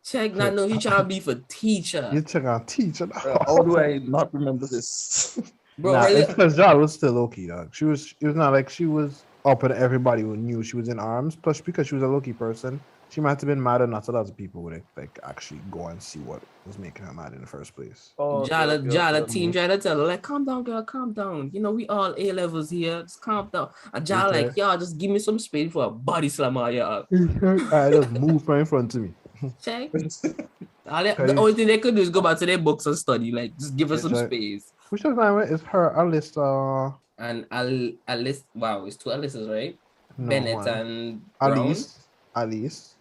Check, not know you trying to be for teacher. You check on teacher. How do I not remember this? Bro, Nah, her it's li- because Jala was still low-key, dog. It was not like she was up and everybody who knew she was in arms. Plus, because she was a low-key person, she might have been mad and not a lot of people would like actually go and see what was making her mad in the first place. Jala team trying to tell her, like, calm down, girl, calm down. You know, we all A levels here. Just calm down. And Jala, Okay. like, y'all, just give me some space for a body slam on y'all. I just moved right in front of me. Check. The only thing they could do is go back to their books and study. Like, just give her some Check. space. Which one is her Alyssa? And Alice, wow, it's two Alices, right? No, Bennett one. and Brown. Alice. Alice.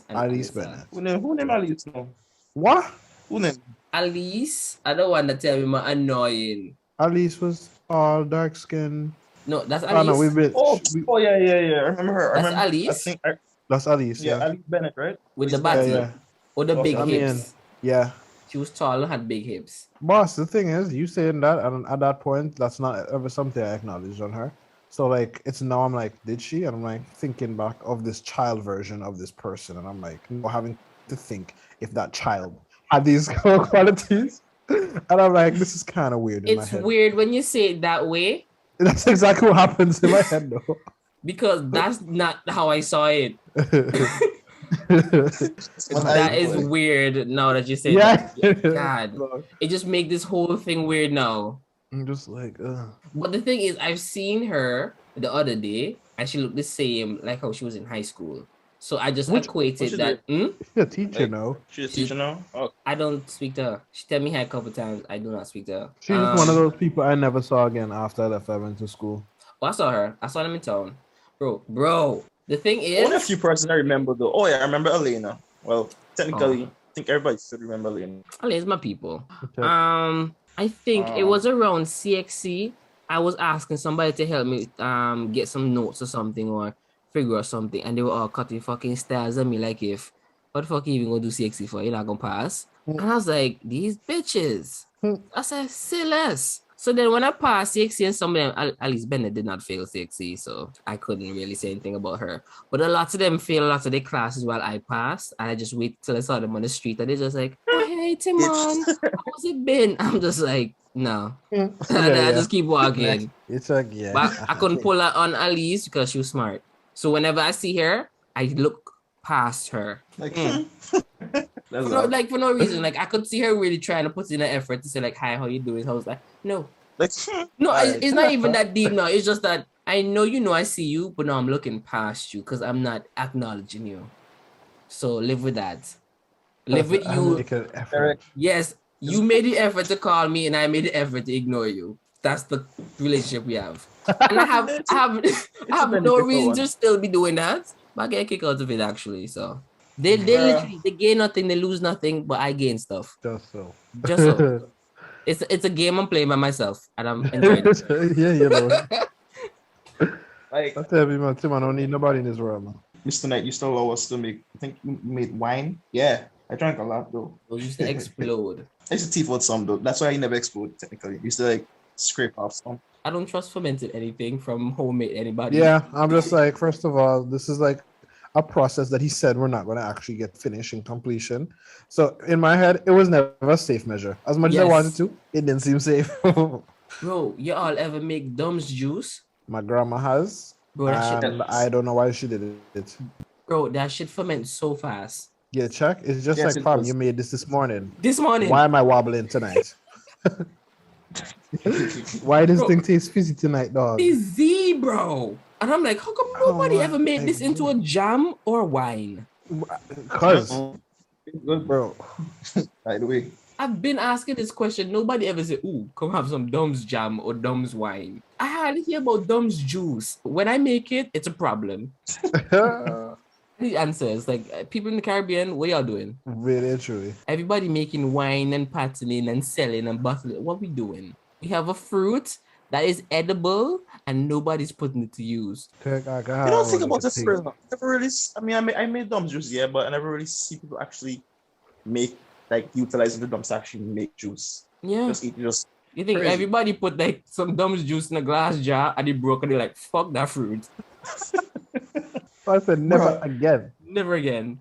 And Alice Alyssa. Bennett. Who named Alice now? What? Who named? Alice, I don't want to tell me my annoying. Alice was all dark skin. No, that's Oh no, Alice. Yeah. I remember her. That's I remember. Alice? I think. That's Alice. Yeah, Yeah. Alice Bennett, right? With the Yeah, body. yeah. Or the big I mean, hips. yeah. She was tall and had big hips. Boss, the thing is, you saying that, and at that point, that's not ever something I acknowledged on her. So, like, it's now I'm like, did she? And I'm like thinking back of this child version of this person, and I'm like, having to think if that child had these qualities. And I'm like, this is kind of weird in my It's head. weird when you say it that way That's exactly what happens in my head, though. because that's not how I saw it. That is weird now that you say that. God, it just make this whole thing weird now. I'm just like, But the thing is, I've seen her the other day, and she looked the same like how she was in high school. So I just What's equated she that. She's a teacher Like, now. she's a teacher now? Oh, I don't speak to her. She tell me hi a couple times. I do not speak to her. She's just one of those people I never saw again after I left. I went to school. Well, I saw her. I saw them in town. Bro. The thing only a is, few persons I remember though. Oh yeah, I remember Elena. Well, technically, Oh. I think everybody should remember Elena. it's my people. Okay. I think it was around CXC. I was asking somebody to help me get some notes or something or figure out something, and they were all cutting fucking stairs at me like, if what the fuck you even gonna do CXC for? You're not gonna pass. And I was like, these bitches. I said, say less. So then when I passed CXC and some of them, at least Bennett did not fail CXC, so I couldn't really say anything about her. But a lot of them failed a lot of their classes while I passed, and I just wait till I saw them on the street, and they're just like, oh, hey, Timon, how's it been? I'm just like, no. And I just keep walking. It's like, yeah. But I couldn't pull her on Alice because she was smart. So whenever I see her, I look past her. Like, For no reason. Like I could see her really trying to put in an effort to say like, hi, how you doing? I was like, no. like, No, it's not even that deep. No, it's just that I know I see you, but now I'm looking past you because I'm not acknowledging you. So live with that. Live with you. Yes, you made the effort to call me, and I made the effort to ignore you. That's the relationship we have. And I have no reason to still be doing that. But I get a kick out of it actually. So they literally they gain nothing, they lose nothing, but I gain stuff. Just so. It's a game I'm playing by myself, and I'm enjoying it. Yeah, you know. like, I tell you, man, Tim, I don't need nobody in this world, man. Mr. Knight used to allow us to make. I think you made wine. Yeah, I drank a lot though. Those used to explode. I used to teeth out some though. That's why I never exploded technically. I used to like scrape off some. I don't trust fermented anything from homemade anybody. Yeah, I'm just like, first of all, this is like a process that he said we're not going to actually get finished in completion. So in my head, it was never a safe measure. As much as I wanted to, it didn't seem safe. Bro, you all ever make Dumb's juice? My grandma has. Bro, that shit. I don't know why she did it. Bro, that shit ferments so fast. Yeah, check. It's just like, fam, you made this morning. This morning. Why am I wobbling tonight? Why does thing taste fizzy tonight, dog? Fizzy, bro. And I'm like, how come nobody ever made this into a jam or wine? Because, bro. By the way, I've been asking this question. Nobody ever said, ooh, come have some Dumb's jam or Dumb's wine. I hardly hear about Dumb's juice. When I make it, it's a problem. The answers, like people in the Caribbean, what y'all doing? Really, truly. Everybody making wine and patterning and selling and bottling. What we doing? We have a fruit that is edible and nobody's putting it to use. I don't think about this first. Never really. I made Dumb's juice, yeah, but I never really see people actually make, like, utilizing the Dumbs to actually make juice. Yeah. You think crazy. Everybody put like some Dumb's juice in a glass jar and they broke and they're like, fuck that fruit. I said never again. Never again.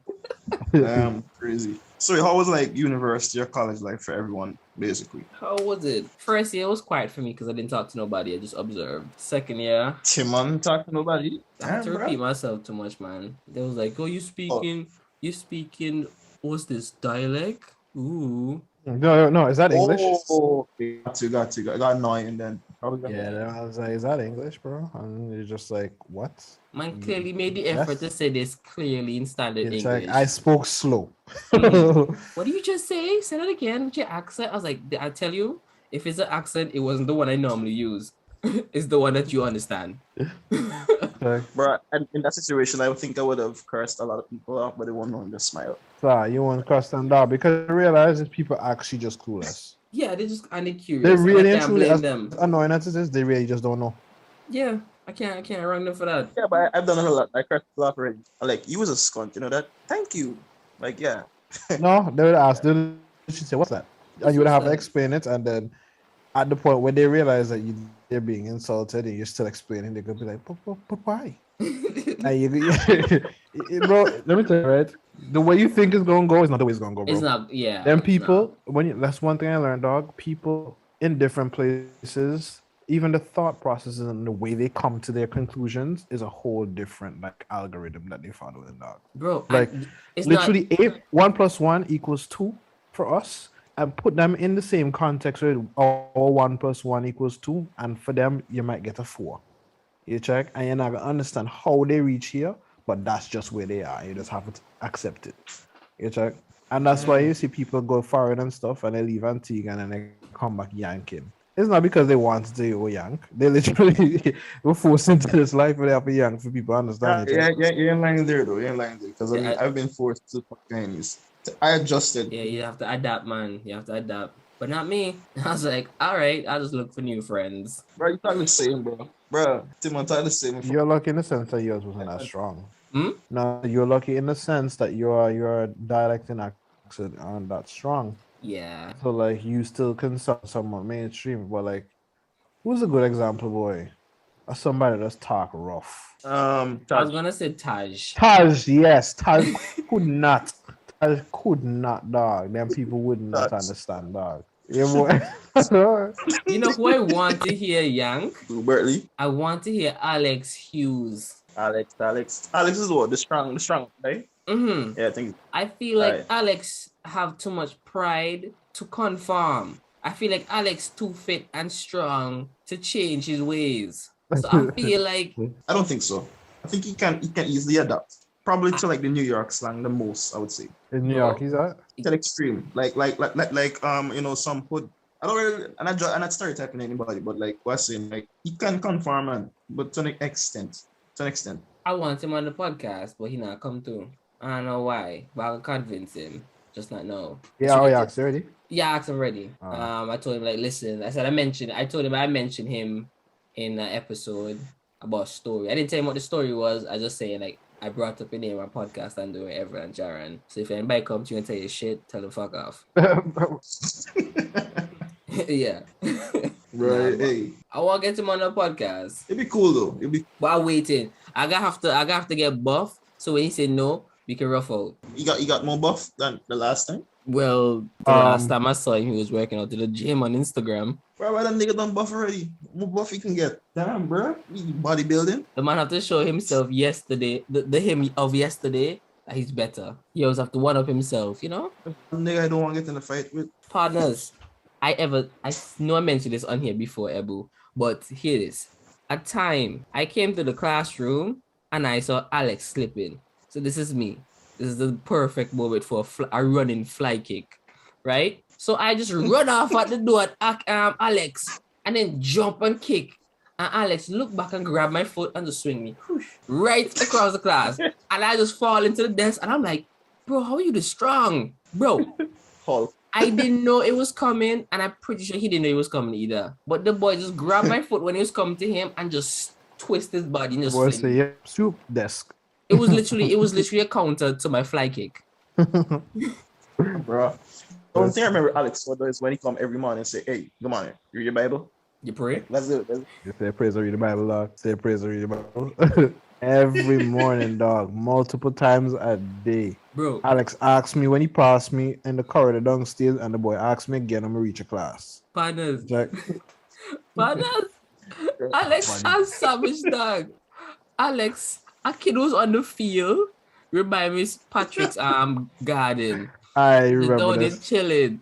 Crazy. So how was like university or college life for everyone, basically? How was it? First year was quiet for me because I didn't talk to nobody. I just observed. Second year, Timon talk to nobody. I had to repeat myself too much, man. They was like, oh, you speaking, what's this, dialect? Ooh. No, is that English? Oh, got annoying then. Yeah, I was like, is that English, bro? And you're just like, what? Man clearly made the effort to say this clearly in standard It's English. like, I spoke slow. What did you just say? Say that again with your accent. I was like, I tell you, if it's an accent, it wasn't the one I normally use. It's the one that you understand. Bro, and in that situation, I would think I would have cursed a lot of people out, but they won't know and just smile. So you want to curse them down because I realize that people actually just clueless. Yeah, they're just kind of curious. They really I can't blame them. them. Annoying as it is, they really just don't know. Yeah, I can't run them for that. Yeah, but I've done it a lot. I cursed people out already. I'm like, you was a skunt, you know that? Thank you. Like, yeah. No, they would ask. They should say, "What's that?" And you would have to explain it, and then at the point where they realize that they're being insulted, and you're still explaining, they're gonna be like, "But why?" Bro, let me tell you, right? The way you think it's gonna go is not the way it's gonna go, bro. It's not, yeah. Them people, that's one thing I learned, dog. People in different places, even the thought processes and the way they come to their conclusions is a whole different like algorithm that they follow in, dog. Bro, like it's literally 1 + 1 = 2 for us, and put them in the same context where 1 + 1 = 2, and for them you might get a 4. You check, and you're not gonna understand how they reach here, but that's just where they are. You just have to accept it. You check? And that's why you see people go foreign and stuff and they leave Antigua and then they come back yanking. It's not because they want to go yank. They literally were forced into this life where they have to yank for people to understand it. You're in line there though. You're in line there. Because I've been forced to fuck Chinese. I adjusted. Yeah, you have to adapt, man. You have to adapt. But not me. I was like, all right, I'll just look for new friends. Bro, you talk the same, bro. Bro, Tim, I talk the same. You're lucky in the sense that yours wasn't that strong. Hmm? No, you're lucky in the sense that your dialect and accent aren't that strong. Yeah. So like you still can sound somewhat mainstream, but like who's a good example, boy? Of somebody that's talk rough. I was gonna say Taj. Taj, yes. Taj could not. Taj could not, dog. Them people would not understand, dog. Yeah, boy. You know who I want to hear yank? Bertley. I want to hear Alex Hughes. Alex is what? The strong, right? Mm-hmm. Yeah, I think. I feel like Alex have too much pride to conform. I feel like Alex too fit and strong to change his ways. So I feel like I don't think so. I think he can easily adapt. Probably to like the New York slang the most, I would say. In New York, he's at? To the extreme. Like you know, some hood. I don't really I'm not stereotyping anybody, but like what's saying, like he can conform, man, but to an extent. I want him on the podcast, but he not come through. I don't know why, but I'll convince him. Just not know. Yeah, you asked already? Yeah, I asked him already. I told him like, listen. I told him I mentioned him in an episode about story. I didn't tell him what the story was. I just saying like I brought up your name on podcast and do whatever and Jaron. So if anybody comes to you and tell you shit, tell them fuck off. Yeah. Right. Hey. I want to get him on the podcast. It'd be cool though. But I'm waiting. I gotta have to get buff. So when he said no, we can rough out. You got more buff than the last time? Well, the last time I saw him, he was working out to the gym on Instagram. Bro, why that nigga done buff already? More buff he can get. Damn, bro. Bodybuilding. The man have to show himself yesterday, the him of yesterday, that he's better. He always have to one up himself, you know? Nigga I don't want to get in a fight with. Partners, I know I mentioned this on here before, Ebu, but here it is. At time, I came to the classroom and I saw Alex slipping. So this is me. This is the perfect moment for a running fly kick, right? So I just run off at the door at Alex and then jump and kick. And Alex look back and grab my foot and just swing me right across the class. And I just fall into the desk and I'm like, bro, how are you this strong? Bro, I didn't know it was coming and I'm pretty sure he didn't know it was coming either. But the boy just grabbed my foot when he was coming to him and just twist his body and just boy say, yeah, soup desk. It was literally a counter to my fly kick. Bro. The only thing I remember Alex was when he come every morning and say, hey, come on, you read your Bible? You pray? Let's do it. You say praise or read the Bible, dog. Say praise or read the Bible. Every morning, dog. Multiple times a day. Bro. Alex asked me when he passed me in the corridor downstairs and the boy asked me again, I'm gonna reach a class. Partners. Like, Alex has savage dog. Alex, a kid was on the field. Remind me Patrick's garden. I remember They're chilling.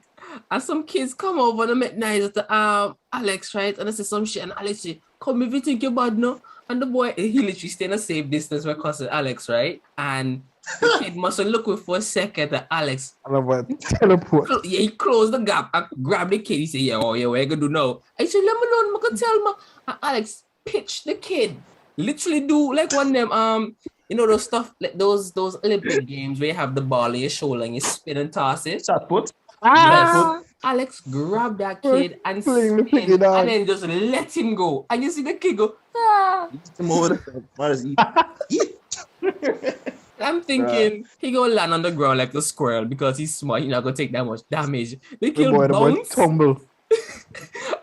And some kids come over and make nice at the Alex, right? And I say some shit and Alex say, come if you think you're bad no. And the boy, he literally stay in a safe distance with cousin Alex, right? And the kid must look with for a second at Alex. Teleport. Yeah, he closed the gap and grabbed the kid. He said, yeah, what you gonna do now? I said, let me know, I'm gonna tell me. And Alex pitched the kid. Literally do like one of them, you know those stuff, like those Olympic games where you have the ball in your shoulder and you spin and toss it. Shot put. Yes. Alex grabbed that kid and spin and then just let him go. And you see the kid go, ah. I'm thinking he gonna land on the ground like a squirrel because he's smart. He's not gonna take that much damage. The kid bounced. Tumble.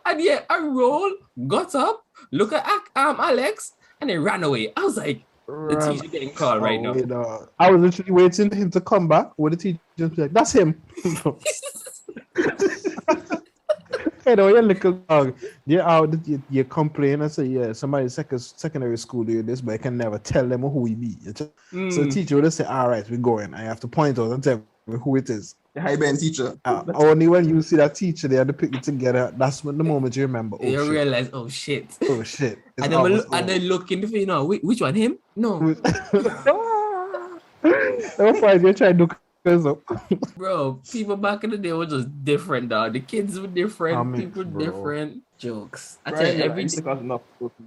And yeah, I roll, got up, look at Alex, and then ran away. I was like, the teacher getting called right now. I was literally waiting for him to come back with the teacher just be like, that's him. You know, you little dog. You complain and say, yeah, somebody secondary school doing this, but I can never tell them who he be. So the teacher would just say, all right, we're going. I have to point out and tell me who it is. The high band teacher. Only when you see that teacher, they had to pick it together. That's when the moment you remember. Oh, you realize, oh shit. Oh shit. And then look in the face, you know, which one? Him? No. Never find you try to do so. Bro, people back in the day were just different, dog. The kids were different, Comics, people bro. different. Jokes. I Bro, tell I you, ain't gonna lie, I every used to cause enough.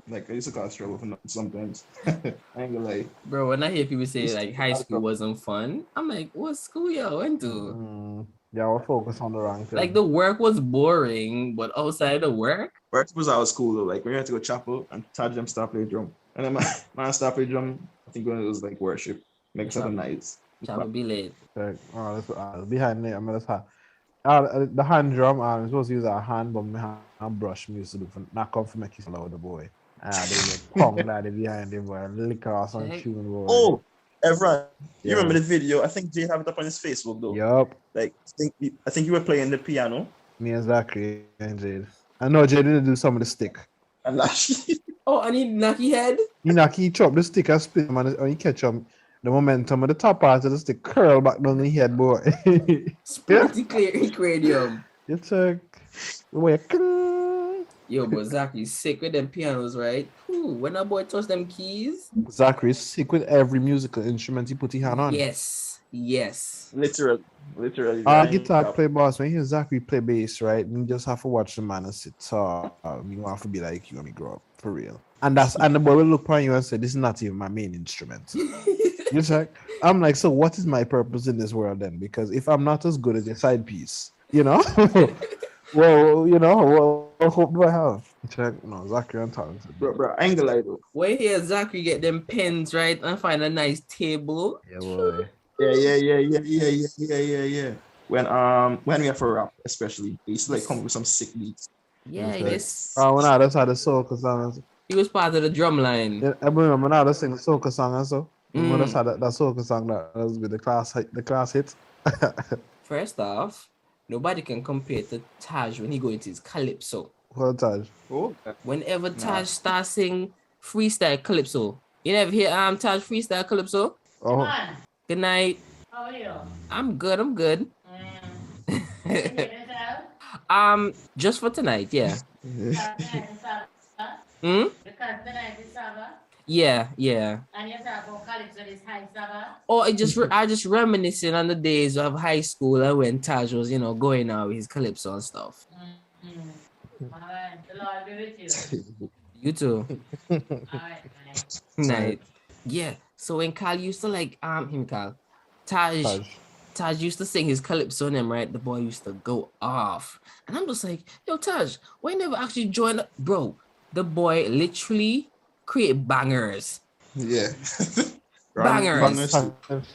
Like I used to cause trouble for nothing sometimes. I ain't gonna lie. bro, when I hear people say Used like to high cause school trouble. wasn't fun, I'm like, what school y'all went to? Yeah, we'll focus on the wrong thing. Like the work was boring, but outside the work, Work was always cool though. Like when you had to go chapel and charge them start play drum. And then man start play drum, I think when it was like worship, like Chapel. 7 nights. chapel be late. Like, behind it, I mean, that's how. The hand drum, I'm supposed to use a hand, but my hand brush me used to do for not come for make you slow the boy. There's a pong daddy behind him, boy, liquor or some Check. tune, boy. Oh, everyone. You Yeah. remember the video? I think Jay have it up on his Facebook though. Yup. Like I think you were playing the piano Me and Zachary and Jade. I know Jade didn't do some of the stick. and Lashley. Oh, I need knocky head. He chop the stick and spin him and he catch him. The momentum of the top part of the stick curl back down the head, boy. Sprinty clear cranium. It's a way. Yo, but Zachary's sick with them pianos, right? Ooh, when that boy touch them keys. Zachary's sick with every musical instrument he put his hand on. Yes. Literally. Guitar play bass. When you hear Zachary play bass, right? You just have to watch the man and sit. So you have to be like you when you grow up, for real. And the boy will look upon you and say, "This is not even my main instrument." You're like, I'm like, so what is my purpose in this world then? Because if I'm not as good as a side piece, you know, what hope do I have? Check, no, Zachary and talented. Bro, I ain't gonna lie though. When here Zachary get them pens, right, and find a nice table. Yeah, boy. Yeah. When we have for rap, especially, they used to like come up with some sick beats. Yeah, yes. When I just had a soca song. He was part of the drum line. Yeah, I remember when I just sing the soca song and so. When I just had that soca song that was with the class hit. First off, nobody can compare to Taj when he go into his calypso. What Taj? Oh, Whenever Taj starts sing freestyle calypso, you never hear Taj freestyle calypso? Oh. Good night. How are you? I'm good. Just for tonight, yeah. Because tonight is Sabbath. Yeah. And you talk about calypso this high Sabbath. Oh, I just reminiscing on the days of high school and when Taj was, going out with his calypso and stuff. All right. The Lord be with you. You too. All right. Night. Yeah. So when Carl used to Taj used to sing his calypso on him, right? The boy used to go off. And I'm just like, yo, Taj, why you never actually join up? Bro, the boy literally create bangers. yeah. Bangers.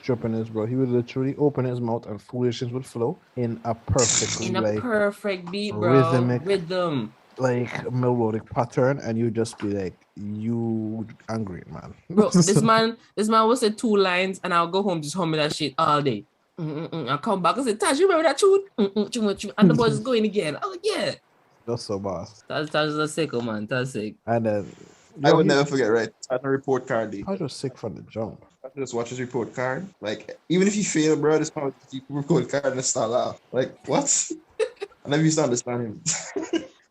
Stripping this, bro. He would literally open his mouth and foolishness would flow in a perfect perfect beat, bro. Rhythm. Like melodic pattern, and you just be like, you angry, man. Bro, this man will say 2 lines and I'll go home just humming that shit all day. I'll come back and say, Taj, you remember that tune? And the boy's going again. I was like, yeah. That's so boss. Taj is a sicko, man. Taj sick. And then I would never forget, right? I had a report card day. I was sick from the jump. I just watch his report card. Like, even if you fail, bro, this man would keep report card and start out. Like, what? I never used to understand him.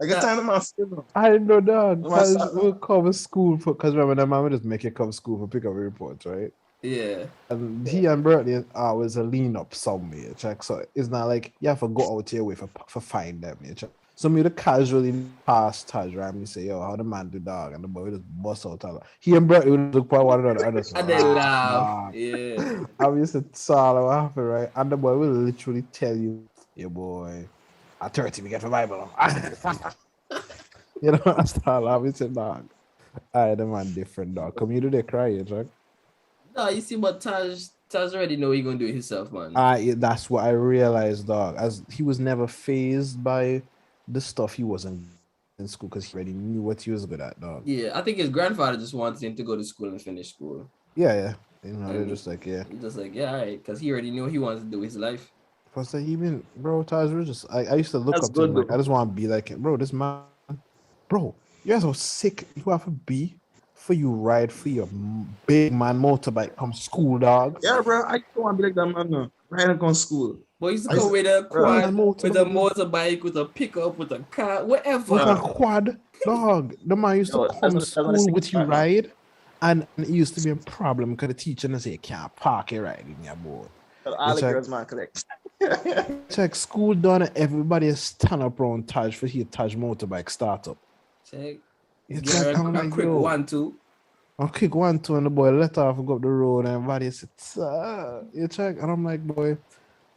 I got time to my skill. I didn't know that. We'll cover school because remember that man would just make you come to school for pick up reports, right? Yeah. And he and Bertie always a lean up somewhere, check. So it's not like you have to go out your way for find them, check. So me to casually pass Taj, right? Me say, yo, how the man do dog? And the boy just bust out. He and Bertie would look for one another and just And they laugh. Yeah. I used to saw what happened, right? And the boy will literally tell you, yeah, boy, at 30 we get the Bible. You know, I start laughing, say, dog. I the man different, dog. Come you do they cry, Jack? No, you see what Taj already know he gonna do it himself, man. That's what I realized, dog. As he was never phased by the stuff he wasn't in school because he already knew what he was good at, dog. Yeah, I think his grandfather just wanted him to go to school and finish school. Yeah. You know, they're just like, yeah. Just like, yeah, all right, because he already knew what he wanted to do with his life. Plus, like, even, bro, Taj was just, I used to look That's up to him, good, like, I just want to be like him. Bro, this man, bro, you guys are sick. You have to be for you ride for your big man motorbike come school, dog. Yeah, bro, I don't want to be like that man now. Right and come school. Boy used to come with a quad, with a motorbike. motorbike, with a pickup, with a car, whatever. With a quad, dog. The man used to come to school with you ride. And it used to be a problem because the teacher didn't say you can't park it right in your board. But all the It's girls man collect. Check school done, everybody stand up around Taj for here Taj motorbike startup. Check. It's Get like, I'm a like, quick yo, 1, 2. I'll kick 1, 2, and the boy let off and go up the road, and everybody said, you check, and I'm like, boy,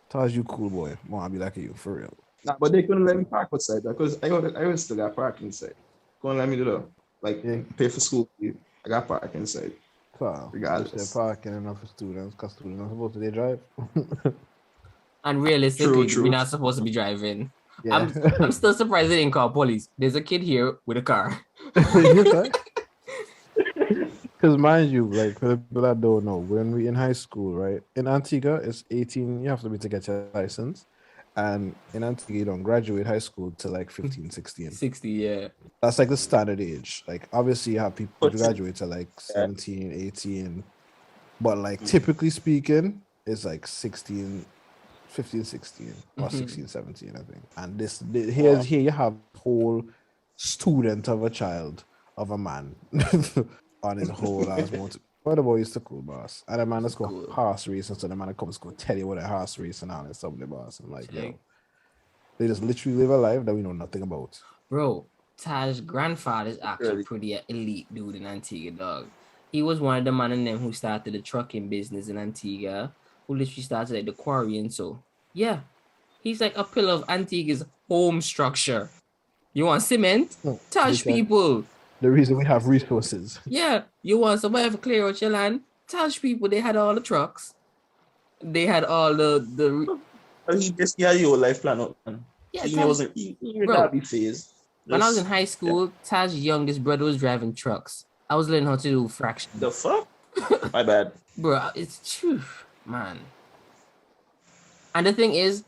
Taj, you cool boy. Wanna be like you for real. Nah, but they couldn't let me park outside because I always still got parking inside. Couldn't let me do that. Like pay for school. I got parking inside. So, Regardless. they're parking enough for students because students are supposed to drive. And realistically, True. we're not supposed to be driving. Yeah. I'm still surprised they didn't call police. There's a kid here with a car. Because mind you, like for the people that don't know, when we in high school, right? In Antigua, it's 18. You have to be to get your license. And in Antigua, you don't graduate high school till like 15, 16. 60, yeah. That's like the standard age. Like obviously you have people who graduate at like 17, 18. But like typically speaking, it's like 16, 15, 16 or 16, 17, I think. And here you have a whole student of a child of a man on his whole ass motor. What the boy used to cool boss. And the man that's go horse racing, so the man that comes go tell you what a horse race and all that stuff the boss. I'm like, yo. They just literally live a life that we know nothing about. Bro, Taj's grandfather is actually pretty elite dude in Antigua, dog. He was one of the man in them who started the trucking business in Antigua, who literally started like the quarry and so. Yeah. He's like a pillar of Antigua's home structure. You want cement? Taj people. The reason we have resources. Yeah. You want somebody to clear out your land? Taj people, they had all the trucks. They had all the He just had your life plan out, man. Yeah, so he wasn't that big phase. When I was in high school, Taj's youngest brother was driving trucks. I was learning how to do fractions. The fuck? My bad. Bro, it's true, man. And the thing is,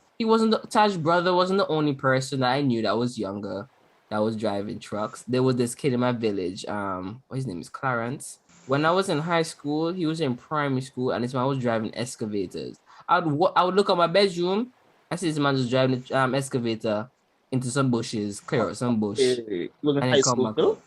Taj's brother wasn't the only person that I knew that was younger that was driving trucks. There was this kid in my village, his name is Clarence. When I was in high school, he was in primary school, and this man was driving excavators. I would look at my bedroom, I see this man just driving the excavator into some bushes, clear out some bush. He was in high school still?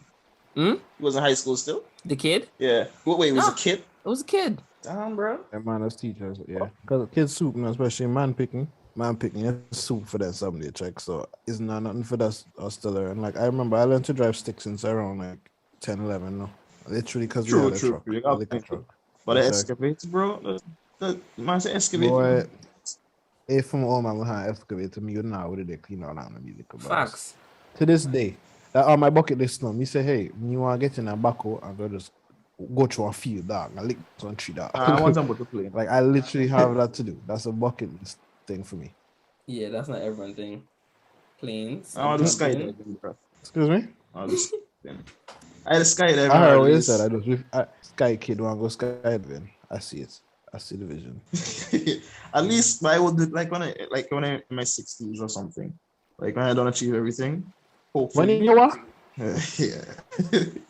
He was in high school still? The kid? Yeah. Wait, it was a kid? It was a kid. Damn, bro. That man as teachers, yeah. Because kids soup, especially man picking is soup for that someday, check. So it's not nothing for us to learn. Like I remember I learned to drive sticks since around like 10, 11, no. Literally because we had a truck. But the excavator, bro, the man said excavator. Boy, if from all man will have excavator, me you know what they clean out and music. Facts. To this day, that on my bucket list now, me say, hey, me want to get in a backhoe and go just go through a field, dog, and lick some tree, dog. I want somebody to play. Like I literally have that to do. That's a bucket list thing for me. Yeah, that's not everyone thing. Planes. I want to skydiving, bro. Excuse me? I had a skydiving. I heard what you said. I just sky kid want to go skydiving. I see it. I see the vision. At least I would do like when I'm in my 60s or something. Like when I don't achieve everything. Hopefully. When you what? Yeah.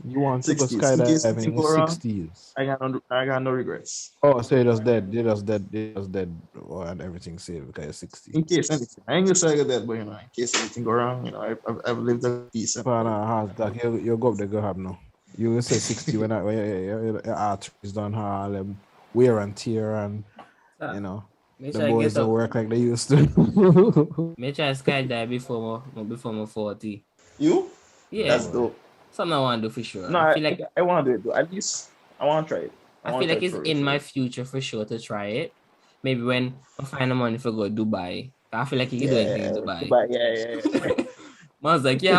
You want to go skydiving in your 60s? I got no regrets. Oh, so you're just dead. You're just dead. Oh, and everything saved because you're 60. In case anything. I ain't gonna say I got dead, but you know, in case anything go wrong, you know, I've lived a decent. You go up there, go have no. You will say 60 when your arteries don't have them wear and tear and you know the boys don't work like they used to. May try skydive before my 40. You? Yeah. That's dope. Something I want to do for sure. No, I feel like I want to do it though. At least I want to try it. I feel like it's in my future for sure to try it. Maybe when I find the money for go to Dubai. I feel like you can do anything in Dubai. Yeah. Man's like, you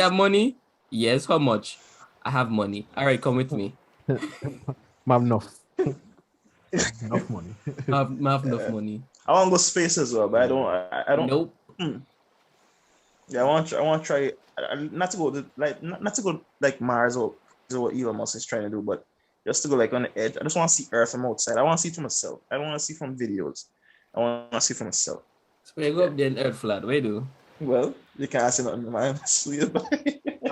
have money? Yes, how much? I have money. All right, come with me. Ma'am, enough. Enough money. I have enough money. I want to go space as well, but I don't. Nope. Yeah, I want to try. Not to go like Mars or what Elon Musk is trying to do, but just to go like on the edge. I just want to see Earth from outside. I want to see it from myself. I don't want to see from videos. I want to see from myself. So when you go up there in Earth flat, what do you do? Well, you can't see nothing, man.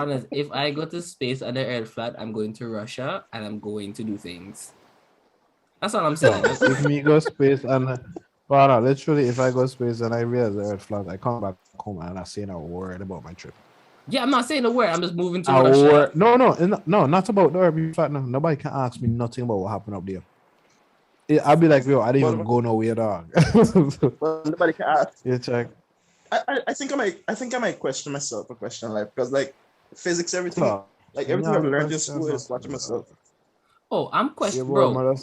Honest, if I go to space on the Earth flat, I'm going to Russia and I'm going to do things. That's all I'm saying. If me go space and literally, if I go space and I realize the Earth flat, I come back home and I'm not saying a word about my trip. Yeah, I'm not saying the word. I'm just moving to Russia. No, not about the Earth being flat. No, nobody can ask me nothing about what happened up there. I'll be like, yo, I didn't even go nowhere, dog. Well, nobody can ask. Yeah, check. I think I might question myself a question like because like physics, everything, like everything I've learned in school is watching myself. Oh, I'm questioning, bro. bro.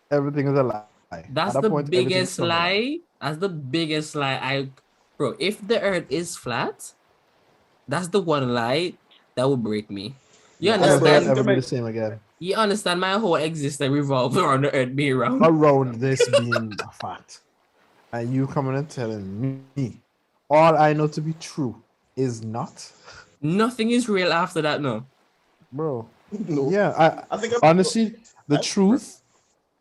Everything is a lie. That's the biggest lie. That's the biggest lie. Bro, if the Earth is flat, that's the one lie that will break me. You understand? Ever be the same again. You understand? My whole existence revolves around the Earth being round. Around this being a fact, and you coming and telling me all I know to be true is not. Nothing is real after that, no. Bro. No. Yeah, I think honestly, the truth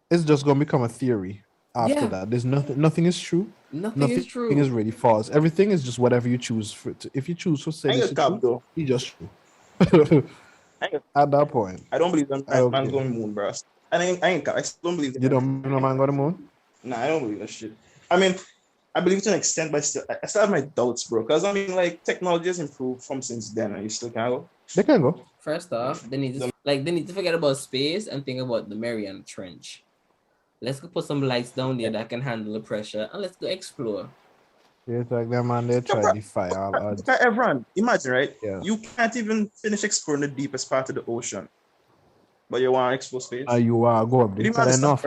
is just gonna become a theory after that. There's nothing is true. Nothing is true. Nothing is really false. Everything is just whatever you choose if you choose to say it's true, you just true. At that point, I don't believe that man's going to the moon, bro. I don't believe that. You don't believe no man going to the moon? Nah, I don't believe that shit. I mean, I believe to an extent, but I still have my doubts, bro. Because I mean, like, technology has improved from since then, and you still can't go. They can go. First off, they need to forget about space and think about the Mariana Trench. Let's go put some lights down there that can handle the pressure, and let's go explore. Yeah, it's like that man, they try to defy all odds. Everyone, imagine, right? Yeah. You can't even finish exploring the deepest part of the ocean, but you want to explore space? You are go up there. Enough.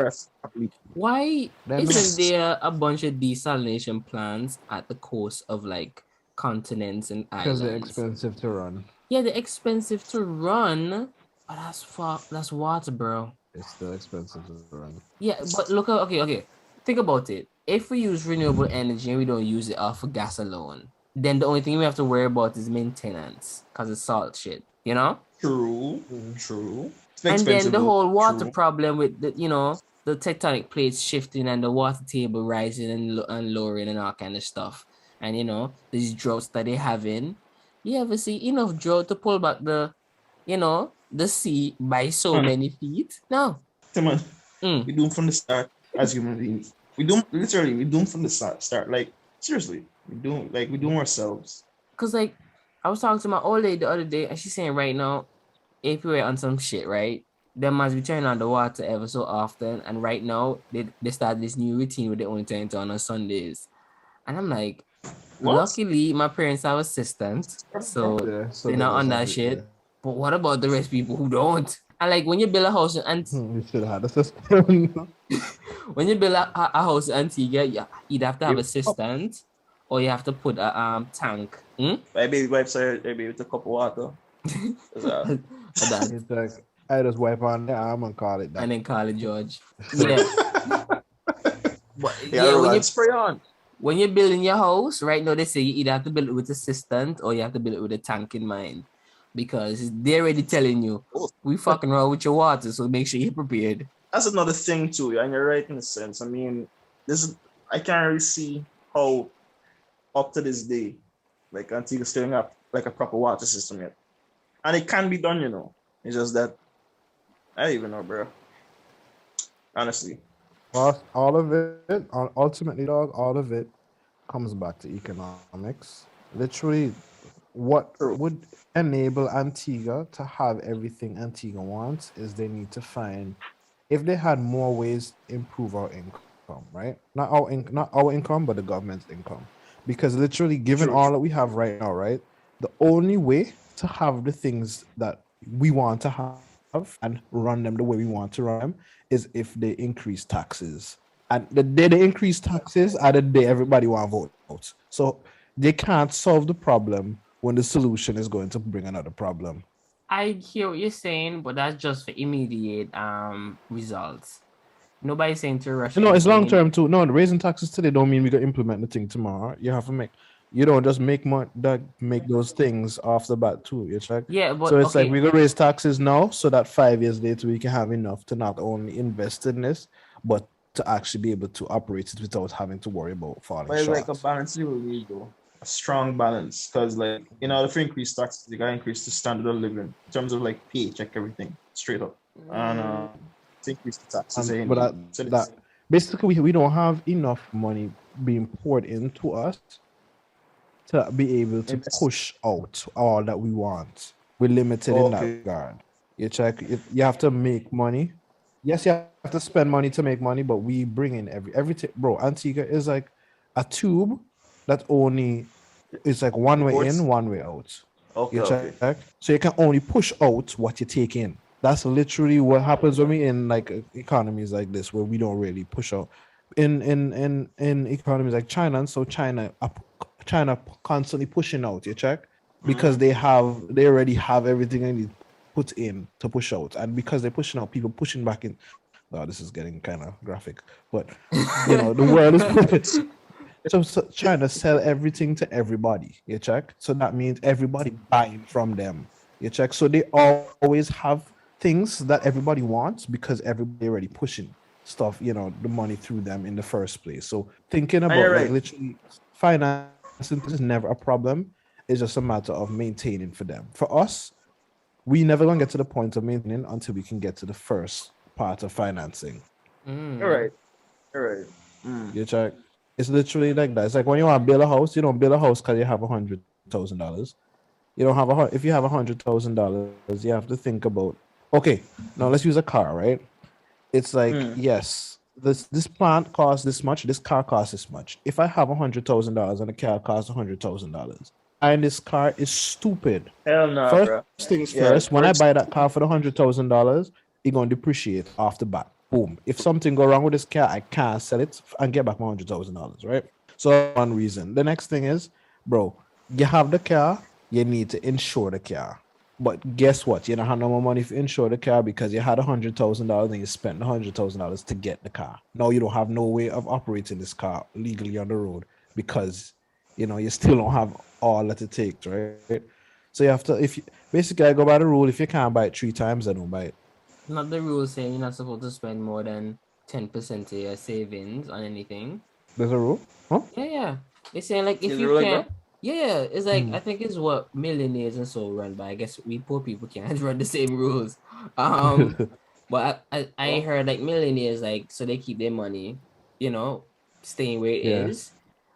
Why isn't there a bunch of desalination plants at the coast of like continents and islands? Because they're expensive to run. Yeah, they're expensive to run, but that's water, bro. It's still expensive to run. Yeah, but look, okay. Think about it. If we use renewable energy and we don't use it for gas alone, then the only thing we have to worry about is maintenance because it's salt shit, you know? True. And then the whole water problem with the tectonic plates shifting and the water table rising and lowering and all kind of stuff. And these droughts that they're having. You ever see enough drought to pull back the sea by so many feet? No. Come on. We do from the start as human beings. We do from the start. Like, seriously. We do ourselves. Because, like, I was talking to my old lady the other day, and she's saying right now, if we were on some shit, right, they must be turning on the water ever so often. And right now, they started this new routine where they only turn it on Sundays. And I'm like, luckily, my parents have assistants, so they're not on that shit. Yeah. But what about the rest of people who don't? And like when you build a house in you should have had a system. When you build a house in Antigua, you either have to have assistant or you have to put a tank. Maybe with a cup of water. It's like, I just wipe on the arm and call it that. And then call it George. Yeah. When you spray on. When you're building your house, right now they say you either have to build it with assistant or you have to build it with a tank in mind. Because they're already telling you, we fucking around with your water, so make sure you're prepared. That's another thing too, and you're right in a sense. I mean, I can't really see how up to this day, like Antigua still have like a proper water system yet. And it can be done, It's just that I don't even know, bro. Honestly. Well, all of it, ultimately, dog, all of it comes back to economics. Literally, what would enable Antigua to have everything Antigua wants is they need to find, if they had more ways to improve our income, right? Not our income, but the government's income. Because literally, given all that we have right now, right? The only way to have the things that we want to have and run them the way we want to run them is if they increase taxes. And the day they increase taxes are the day everybody want to vote out. So they can't solve the problem when the solution is going to bring another problem. I hear what you're saying, but that's just for immediate results. Nobody's saying to Russia. No, it's long term too. No, raising taxes today don't mean we can implement the thing tomorrow. You have to you don't just make those things off the bat too. You check. Yeah, but so it's like we gonna raise taxes now so that 5 years later we can have enough to not only invest in this, but to actually be able to operate it without having to worry about falling short. It's like a balance you will need though. A strong balance, because like if you increase taxes, you gotta increase the standard of living in terms of like paycheck, everything straight up, and to increase the taxes. Basically we don't have enough money being poured into us to be able to push out all that we want. We're limited in that regard. You check, you have to make money. Yes, you have to spend money to make money, but we bring in everything. Bro, Antigua is like a tube that only is like one way in, one way out. You check, so you can only push out what you take in. That's literally what happens when we in like economies like this, where we don't really push out. In economies like China, and so China constantly pushing out. You check because they already have everything they need put in to push out, and because they're pushing out, people pushing back in. Oh, this is getting kind of graphic, but the world is pushing. So trying to sell everything to everybody. You check. So that means everybody buying from them. You check. So they always have things that everybody wants because everybody already pushing stuff, the money through them in the first place. So thinking about like literally financing is never a problem. It's just a matter of maintaining for them. For us, we never gonna get to the point of maintaining until we can get to the first part of financing. All right. You check. It's literally like that. It's like when you want to build a house, you don't build a house because you have $100,000. You don't have if you have $100,000, you have to think about. Okay, now let's use a car, right? It's like yes, this plant costs this much, this car costs this much. If I have $100,000 and the car costs $100,000, and this car is stupid. Hell no, First things first. When I buy that car for the $100,000, it's gonna depreciate off the bat. Boom. If something go wrong with this car, I can't sell it and get back my $100,000, right? So one reason. The next thing is, bro, you have the car, you need to insure the car. But guess what? You don't have no more money to insure the car because you had $100,000 and you spent $100,000 to get the car. Now you don't have no way of operating this car legally on the road because you still don't have all that it takes, right? So you have to, basically I go by the rule, if you can't buy it 3 times, I don't buy it. Not the rule saying you're not supposed to spend more than 10% of your savings on anything. There's a rule? Huh? Yeah. They're saying like if you can't. Yeah, it's like I think it's what millionaires and so run by. I guess we poor people can't run the same rules. But I heard like millionaires so they keep their money, staying where it is.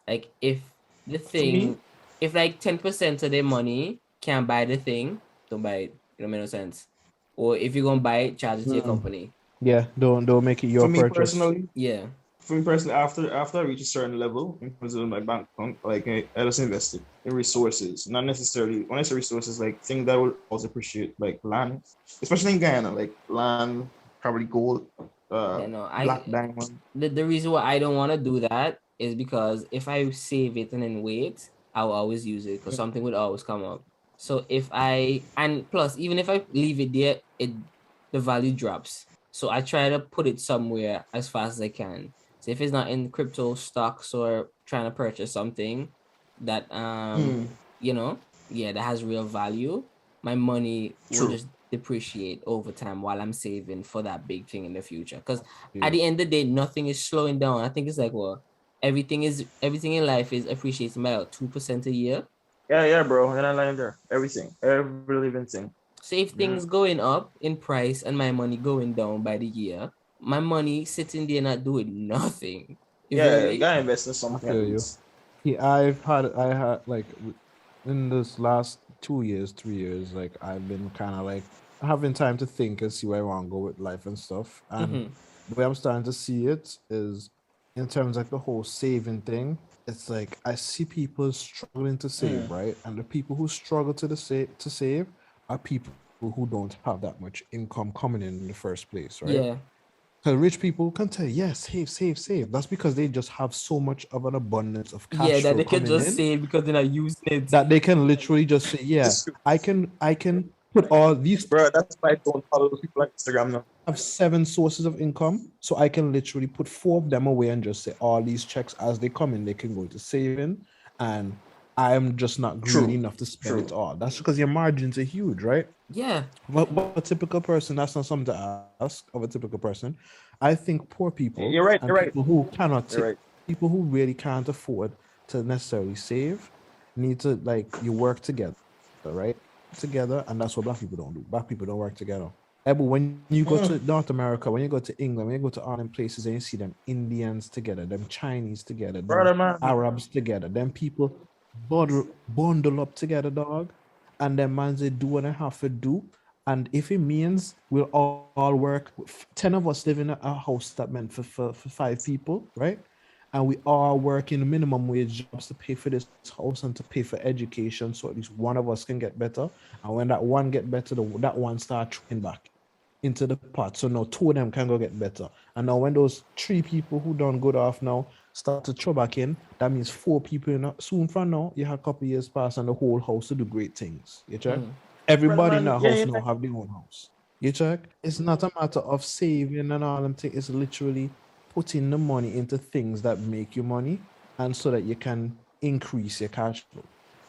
Like if the thing, if like 10% of their money can't buy the thing, don't buy it. It don't make no sense. Or if you're gonna buy it, charge it to your company. Yeah, don't make it your purchase. Personally, yeah. For me personally, after I reach a certain level in terms of my bank account, like I just invest it in resources, not necessarily when I say resources, like things that will also appreciate, like land, especially in Guyana, like land, probably gold, black diamond. The reason why I don't want to do that is because if I save it and then wait, I'll always use it because something would always come up. So and plus, even if I leave it there, the value drops. So I try to put it somewhere as fast as I can. So if it's not in crypto stocks or trying to purchase something that that has real value, my money will just depreciate over time while I'm saving for that big thing in the future. Because at the end of the day, nothing is slowing down. I think it's like everything in life is appreciating by about 2% a year. Yeah, bro. And I lying there. Everything. Every living thing. So if things going up in price and my money going down by the year, my money sitting there not doing nothing. You gotta invest in something. Yeah, I had like in this last 2 years, 3 years, like I've been kind of like having time to think and see where I want to go with life and stuff. And the way I'm starting to see it is in terms of like the whole saving thing. It's like I see people struggling to save, right? And the people who struggle to save are people who don't have that much income coming in the first place, right? Yeah. Because rich people can tell you, yes, save. That's because they just have so much of an abundance of cash. Yeah, that they can just save because they're not using it. That they can literally just say, yeah, I can put all these. Bro, that's why I don't follow people like Instagram now. I have 7 sources of income, so I can literally put 4 of them away and just say all these checks as they come in, they can go into saving, and I am just not greedy enough to spend it all. That's because your margins are huge, right? Yeah. But a typical person, that's not something to ask of a typical person. I think poor people, you're right. People who cannot, people who really can't afford to necessarily save, need to you work together, right? Together, and that's what black people don't do. Black people don't work together. But when you go to North America, when you go to England, when you go to all them places and you see them Indians together, them Chinese together, them Arabs together, them people bundle up together, dog, and then man they do what I have to do. And if it means we'll all work, 10 of us live in a house that meant for 5 people, right? And we are working minimum wage jobs to pay for this house and to pay for education, so at least one of us can get better. And when that one get better, that one start training back into the pot. So now 2 of them can go get better. And now when those 3 people who done good off now start to throw back in, that means 4 people in soon from now, you have a couple years pass and the whole house to do great things. You check? Everybody in Man, that house now have their own house. You check? It's not a matter of saving and all them things. It's literally putting the money into things that make you money and so that you can increase your cash flow.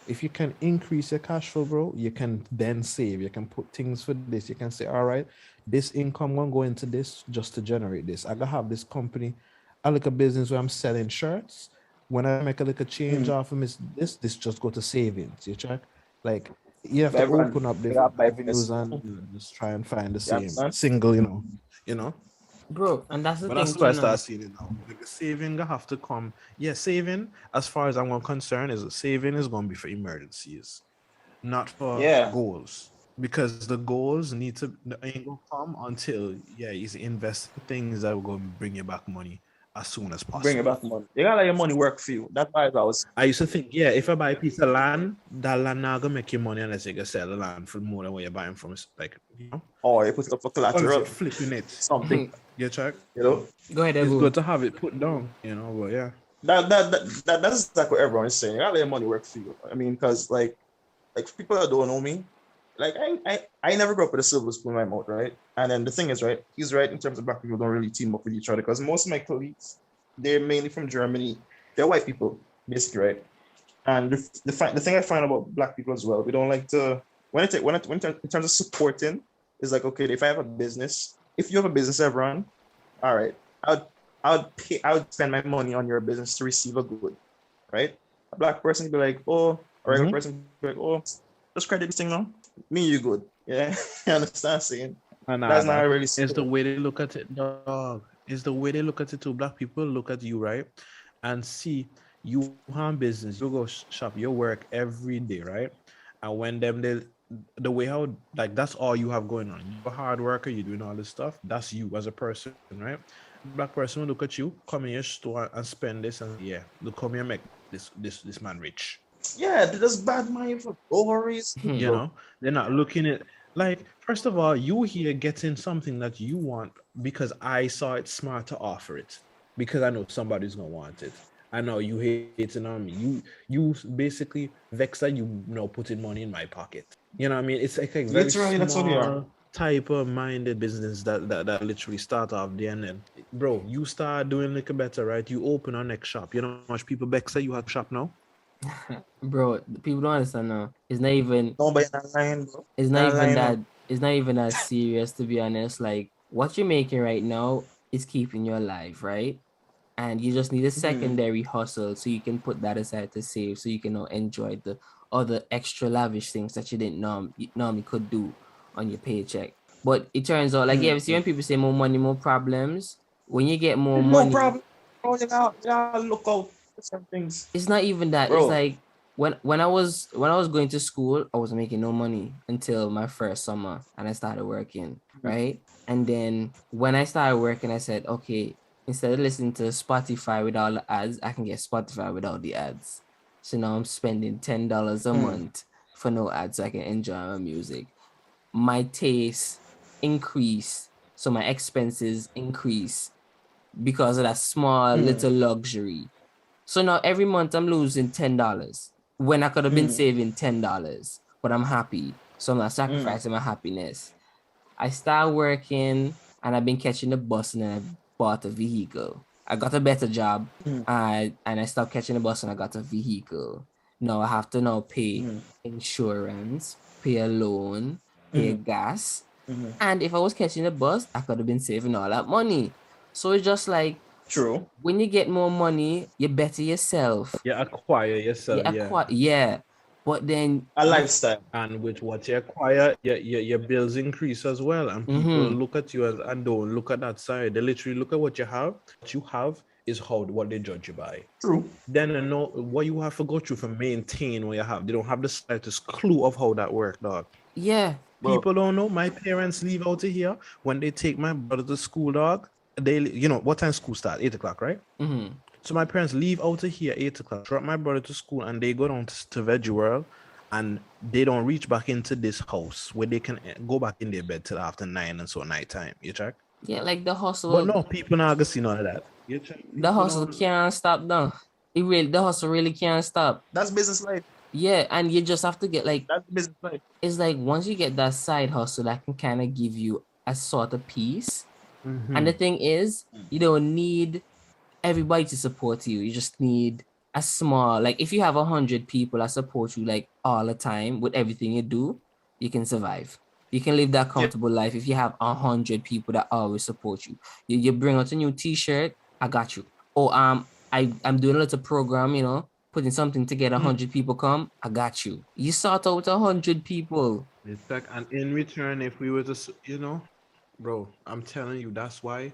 If you can increase your cash flow, bro, you can then save. You can put things for this. You can say, all right, this income gonna go into this just to generate this. I gotta have this company. I look at business where I'm selling shirts. When I make a little change off of this just go to savings. You check? Like you have to everyone, open up you different got my avenues business. and just try and find the You same understand? single, you know. Bro, and that's the But thing that's where I too now. start seeing it now. Like the saving gonna have to come. Yeah, saving, as far as I'm concerned, is saving is gonna be for emergencies, not for Yeah. goals. Because the goals need to ain't gonna come until you invest in things that will go and bring you back money as soon as Bring it possible. back money. You gotta let your money work for you. That's why I was. I used to think, if I buy a piece of land, that land not gonna make you money unless you can sell the land for more than what you're buying from. Like, Or you put it up for or if you're collateral. flipping it, Something. you check. Go ahead, It's Ebu. good to have it put down, but yeah. That's exactly what everyone is saying. You gotta let your money work for you. I mean, because like people that don't know me, like I never grew up with a silver spoon in my mouth, right? And then the thing is, right, he's right in terms of black people don't really team up with each other because most of my colleagues, they're mainly from Germany. They're white people, basically, right? And the thing I find about black people as well, we don't like to in terms of supporting, is like, okay, if I have a business, if you have a business ever run, all right, I would spend my money on your business to receive a good, right? A black person be like, oh, a regular person be like, oh, just credit this thing now. Me, you good. Yeah. You understand saying? That's not really it's the way they look at it, dog. It's the way they look at it too. Black people look at you, right? And see you have business, you go shop, you work every day, right? And when the way how, like, that's all you have going on. You're a hard worker, you're doing all this stuff. That's you as a person, right? Black person will look at you, come in your store and spend this, and look, come here, make this man rich. Yeah, there's bad money for worries. You know, they're not looking at, like, first of all, you here getting something that you want because I saw it smart to offer it, because I know somebody's gonna want it. I know you hating on me. You basically vex that you know putting money in my pocket. You know what I mean? It's like a very Literally, that's what they are. small type of minded business that literally start off there, and then, bro, you start doing a little better, right? You open our next shop. You know how much people vex that you have shop now? Bro, people don't understand now. It's not even. No, but you're not lying, bro. It's not Not even lying, that. no. It's not even that serious, to be honest. Like what you're making right now is keeping you alive, right? And you just need a secondary hustle so you can put that aside to save, so you can now enjoy the other extra lavish things that you didn't normally could do on your paycheck. But it turns out, like, see when people say more money, more problems. When you get more No money, problem. Bro, you gotta look out for some things. it's not even that. Bro. It's like when I was going to school, I was making no money until my first summer, and I started working, right? And then when I started working, I said, okay, instead of listening to Spotify with all the ads, I can get Spotify without the ads. So now I'm spending $10 a month for no ads, so I can enjoy my music. My taste increase, so my expenses increase because of that small little luxury. So now every month I'm losing $10 when I could have been saving $10, but I'm happy. So I'm not sacrificing my happiness. I start working and I've been catching the bus, and then I bought a vehicle. I got a better job and I stopped catching the bus and I got a vehicle. Now I have to now pay insurance, pay a loan, pay gas. And if I was catching the bus, I could have been saving all that money. So it's just like, True. when you get more money, you better yourself. You acquire yourself, But then A lifestyle. and with what you acquire, your bills increase as well, and people look at you and don't look at that side. They literally look at what you have. What you have is what they judge you by. True. Then you know what you have to go through to maintain what you have. They don't have the slightest clue of how that works, dog. Yeah. Bro. People don't know. My parents leave out of here when they take my brother to school, dog. They, you know, what time school starts? 8 o'clock, right? Mm-hmm. So my parents leave out of here 8 o'clock, drop my brother to school, and they go down to Veggie World, and they don't reach back into this house where they can go back in their bed till after 9 and so nighttime. You check? Yeah, like the hustle. But no, people not gonna see none of that. You check? The hustle can't stop though. The hustle really can't stop. That's business life. Yeah, and you just have to get like, That's business life. it's like once you get that side hustle that can kind of give you a sort of peace. And the thing is, you don't need everybody to support you. You just need a small, like if you have 100 people that support you like all the time with everything you do, you can survive. You can live that comfortable life if you have 100 people that always support you. You bring out a new t-shirt, I got you. Oh, I'm doing a little program, you know, putting something together, 100 people come, I got you. You sort out 100 people. It's like, and in return, if we were to, you know, bro, I'm telling you, that's why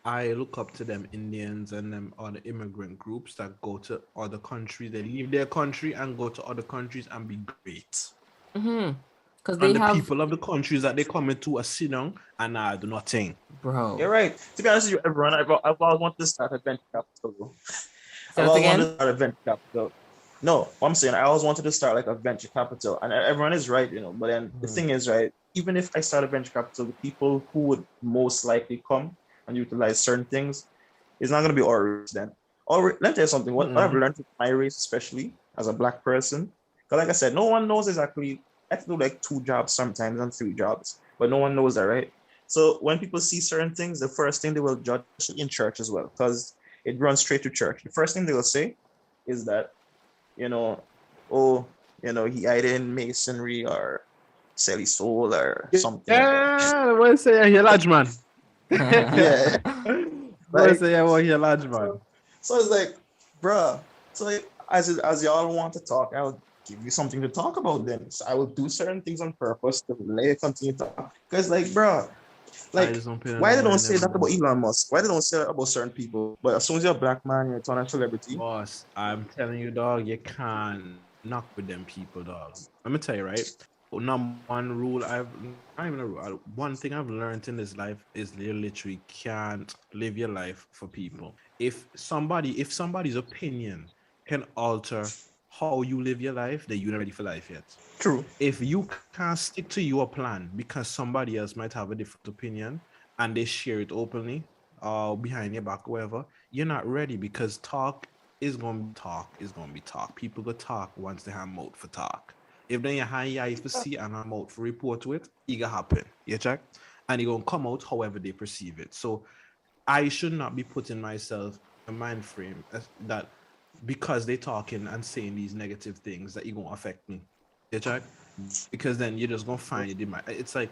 I look up to them Indians and them other immigrant groups that go to other countries. They leave their country and go to other countries and be great. Because and the people of the countries that they come into are sit down and do nothing. Bro. You're right. To be honest with you, everyone, I've always wanted to start a venture capital. Say that again? Wanted to start a venture capital. No, what I'm saying, I always wanted to start like a venture capital, and everyone is right, you know. But then the thing is, right, even if I start a venture capital, the people who would most likely come and utilize certain things is not going to be our race then. Or let me tell you something. What I've learned with my race, especially as a black person, because like I said, no one knows exactly. I have to do like 2 jobs sometimes and 3 jobs, but no one knows that, right? So when people see certain things, the first thing they will judge in church as well, because it runs straight to church. The first thing they will say is that, you know, oh, you know, he either in masonry or sell his soul or something. Yeah, what say you're large man. Yeah. What say you're large man. So it's like, bruh. So like, as y'all want to talk, I'll give you something to talk about then. So I will do certain things on purpose to let you continue to talk. Because like, bruh, like, why they don't say that about Elon Musk? Why they don't say that about certain people? But as soon as you're a black man, you're a ton of celebrity. Boss, I'm telling you, dog, you can't knock with them people, dog. I'm gonna tell you, right? Number one rule one thing I've learned in this life is you literally can't live your life for people. If somebody's opinion can alter how you live your life, then you're not ready for life yet. True. If you can't stick to your plan because somebody else might have a different opinion and they share it openly or behind your back or whatever, you're not ready, because talk is gonna be talk. People go talk once they have mouth for talk. If then you have eye for see and a mouth for report to it, it gonna happen. You check? And it gonna come out however they perceive it. So I should not be putting myself in a mind frame that because they talking and saying these negative things that it gonna affect me. You check? Because then you're just gonna find it. It's like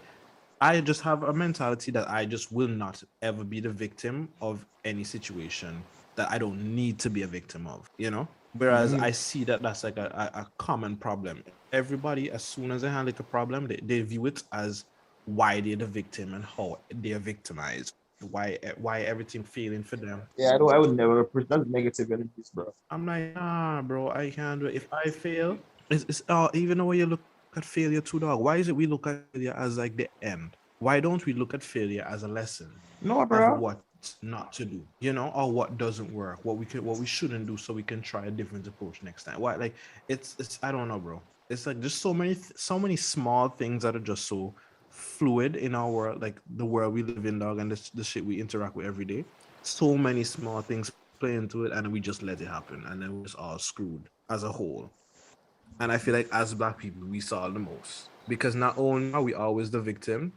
I just have a mentality that I just will not ever be the victim of any situation that I don't need to be a victim of, you know? Whereas I see that that's like a common problem. Everybody, as soon as they handle a problem, they view it as why they're the victim and how they're victimized. Why everything failing for them. Yeah, I would never present negative energies, bro. I'm like, nah, bro, I can't do it. If I fail, it's even though you look at failure too, dog. Why is it we look at failure as like the end? Why don't we look at failure as a lesson? No, bro. Of what not to do, you know, or what doesn't work, what we shouldn't do, so we can try a different approach next time. Why? Like it's I don't know, bro. It's like just so many small things that are just so fluid in our world, like the world we live in, dog, and the shit we interact with every day. So many small things play into it, and we just let it happen, and then we're just all screwed as a whole. And I feel like as black people, we saw the most, because not only are we always the victim,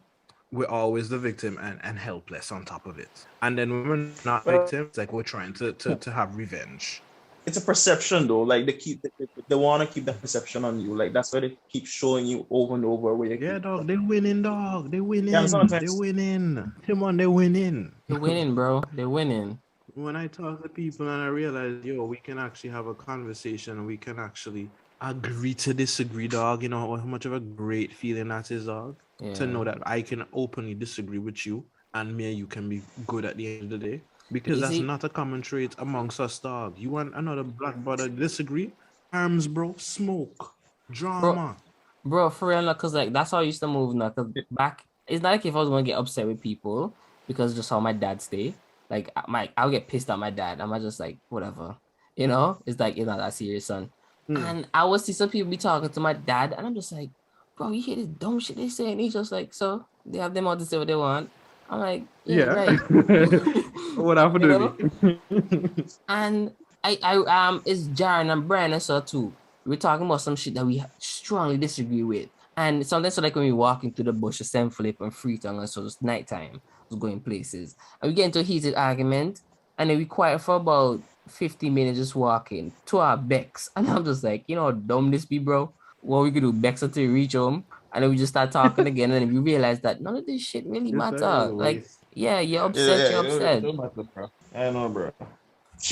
we're always the victim and helpless on top of it. And then when we're not victims, it's like we're trying to have revenge. It's a perception though. Like they want to keep that perception on you. Like that's why they keep showing you over and over where you dog, they're winning, dog. They're winning. Yeah, they're winning. Come on, they're winning. They're winning, bro. They're winning. When I talk to people and I realize, we can actually have a conversation and we can actually agree to disagree, dog. You know how much of a great feeling that is, dog. Yeah. To know that I can openly disagree with you and me and you can be good at the end of the day. Because You that's see? not a common trait amongst us, dog. You want another black brother disagree? Arms, bro. Smoke. Bro, Drama. bro, for real, like, cause like that's how I used to move now. Cause back, it's not like if I was gonna get upset with people because just how my dad stay. Like I'll get pissed at my dad. I'm just like whatever, you know. It's like it's not that serious, son. And I would see some people be talking to my dad, and I'm just like, bro, you hear this dumb shit they say, and he's just like, so they have them all to say what they want. I'm like, yeah, you're Yeah. right. What happened You to know? me? And I it's Jaren and Brian and so too. We're talking about some shit that we strongly disagree with. And sometimes so like when we walking through the bush, Sam Philip and Freetown, and so it's nighttime, was going places. And we get into a heated argument, and then we quiet for about 50 minutes just walking to our Becks. And I'm just like, you know how dumb this be, bro? What we could do, Becks until we reach home, and then we just start talking again, and then we realize that none of this shit really This is matter. Like, waste. yeah, you're Yeah, upset, yeah, you're it upset. don't matter, bro. I know, bro.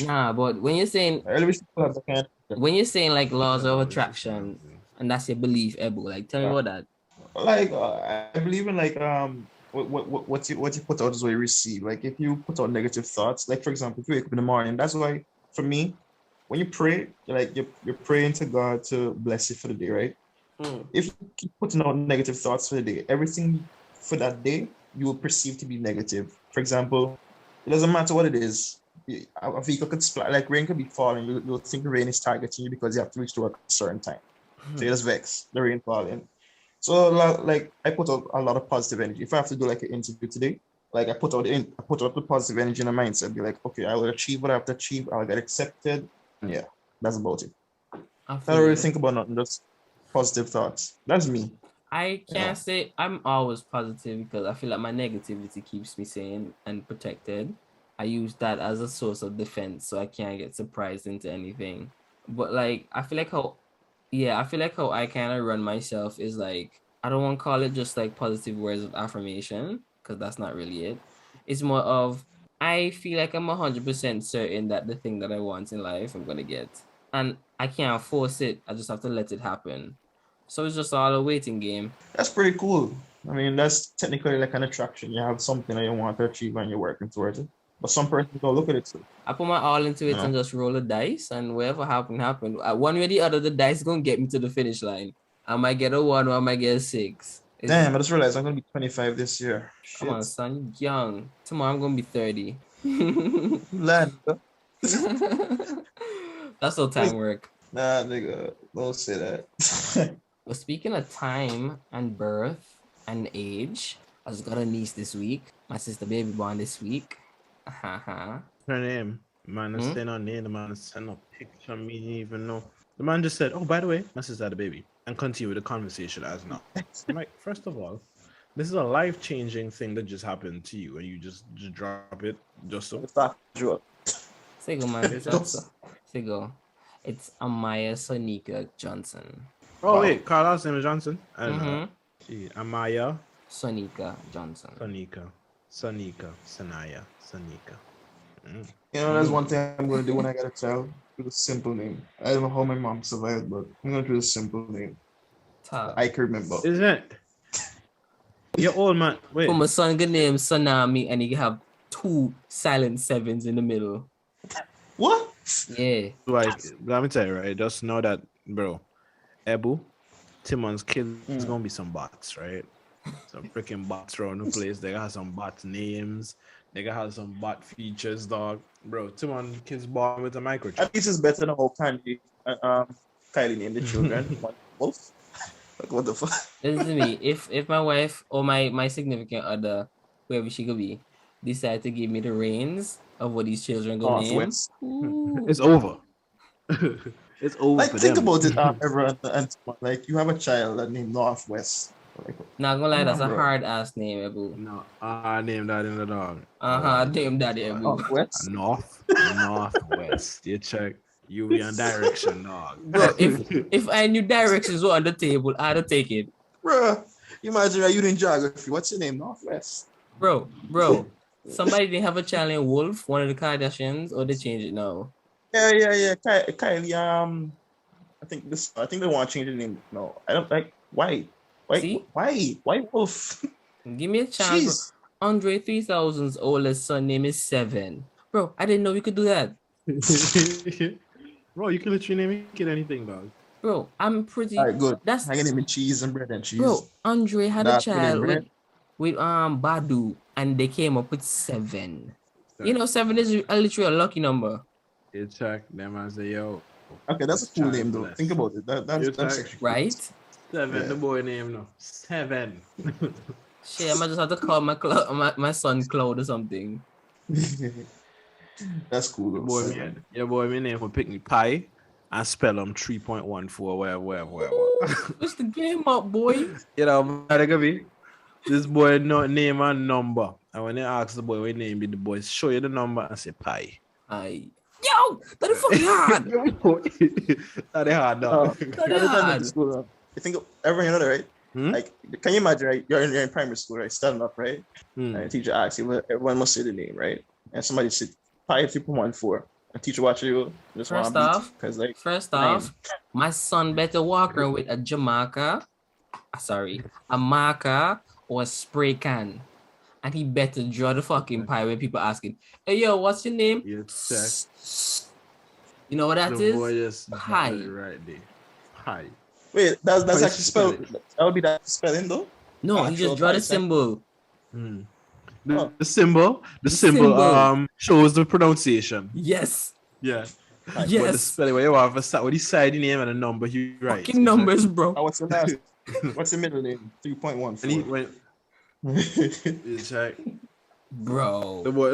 Nah, but when you're saying I really wish people had that kind of when you're saying like laws of No, it's just attraction nonsense. and that's your belief, Ebu, like tell me about that. like I believe in like what you put out is what you receive. Like if you put out negative thoughts, like for example, if you wake up in the morning, that's why for me, when you pray, you're praying to God to bless you for the day, right? If you keep putting out negative thoughts for the day, everything for that day you will perceive to be negative. For example, it doesn't matter what it is. A vehicle could splash, like rain could be falling. You'll think the rain is targeting you because you have to reach to work at a certain time. So you just vex the rain falling. So like I put out a lot of positive energy. If I have to do like an interview today, like I put up the positive energy in the mindset. Be like, okay, I will achieve what I have to achieve. I'll get accepted. And yeah, that's about it. I I feel don't really you. think about nothing. Just positive thoughts. That's me. I You can't know. say I'm always positive because I feel like my negativity keeps me sane and protected. I use that as a source of defense so I can't get surprised into anything. But like I feel like how I kind of run myself is like I don't want to call it just like positive words of affirmation because that's not really it. It's more of I feel like I'm 100% certain that the thing that I want in life I'm gonna get, and I can't force it. I just have to let it happen. So it's just all a waiting game. That's pretty cool. I mean, that's technically like an attraction. You have something that you want to achieve and you're working towards it. But some person don't look at it too. I put my all into You it and know. just roll the dice, and whatever happen. One way or the other, the dice gonna get me to the finish line. I might get a 1 or I might get a 6. It's Damn, I just realized I'm gonna be 25 this year. come on, Shit. son, you young. Tomorrow I'm gonna be 30. Land. That's how time work. Nah, nigga, don't say that. But speaking of time and birth and age, I just got a niece this week. My sister baby born this week. Her name. Man, Hmm? saying her name. The man sent a picture. Me didn't even know. The man just said, "Oh, by the way, my sister had a baby," and continue the conversation as now. I'm like, first of all, this is a life-changing thing that just happened to you, and you just drop it just so. It's factual. Say go, man. It's just- Say go. It's Amaya Sonika Johnson. Oh Wow. wait, Carla's name is Johnson. And Mm-hmm. Amaya, Sonika Johnson. Sanaya. You know, that's one thing I'm gonna do when I get a child. Do a simple name. I don't know how my mom survived, but I'm gonna do a simple name. Top. I can remember. Isn't it? Your old man. Wait. For my son, good name Sonami, and he have 2 silent 7s in the middle. What? Yeah. Like, let me tell you, right? Just know that, bro. Ebu, Timon's kid is gonna be some bots, right? Some freaking bots around the place. They got some bot names. They got have some bot features, dog. Bro, Timon kid's born with a microchip. At least it's better than how Kylie named the children. One wolf. Like what the fuck? Listen to me. If my wife or my significant other, whoever she could be, decide to give me the reins of what these children go name, Northwest. It's over. It's over Like for think them. about it, everyone. And like you have a child that named Northwest. Like, Not gonna lie, come that's on, a bro. hard ass name, Ebu. No, I named that in the dog. Name daddy, Ebu. Northwest. Northwest. You check. You be on direction, dog. Bro, if I knew directions were on the table, I'd have take it. Bro, imagine you in geography. What's your name? Northwest. Bro, somebody didn't have a child named Wolf, one of the Kardashians, or they changed it now. Yeah. Kylie. I think they want to change the name. No, I don't like. Why? See? Why Wolf? Give me a chance. Jeez. Andre 3000's oldest son name is 7. Bro, I didn't know we could do that. Bro, you can literally name your kid anything, dog. Bro, I'm pretty. All right, good. That's I can name it cheese and bread and cheese. bro. Andre had a That's the name, child right? with Badu, and they came up with 7. You Sorry. know, 7 is literally a lucky number. You check them and say, yo. Okay, that's a cool child name though. bless. Think about it. That's You're actually right. cool. Right? 7, Yeah. the boy name no. 7. Shit, I might just have to call my son Cloud or something. That's cool though. Boy, man. Your boy, my name will pick me pie and spell them 3.14, whatever. Push the game up, boy. You know, this boy no name and number. And when they ask the boy what name, the boy show you the number and say pie. Yo, that is fucking hard. That is hard, dog. That is Every time in hard. school, you think of everyone you know that, right? Like, can you imagine, right? You're in primary school, right? Standing up, right? And the teacher asks you, well, everyone must say the name, right? And somebody said pi 3.14. And teacher watch you, just want First to off, because like my son better walk around with a a marker or a spray can. And he better draw the fucking pie when people asking, hey, yo, what's your name? You check. You know what that The is? boy just Pie. got it right there. Pie. wait, that's How you actually spell spelled. That would be that spelling though. No, he Actual just draw the pie, symbol. The symbol symbol. shows the pronunciation. Yes. Yeah. But the Yes. spelling where you have a start with the side name and a number you write. Fucking numbers, bro. Oh, what's your last? What's your middle name? And he 3.14. went, you check. Bro. The boy,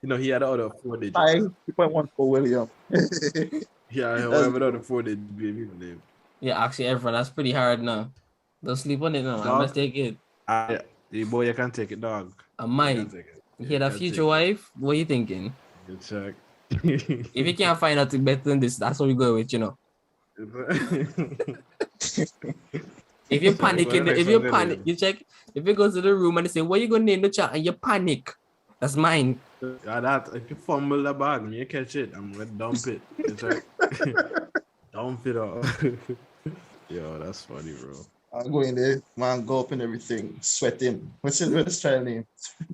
you know, he had the other 4 digits. Pi 3.14 William. Yeah, whatever the other 4 digits baby name. Yeah, actually, everyone, that's pretty hard now. Don't sleep on it now. I Dog. must take it. The boy, you can take it, dog. I You might. can take it. You hear that can future take it. wife? What are you thinking? You check. If you can't find out better than this, that's what we go with, you know. If you panic, you check. If you go to the room and they say, what you gonna name the child? And you panic. That's mine. Yeah, that if you fumble the bag, me you catch it, I'm gonna dump it. You check. Dump it off. Yo, that's funny, bro. I'll go in there, man, go up and everything, sweat him. What's his child name?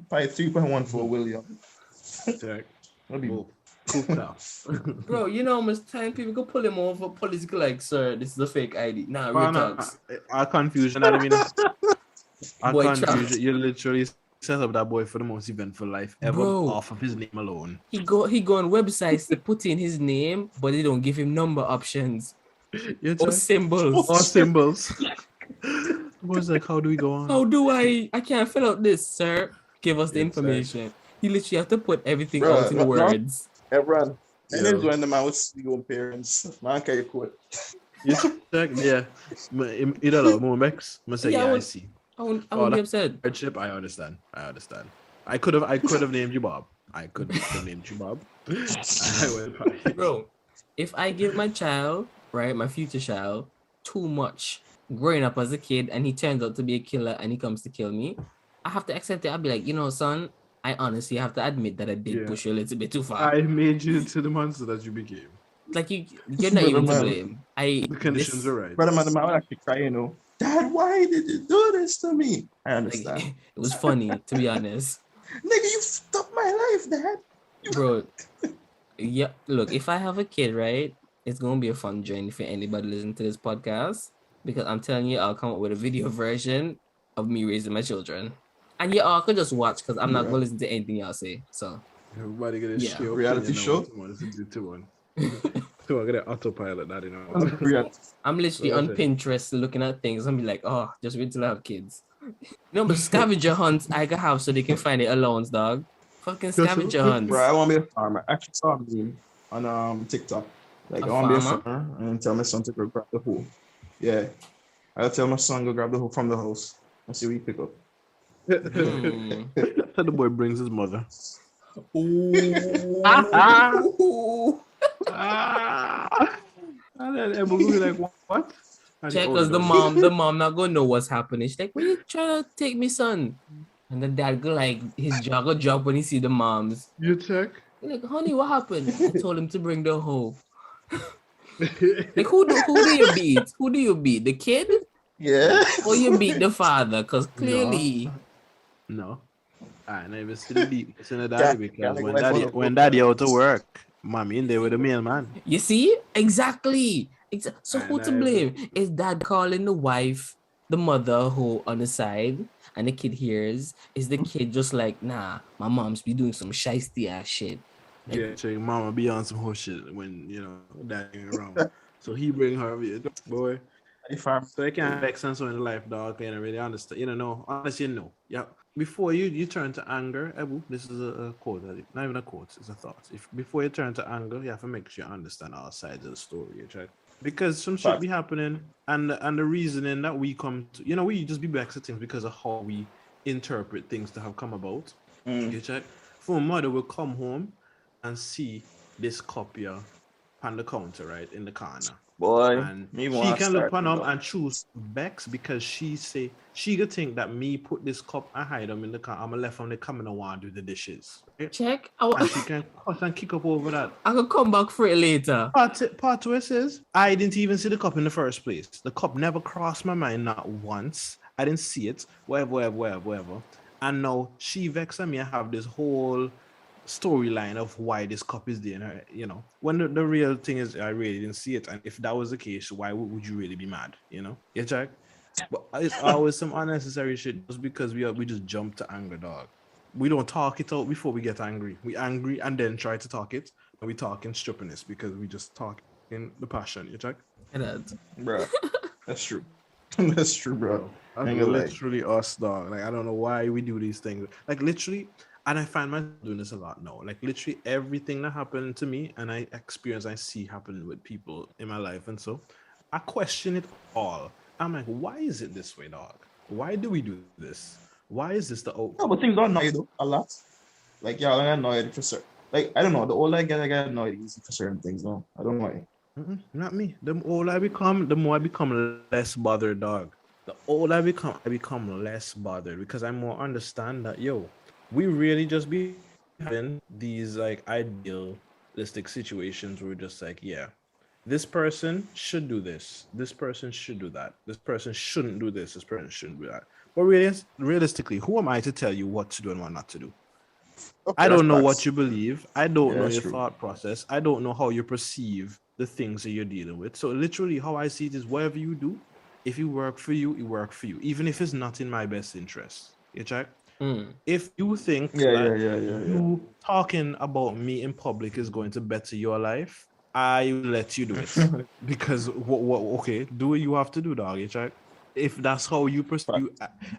Pi 3.14 William. Check. That'd be Cooked off. Bro, you know how much time people go pull him over political, like, sir, this is a fake ID. Nah, real talks. Our confusion, I mean, our Boy confusion, trapped. you literally set up that boy for the most eventful life ever Bro. off of his name alone. He go on websites to put in his name, but they don't give him number options You or check. symbols. Or symbols. Was like, how do we go on? How do I can't fill out this, sir? Give us the Yes, information. You literally have to put everything Bro, out in no. words. everyone. And Yo. then when the man was your parents, man, carry quote. You check, yeah. You don't know, Momex. I say, Yeah, I yeah, I would- see. I wouldn't Oh, be upset. Hardship, I understand. I could have named you Bob. I could have named you Bob. I would. Bro, if I give my child, right, my future child, too much growing up as a kid and he turns out to be a killer and he comes to kill me, I have to accept it. I'll be like, you know, son, I honestly have to admit that I did Yeah. push you a little bit too far. I made you into the monster that you became. Like you're not even to Man. blame. The conditions are right. Brother man, the man would actually cry, you know. Dad, why did you do this to me? I Like, understand. it was funny, to be honest. Nigga, you fucked up my life, Dad. Bro, yeah, look, if I have a kid, right, it's gonna be a fun journey for anybody listening to this podcast, because I'm telling you, I'll come up with a video version of me raising my children, and you all could just watch, because I'm not gonna listen to anything y'all say. So Everybody get a Yeah. show. Reality show? So I get an autopilot that, you know. I'm literally Well, on okay. Pinterest looking at things and be like, oh, just wait till I have kids. You know, but scavenger hunts I can have so they can find their allowance, dog. Fucking scavenger hunts. Bro, I want to be a farmer. I actually saw a meme on TikTok. Like, A I want to be a farmer? farmer and tell my son to go grab the hoe. Yeah. I'll tell my son go grab the hoe from the house and see what he pick up. Hmm. So the boy brings his mother. Ooh. And then everyone will be like, what? And Check, he because the orders. mom not gonna know what's happening. She's like, where you trying to take me, son? And the dad go like, his jaw go drop when he see the moms. You check. He's like, honey, what happened? I told him to bring the hoe. Like, who do you beat? Who do you beat? The kid? Yeah. Or you beat the father? Because clearly, No. I never see the deep in the daddy Can't because make when life daddy on when the daddy out to work, mommy in there with the mailman. You see? Exactly. So And who to I blame? Is dad calling the wife, the mother who on the side, and the kid hears? Is the kid just like, nah, my mom's be doing some shiesty ass shit? Like, yeah, check mama be on some whole shit when daddy ain't around. So he bring her boy. farm. So it can't make sense in life, dog. Can't really understand. No, unless you know. Yeah. Before you turn to anger, Ebu, this is a quote. Not even a quote. It's a thought. If before you turn to anger, you have to make sure you understand all sides of the story. Check. Because some shit Fact. be happening, and the reasoning that we come to, we just be back to things because of how we interpret things to have come about. You check. For a mother will come home and see this copy on the counter, right, in the corner. Boy, And me she want to can look start. upon him and choose Bex because she could think that me put this cup and hide them in the car. I'm gonna left on the coming and want to do the dishes. Right? check. And she can cut and kick up over that. I could come back for it later. Part where it says, I didn't even see the cup in the first place. The cup never crossed my mind, not once. I didn't see it, whatever. And now she vexed me and have this whole storyline of why this cup is there. When the real thing is, I really didn't see it. And if that was the case, why would you really be mad? Yeah, Jack. But it's always some unnecessary shit just because we just jump to anger, dog. We don't talk it out before we get angry. We angry and then try to talk it. And we talk in stupidness because we just talk in the passion. You check? Bro, that's true. That's true, bro. That's literally us, dog. Like I don't know why we do these things. Like literally, and I find myself doing this a lot now. Like literally everything that happened to me and I see happen with people in my life, and so I question it all. I'm like, why is it this way, dog? Why do we do this? Why is this the No, but things don't annoy you though a lot. Like y'all are annoyed for certain. Like I don't know. The older I get annoyed easy for certain things. No, I don't know why. Not me. The older I become, the more I become less bothered, dog. The older I become less bothered because I more understand that we really just be having these like idealistic situations where we're just like, yeah, this person should do this. This person should do that. This person shouldn't do this. This person shouldn't do that. But realistically, who am I to tell you what to do and what not to do? Okay, I that's don't know what facts. you believe. I don't know that's your true. thought process. I don't know how you perceive the things that you're dealing with. So literally how I see it is whatever you do, if it work for you, it work for you. Even if it's not in my best interest. You check? If you think that you talking about me in public is going to better your life, I will let you do it. Because okay, do what you have to do, dog. You check? If that's how you pursue,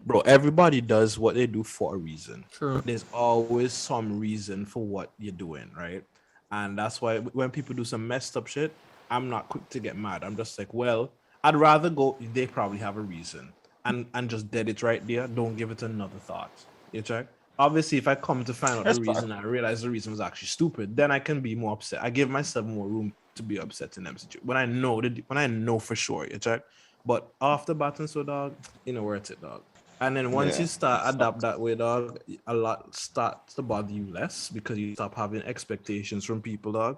bro, everybody does what they do for a reason. True. There's always some reason for what you're doing, right? And that's why when people do some messed up shit, I'm not quick to get mad. I'm just like, well, I'd rather go. They probably have a reason, and just dead it right there. Don't give it another thought. You check. Obviously, if I come to find out That's the reason, I realize the reason was actually stupid, then I can be more upset. I give myself more room to be upset in them situations when I know for sure. You check. But after batting, so dog, worth it, dog. And then once you start adapt that way, dog, a lot starts to bother you less because you stop having expectations from people, dog.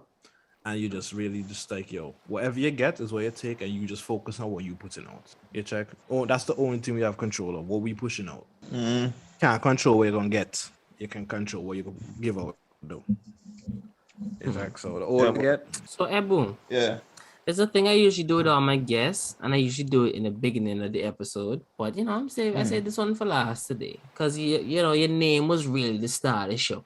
And you just really just like, whatever you get is what you take, and you just focus on what you putting out. You check. Oh, that's the only thing we have control of, what we pushing out. Can't control what you're gonna get. You can control what you can give out, though. Exactly. So the older you get. So Ebu. Yeah. It's a thing I usually do with all my guests, and I usually do it in the beginning of the episode. But I saved this one for last today because your name was really the star of the show.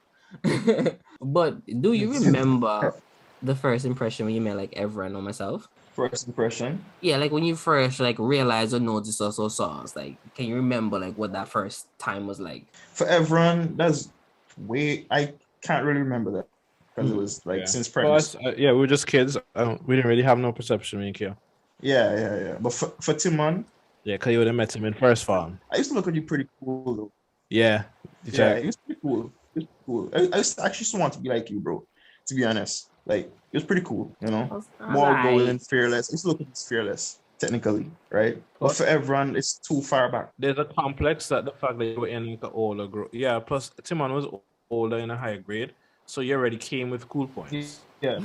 But do you remember the first impression when you met like everyone or myself? First impression. Yeah, like when you first like realized or noticed us or saw us, like can you remember like what that first time was like? For everyone, that's I can't really remember that because it was like since pregnancy. We were just kids. We didn't really have no perception, me and Kia. Yeah. But for Timon, yeah, because you would have met him in first farm. I used to look at you pretty cool though. Yeah. Yeah, he was pretty cool. I actually just want to be like you, bro. To be honest, like it was pretty cool, more going fearless. It's looking fearless technically, right? But for everyone, it's too far back. There's a complex that the fact that you were in like an older group. Yeah, plus Timon was older in a higher grade, so you already came with cool points. Yeah.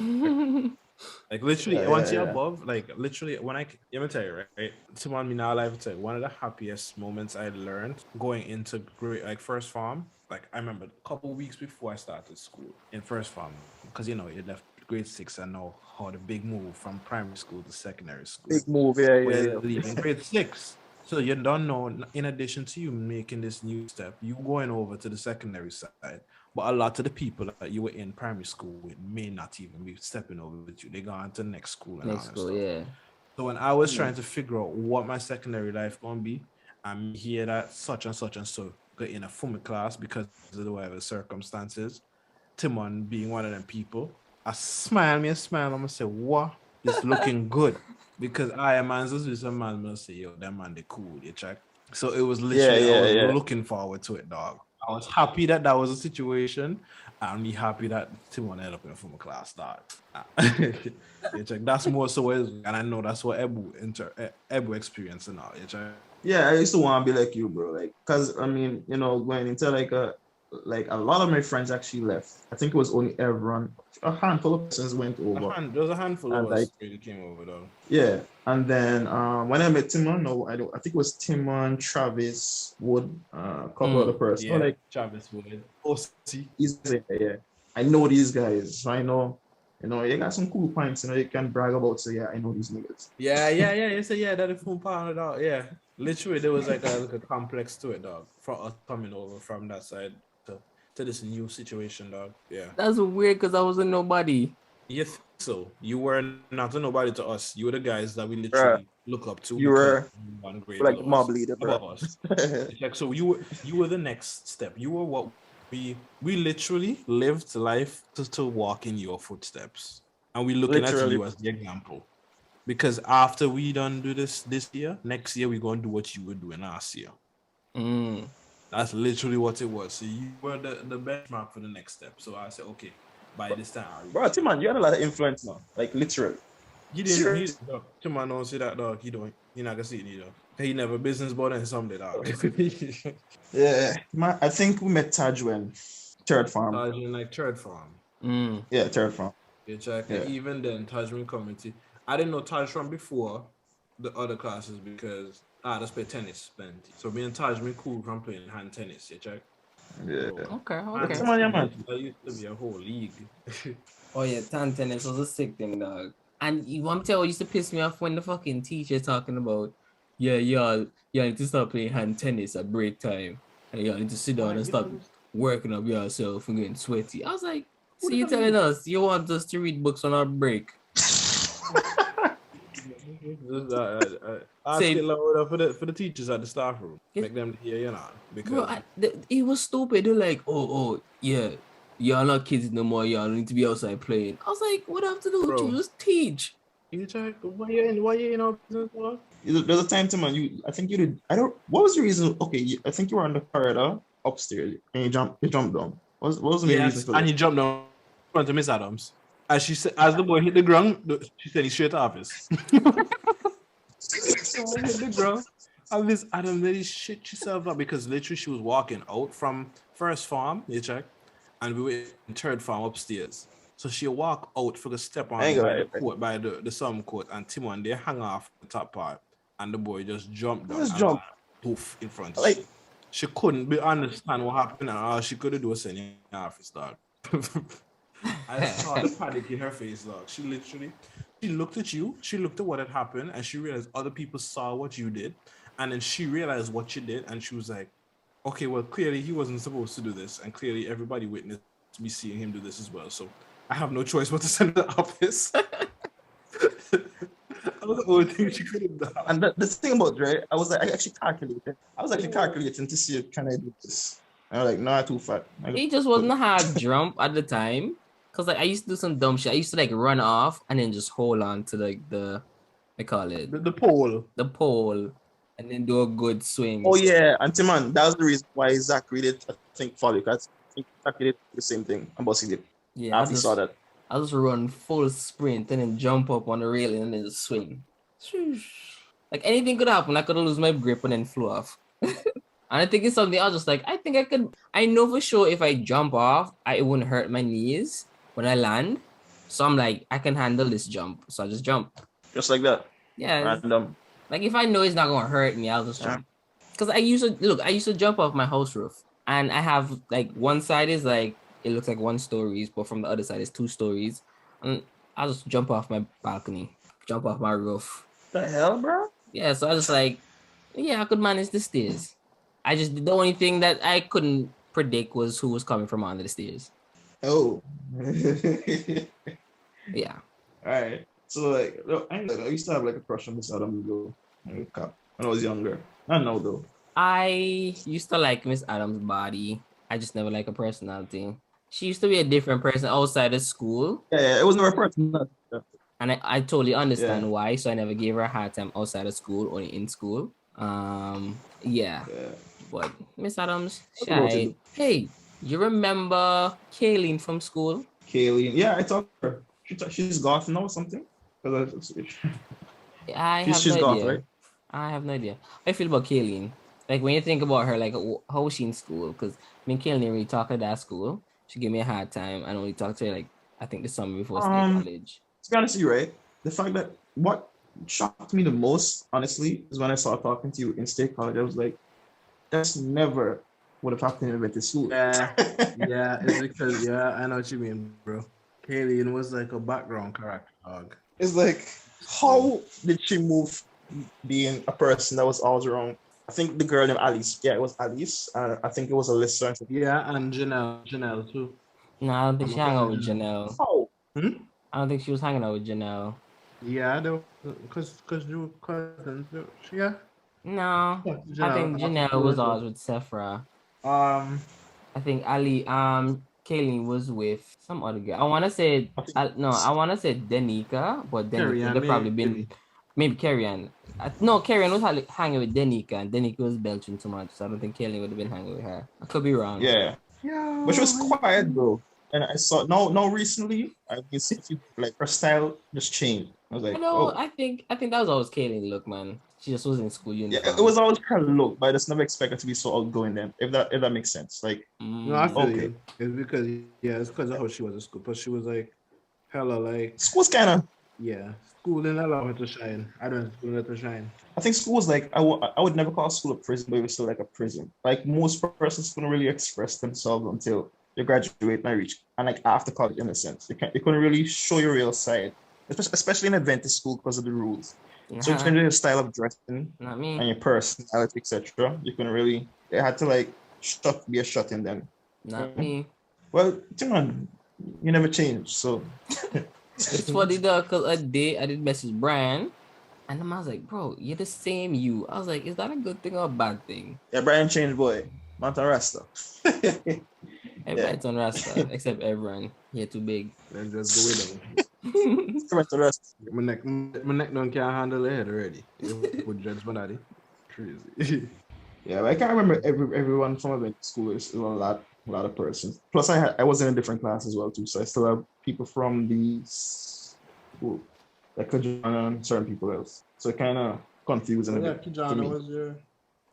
Like literally, once you're above, like literally, let me tell you, right? Timon, me now, life, one of the happiest moments I learned going into grade, like first farm like I remember a couple of weeks before I started school in first form, because you left grade 6 and know how the big move from primary school to secondary school. Big move, yeah. Where you leave in grade 6. So you don't know, in addition to you making this new step, you going over to the secondary side. But a lot of the people that you were in primary school with may not even be stepping over with you. They go on to next school and all that stuff. Yeah. So when I was trying to figure out what my secondary life gonna be, and hear that such and such and so got in a FUMI class because of the whatever circumstances, Timon being one of them people, I smile, I'm gonna say, what? It's looking good. Because I am some man will say, yo, that man they cool, you check. So it was literally I was looking forward to it, dog. I was happy that was a situation. I'm happy that Timon ended up in a FUMI class start. You check. That's more so, and I know that's what Ebu experienced and all. You check. Yeah, I used to want to be like you, bro. Like, cause I mean, going into like a lot of my friends actually left. I think it was only everyone. A handful of persons went over. There was a handful of us like, really came over though. Yeah, and then when I met Timon, I think it was Timon, Travis, Wood, a couple other persons. Yeah, like Travis Wood. OC. Yeah, I know these guys. So I know, you got some cool points. You can brag about. So yeah, I know these niggas. Yeah. You say that is full pound dog. Yeah, literally there was like a complex to it, dog. For us coming over from that side to this new situation, dog. Yeah. That's weird because I wasn't nobody. Yes, so you were not a nobody to us. You were the guys that we literally look up to. You were one grade like mob leader, above us. Like, so you were the next step. You were what we literally lived life to walk in your footsteps, and we looking at you as the example. Because after we done do this year, next year we're gonna do what you were doing last year. That's literally what it was. So you were the benchmark for the next step. So I said, okay, by this time, bro, Timon, you had a lot of influence now, like literally. You didn't. Timon don't see that, dog. You're not gonna see it either. He never business board and someday, dog. Yeah, man, I think we met Taj when third farm. Taj in like third farm. Yeah, third farm. You check. Yeah. Even then, Tajman community. I didn't know Taj from before the other classes because I just play tennis plenty. So me and Tajman cool from playing hand tennis. You check. Yeah. So, Okay. Come on, yeah, man. That used to be a whole league. Oh yeah, hand tennis was a sick thing, dog. And you want to tell what used to piss me off when the fucking teacher talking about, y'all need to stop playing hand tennis at break time. And y'all need to sit down and stop working up yourself and getting sweaty. I was like, so you telling us you want us to read books on our break? Ask it louder for the teachers at the staff room. Make them hear because bro, it was stupid. They're like, yeah, y'all not kids no more. Y'all need to be outside playing. I was like, what do I have to do with you? Just teach. You check. Why you in our business? There's a time, Timon. I think you did. What was the reason? Okay, I think you were on the corridor upstairs and you jumped down. What was the main reason for that? And you jumped down in front of Miss Adams. As she said, as the boy hit the ground, she said he's straight to office. So I hit the ground. And Miss Adams really shit herself up because literally she was walking out from first farm, you check, and we were in third farm upstairs. So she walked out for the step on by the sum court, and Timon they hang off the top part, and the boy just jumped down. Just jump. Poof in front of her. She couldn't understand what happened, and all she could do was send in the office, dog. I saw the panic in her face, dog. She looked at you, she looked at what had happened, and she realized other people saw what you did, and then she realized what you did, and she was like, okay, well, clearly he wasn't supposed to do this, and clearly everybody witnessed me seeing him do this as well, so I have no choice but to send to the office. That was the only thing she could have done. And the thing about right, I was actually calculating. To see can I do this. And I was like, no, too fat. It just wasn't a hard jump at the time. Cause I used to do some dumb shit. I used to run off and then just hold on to the pole, and then do a good swing. Oh yeah, and Timon, that was the reason why Zachary did follow you. Because I think Zachary did the same thing. I'm bossing it. Yeah, I saw that. I just run full sprint and then jump up on the railing and then just swing. Like anything could happen. I could lose my grip and then flew off. And I think it's something I was just like, I think I could. I know for sure if I jump off, it wouldn't hurt my knees when I land. So I'm like, I can handle this jump. So I just jump. Just like that. Yeah. Random. Like if I know it's not gonna hurt me, I'll just jump. Because I used to jump off my house roof And I have like one side is like it looks like 1 stories, but from the other side is 2 stories. And I'll just jump off my balcony, jump off my roof. The hell, bro? Yeah, so I was like, yeah, I could manage the stairs. The only thing that I couldn't predict was who was coming from under the stairs. Oh. Yeah. All right. So like, look, I used to have like a crush on Miss Adams though. When I was younger. Not now though. I used to like Miss Adams' body. I just never like her personality. She used to be a different person outside of school. Yeah, it was never personal. And I totally understand Yeah. why. So I never gave her a hard time outside of school, only in school. Yeah. But Miss Adams, What about you? hey, you remember Kayleen from school? Kayleen. Yeah, I talked to her. She's goth now or something. She's no goth, idea. right? I have no idea. How you feel about Kayleen? Like when you think about her, like how was she in school? Because me and Kayleen didn't really talk at that school. She gave me a hard time. I only talked to her like I think the summer before state college. To be honest with you, right? The fact that what shocked me the most, honestly, is when I started talking to you in state college. I was like, that's never would have happened in Adventist school. Yeah, it's because I know what you mean, bro. Kayleen was like a background character, dog. It's like, how did she move being a person that was always around? I think the girl named Alice. Yeah, it was Alice. I think it was Alyssa. Yeah, and Janelle too. No, I don't think she hung out with Janelle. Oh. I don't think she was hanging out with Janelle. Yeah, because you cousins. Yeah. No, I think Janelle was always with Sephra. I think Kayleen was with some other girl. I want to say Denika, but Denika would have probably been maybe Carrie Ann. No, Carrie Ann was hanging with Denika, and Denika was belching too much, so I don't think Kayleen would have been hanging with her. I could be wrong. Yeah. But she was quiet, bro. And I saw now recently, I can see like her style just changed. I was like, I think that was always Kayleen look, man. She just was in school uniform. Yeah, it was always her look, but I just never expected to be so outgoing then. If that makes sense. Like no, I feel you. It's because of how she was in school. But she was like hella like school's kinda school didn't allow her to shine. I don't school let her shine. I think school was like I would never call school a prison, but it was still like a prison. Like most persons couldn't really express themselves until you graduate and reach and like after college in a sense. You couldn't really show your real side. Especially in Adventist school because of the rules. So in terms of your style of dressing and your personality, etc., you couldn't really. It had to like be a shut in them. Not me. Well, you never changed. So it's funny though, because a day I did message Brian, and I was like, "Bro, you're the same you." I was like, "Is that a good thing or a bad thing?" Yeah, Brian changed, boy. Mountain Rasta. Everybody's on Rasta except everyone. You're too big. Then just go with them. My neck don't can't handle the head already. Would judge my daddy. Crazy. Yeah, I can't remember everyone from my school is a lot of persons. Plus, I was in a different class as well too, so I still have people from the school, like Kajana and certain people else. So it kind of confusing a bit. Kijana was your.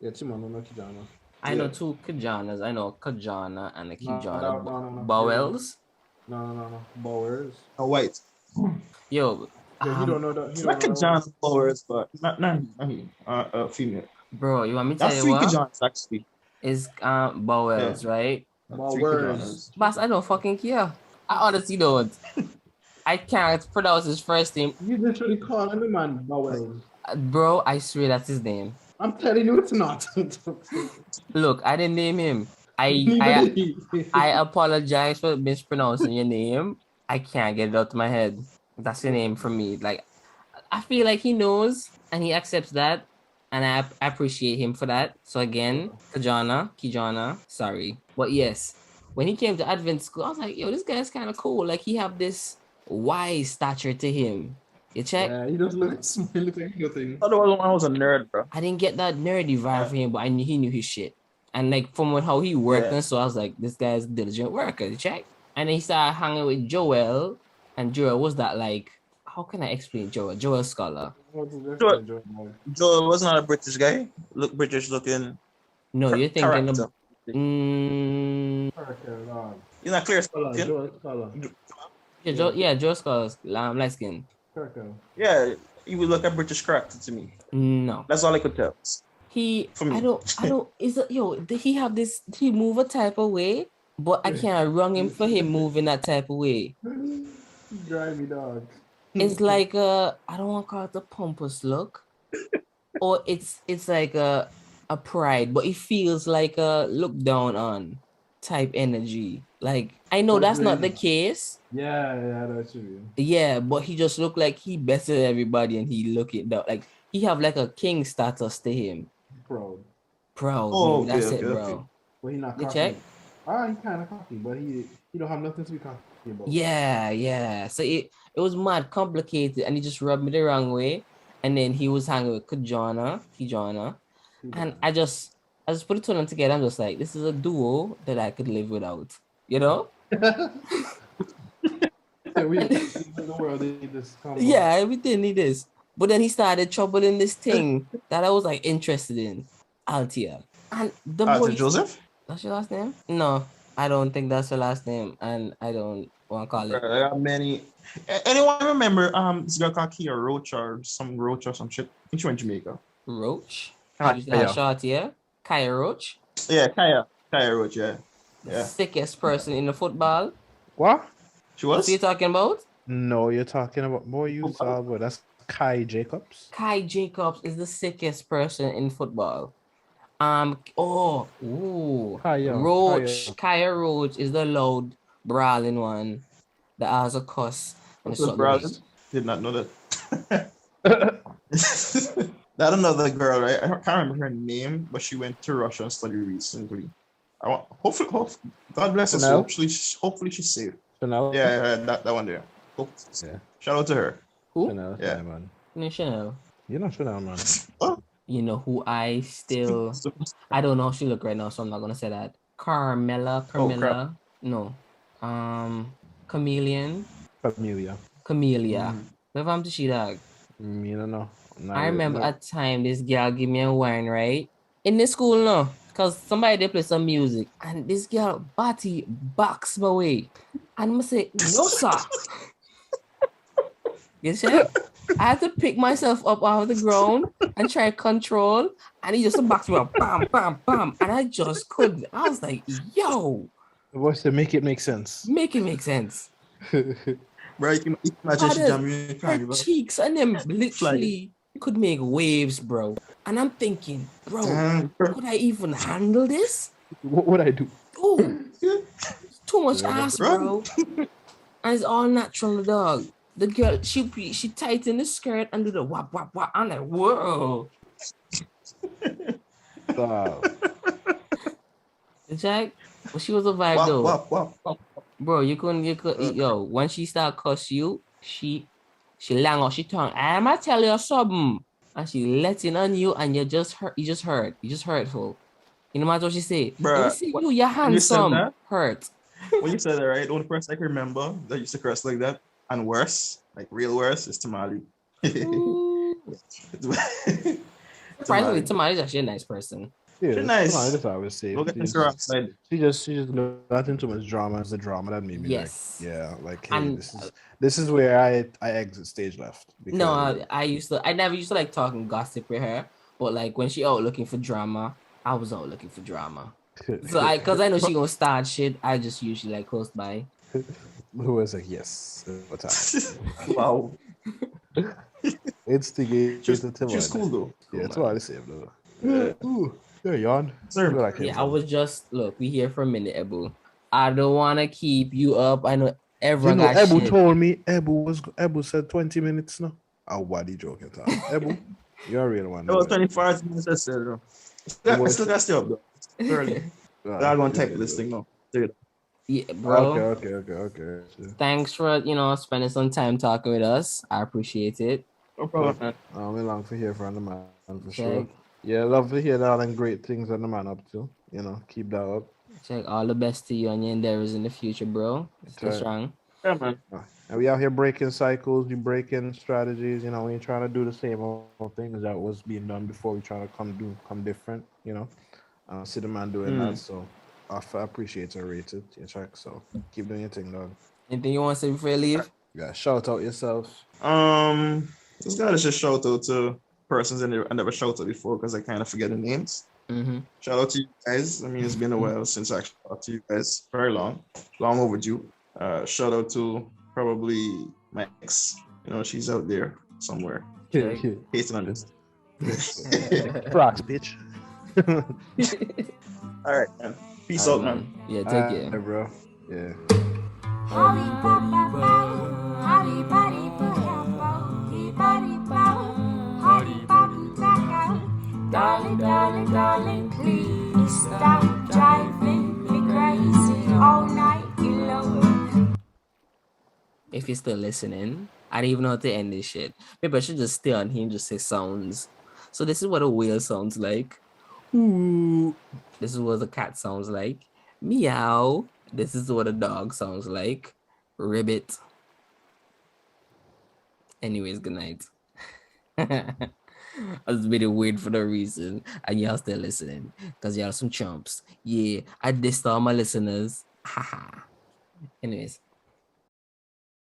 Yeah, Timon, no Kijana. I know 2 Kajanas. I know Kajana and a Kijana. No. Bowels? No. Bowers. Oh, white. Yo. You don't know that. It's like Kajana Bowers, but not female. Bro, you want me to tell That's you 3 what? Kajanas actually. Is Bowels, right? Bowers. Boss, I don't fucking care. I honestly don't. I can't pronounce his first name. You literally calling the man Bowers. Bro, I swear that's his name. I'm telling you it's not. Look, I didn't name him. I apologize for mispronouncing your name. I can't get it out of my head. That's your name for me. Like, I feel like he knows and he accepts that, and I appreciate him for that. So again, Kijana, sorry. But yes, when he came to Advent school, I was like, yo, this guy's kind of cool. Like, he have this wise stature to him. You check? Yeah, he doesn't look smart. He looks like nothing. I was a nerd, bro. I didn't get that nerdy vibe from him, but I knew he knew his shit. And like from how he worked, and so I was like, this guy's a diligent worker. You check? And then he started hanging with Joel, and Joel was that like, how can I explain Joel? Joel Scholar. Joel was not a British guy. Look British looking. No, you're thinking of. You're not clear. Joel Scholar. Yeah, Joel Scholar's light skin. Yeah, you would look at British character to me. No. That's all I could tell. For me. I don't, he have this, he move a type of way, but I can't wrong him for him moving that type of way. Drive me dog. It's like I don't want to call it a pompous look, or it's like a pride, but it feels like a look down on type energy. Like I know that's not the case. Yeah, that's true. Yeah, but he just look like he better than everybody, and he look it down. Like he have like a king status to him. Proud. Proud, Oh, maybe. That's okay, it, okay, bro. okay. But he not You cocky. check? He kind of cocky, but he don't have nothing to be cocky about. Yeah. So it was mad complicated, and he just rubbed me the wrong way. And then he was hanging with Kijana, and I just put it two together. I'm just like, this is a duo that I could live without, you know? The world need this combo. Yeah, we didn't need this. But then he started troubling this thing that I was like interested in, Altia. And the more Joseph? That's your last name? No, I don't think that's your last name, and I don't want to call it. I got many. Anyone remember this girl called Kia Roach or some shit? I think she went to Jamaica. Roach? Kaya. That short, yeah? Kaya Roach? Yeah, Kaya Roach, yeah. The sickest person in the football. What? She was? What are you talking about? No, you're talking about but that's Kai Jacobs. Kai Jacobs is the sickest person in football. Roach. Kaya Roach is the loud, brawling one that has a cuss. Did not know that. That another girl, right? I can't remember her name, but she went to Russia and studied recently. Hopefully, God bless her. So hopefully she's safe. Chanel? Yeah, that one there. Yeah. Shout out to her. Who? Chanel, yeah, man. Chanel. You're not Chanel, man. Oh. You know who I don't know how she look right now, so I'm not gonna say that. Carmela. No. Chameleon. Camellia. Where am to she dog? Me don't know. I remember a time this girl give me a wine, right? In the school, no. Because somebody they play some music and this girl body box my way. And I say, no, sir. You see? I had to pick myself up out of the ground and try to control. And he just boxed me up, bam, bam, bam. And I just couldn't. I was like, yo. The voice to make it make sense. Make it make sense. Bro, you can imagine her cheeks and them literally could make waves, bro. And I'm thinking, bro, could I even handle this? What would I do? Oh, too much ass, bro. And it's all natural, dog. The girl, she tighten the skirt and do the wap wap wap. I'm like, whoa. Jack, well, she was a vibe though. Wap. Bro, you couldn't yo, when she start cuss you, she lang out she tongue. I'ma tell you something. And she letting on you and you just hurtful. You know what she say? Bro, you're handsome. Hurt. When you said that, right? The only person I can remember that used to curse like that and worse, like real worse, is Tamale. Surprisingly, Tamale is actually a nice person. Yeah, she's nice. That's what I would say. She just got into much drama as the drama that made me like, yeah, like hey, and, this is where I exit stage left. No, I never used to like talking gossip with her, but like when she out looking for drama, I was out looking for drama. So because I know she gonna start shit, I just usually like close by. Who was like, yes, what time? Wow. It's the game. She's cool though. Yeah, it's what I say though. Ooh. Yeah, yawn. I was just we here for a minute, Ebu. I don't want to keep you up. I know everyone got Ebu shit. told me Ebu said 20 minutes now. Oh, what are you joking about? Ebu, you're a real one. It was 25 minutes. I said, bro. I still got to stay up though. Early. I'm going to type this thing now. Dude. Yeah, bro. Okay. Thanks for spending some time talking with us. I appreciate it. No problem, man. I'm long to hear from the man for sure. Yeah, love to hear that and great things that the man up to. You know, keep that up. Check all the best to you and your endeavors in the future, bro. Stay strong. Yeah, man. And we out here breaking cycles, we breaking strategies. You know, we ain't trying to do the same old things that was being done before. We trying to come different. You know, see the man doing that. So I appreciate it, rated. Check. So keep doing your thing, dog. Anything you want to say before you leave? Yeah, shout out yourself. This guy is just shout out to persons I never shouted before because I kind of forget the names. Mm-hmm. Shout out to you guys. I mean, it's been a while since I actually talked to you guys. Very long overdue. Shout out to probably my ex. You know, she's out there somewhere. Check. Hating on this. Rocks, bitch. All right, man. Peace out, man. Yeah, take care. Alright, bro. Yeah. Darling, darling, darling, please stop driving me crazy all night, you know. If you're still listening, I don't even know how to end this shit. Maybe I should just stay on here and just say sounds. So this is what a whale sounds like. Ooh. This is what a cat sounds like. Meow. This is what a dog sounds like. Ribbit. Anyways, good night. I was really weird for no reason, and y'all still listening because y'all some chumps. Yeah, I dissed all my listeners. Haha. Anyways.